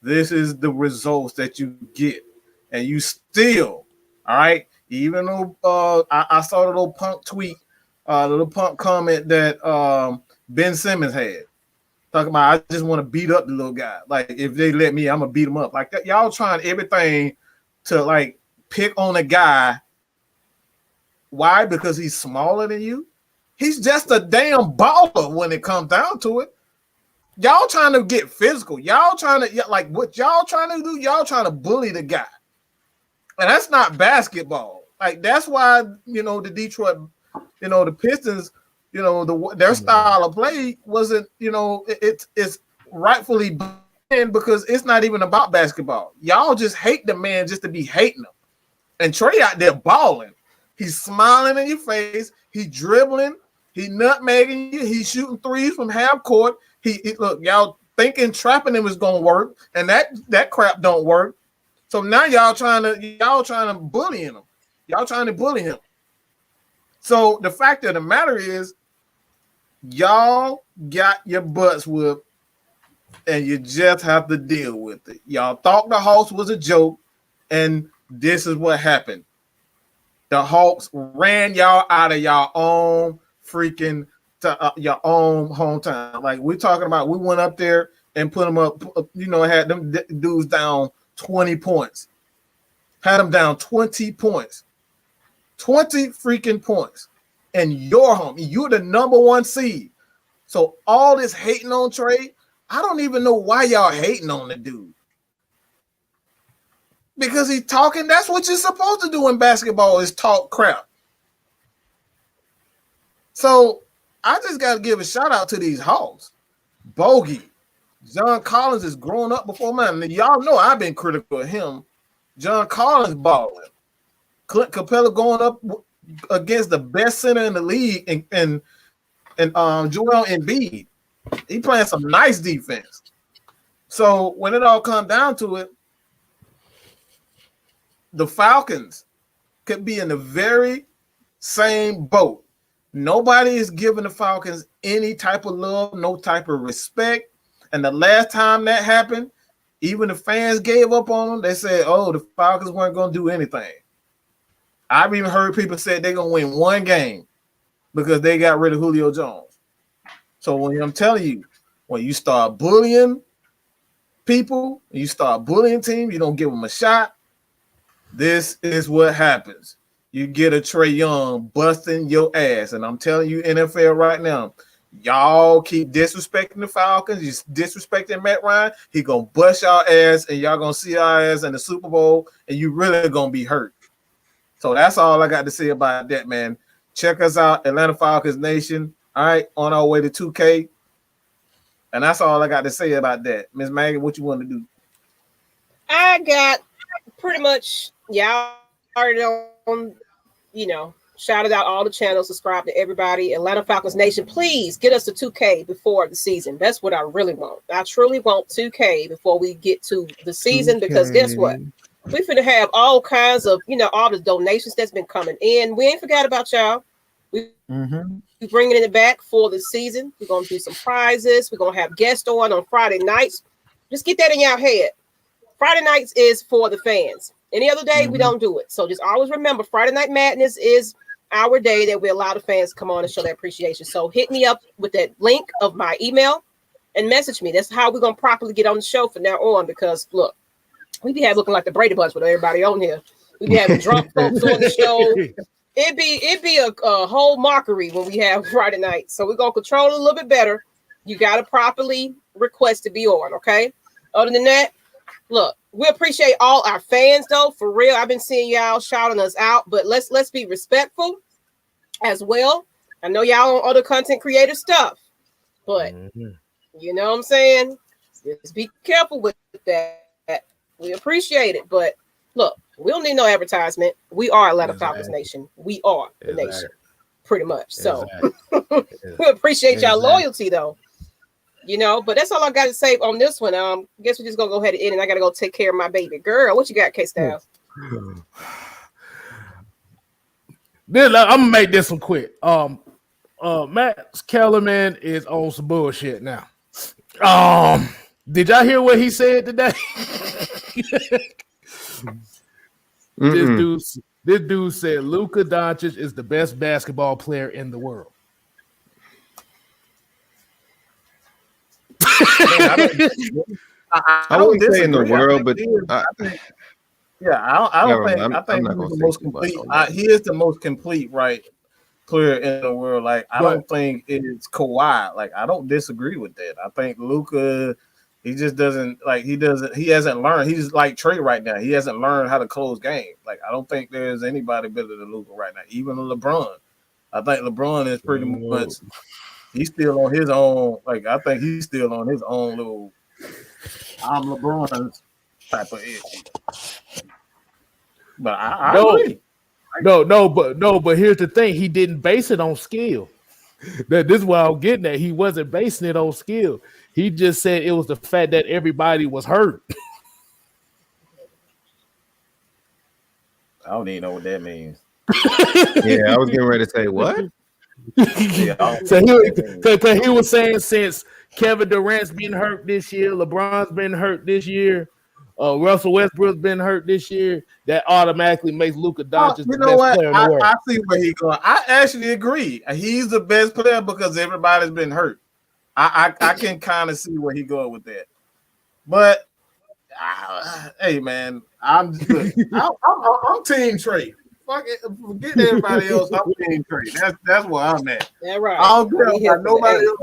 [SPEAKER 8] This is the results that you get. And you still, all right, even though I saw the little punk tweet, the little punk comment that Ben Simmons had. Talking about, I just want to beat up the little guy. Like, if they let me, I'm going to beat him up. Like, that, y'all trying everything to, like, pick on a guy. Why? Because he's smaller than you? He's just a damn baller when it comes down to it. Y'all trying to get physical. Y'all trying to, like, what y'all trying to do? Y'all trying to bully the guy. And that's not basketball. Like, that's why, the Detroit, the Pistons, their style of play wasn't, it's rightfully banned because it's not even about basketball. Y'all just hate the man just to be hating him. And Trey out there balling. He's smiling in your face. He dribbling. He nutmegging you. He's shooting threes from half court. He look, y'all thinking trapping him is gonna work, and that crap don't work. So now y'all trying to bully him. Y'all trying to bully him. So the fact of the matter is, y'all got your butts whooped, and you just have to deal with it. Y'all thought the Hawks was a joke, and this is what happened. The Hawks ran y'all out of your own freaking your own hometown. Like we're talking about, we went up there and put them up. Had them dudes down 20 points. Had them down 20 points. 20 freaking points. And your home, you're the number one seed. So all this hating on Trey, I don't even know why y'all hating on the dude. Because he's talking, that's what you're supposed to do in basketball is talk crap. So I just got to give a shout out to these Hawks. Bogey, John Collins is growing up before mine. And y'all know I've been critical of him. John Collins balling. Clint Capella going up against the best center in the league and Joel Embiid. He playing some nice defense. So when it all comes down to it, the Falcons could be in the very same boat. Nobody is giving the Falcons any type of love, no type of respect. And the last time that happened, even the fans gave up on them. They said, oh, the Falcons weren't going to do anything. I've even heard people say they're going to win one game because they got rid of Julio Jones. So when I'm telling you, when you start bullying people, you start bullying teams, you don't give them a shot, this is what happens. You get a Trey Young busting your ass. And I'm telling you, NFL right now, y'all keep disrespecting the Falcons. You disrespecting Matt Ryan. He going to bust y'all ass, and y'all going to see our ass in the Super Bowl, and you really going to be hurt. So that's all I got to say about that, man. Check us out, Atlanta Falcons Nation. All right, on our way to 2K. And that's all I got to say about that. Miss Maggie, what you want to do?
[SPEAKER 1] I got pretty much, y'all already on, shouted out all the channels, subscribe to everybody. Atlanta Falcons Nation, please get us to 2K before the season. That's what I really want. I truly want 2K before we get to the season, because guess what? We finna have all kinds of, all the donations that's been coming in. We ain't forgot about y'all. We bringing it back for the season. We're going to do some prizes. We're going to have guests on Friday nights. Just get that in your head. Friday nights is for the fans. Any other day, we don't do it. So just always remember, Friday Night Madness is our day that we allow the fans to come on and show their appreciation. So hit me up with that link of my email and message me. That's how we're going to properly get on the show from now on, because look, we be having looking like the Brady Bunch with everybody on here. We be having drunk folks on the show. It'd be a whole mockery when we have Friday night. So we're gonna control it a little bit better. You gotta properly request to be on, okay? Other than that, look, we appreciate all our fans though, for real. I've been seeing y'all shouting us out, but let's be respectful as well. I know y'all on other content creator stuff, but you know what I'm saying? Just be careful with that. We appreciate it, but look, we don't need no advertisement. We are Atlanta Falcons Nation. We are the nation, pretty much. So we appreciate y'all loyalty, though. You know, but that's all I got to say on this one. Guess we're just gonna go ahead and end, and I gotta go take care of my baby girl. What you got, KSTYLZ?
[SPEAKER 7] I'm gonna make this one quick. Max Kellerman is on some bullshit now. Did y'all hear what he said today? This dude said Luka Doncic is the best basketball player in the world.
[SPEAKER 2] I wouldn't say in the world, but
[SPEAKER 8] I think he's the most complete. He is the most complete player in the world. Like I don't think it's Kawhi. Like I don't disagree with that. I think Luka, he just doesn't he hasn't learned. He's like Trey right now. He hasn't learned how to close games. Like I don't think there's anybody better than Luka right now. Even LeBron. I think LeBron is pretty much. He's still on his own. Like I think he's still on his own little. I'm LeBron type of it. But I agree.
[SPEAKER 7] But here's the thing: he didn't base it on skill. This is what I'm getting at. He wasn't basing it on skill. He just said it was the fact that everybody was hurt.
[SPEAKER 8] I don't even know what that means.
[SPEAKER 2] Yeah, I was getting ready to say what.
[SPEAKER 7] So he was saying since Kevin Durant's been hurt this year, LeBron's been hurt this year, Russell Westbrook's been hurt this year, that automatically makes Luka Doncic the best player in the world.
[SPEAKER 8] I see where he's going. I actually agree. He's the best player because everybody's been hurt. I can kind of see where he's going with that. But hey, man, I'm Team Trey. Fuck it, forget everybody else. I'm Team Trey. That's where I'm at.
[SPEAKER 1] Yeah, right.
[SPEAKER 8] I don't care about nobody else.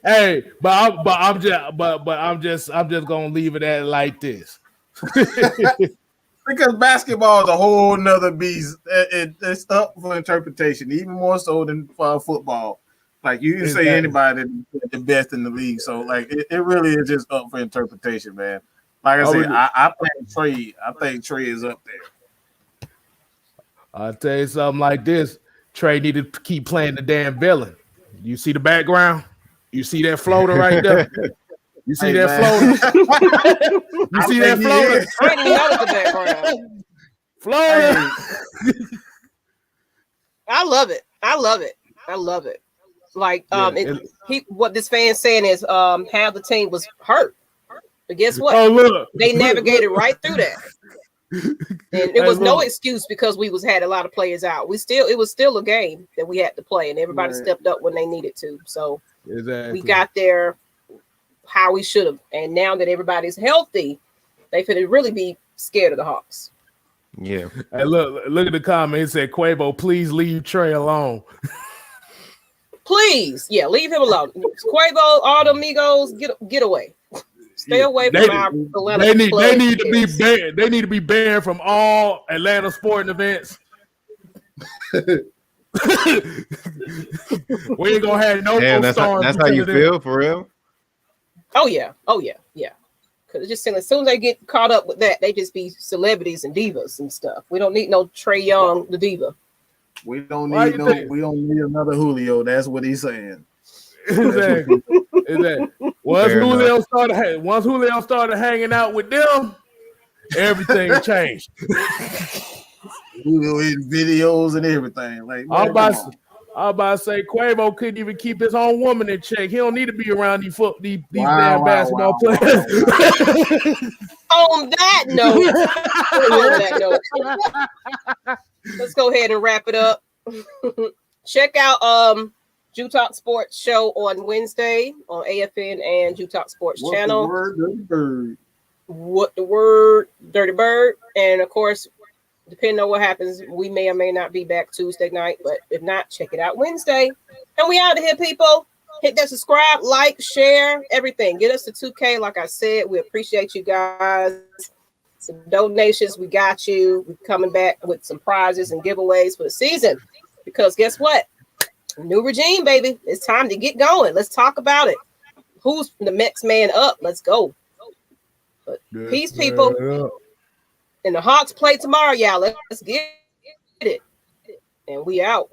[SPEAKER 7] Hey, but I'm just gonna leave it at like this.
[SPEAKER 8] Because basketball is a whole nother beast. It's up for interpretation, even more so than football. Like you can say anybody the best in the league. So like it really is just up for interpretation, man. Like I said, I think Trey. I think Trey is up there.
[SPEAKER 7] I'll tell you something like this. Trey needed to keep playing the damn villain. You see the background? You see that floater right there? You see that floater? You see that floater?
[SPEAKER 1] Trey didn't know the background.
[SPEAKER 7] Floater.
[SPEAKER 1] I love it. I love it. Like what this fan's saying is half the team was hurt. But guess what?
[SPEAKER 7] Oh, look.
[SPEAKER 1] They navigated right through that. And it was no excuse because we had a lot of players out. It was still a game that we had to play, and everybody stepped up when they needed to. So we got there how we should have. And now that everybody's healthy, they could really be scared of the Hawks.
[SPEAKER 2] Yeah.
[SPEAKER 7] Hey, look at the comment. It said, Quavo, please leave Trey alone.
[SPEAKER 1] Please, leave him alone. Quavo, all the amigos, get away. Stay away from our Atlanta.
[SPEAKER 7] They need to be banned. They need to be banned from all Atlanta sporting events. We ain't gonna have no.
[SPEAKER 2] Damn, that's how you feel for real.
[SPEAKER 1] Oh yeah. Because just saying, as soon as they get caught up with that, they just be celebrities and divas and stuff. We don't need no Trey Young, the diva.
[SPEAKER 8] We don't need another Julio. That's what he's saying.
[SPEAKER 7] Exactly. Once Julio started hanging out with them, everything changed.
[SPEAKER 8] Julio in videos and everything. Like
[SPEAKER 7] I'm about to say Quavo couldn't even keep his own woman in check. He don't need to be around these damn basketball players.
[SPEAKER 1] On that note, let's go ahead and wrap it up. Check out Jew Talk Sports show on Wednesday on AFN and Jew Talk Sports channel. What the word, Dirty Bird. And of course, depending on what happens, we may or may not be back Tuesday night. But if not, check it out Wednesday. And we out of here, people. Hit that subscribe, like, share, everything. Get us to 2K. Like I said, we appreciate you guys. Some donations, we got you. We're coming back with some prizes and giveaways for the season. Because guess what? New regime, baby. It's time to get going. Let's talk about it. Who's the next man up? Let's go. But peace, people. And the Hawks play tomorrow, y'all. Let's get it. And we out.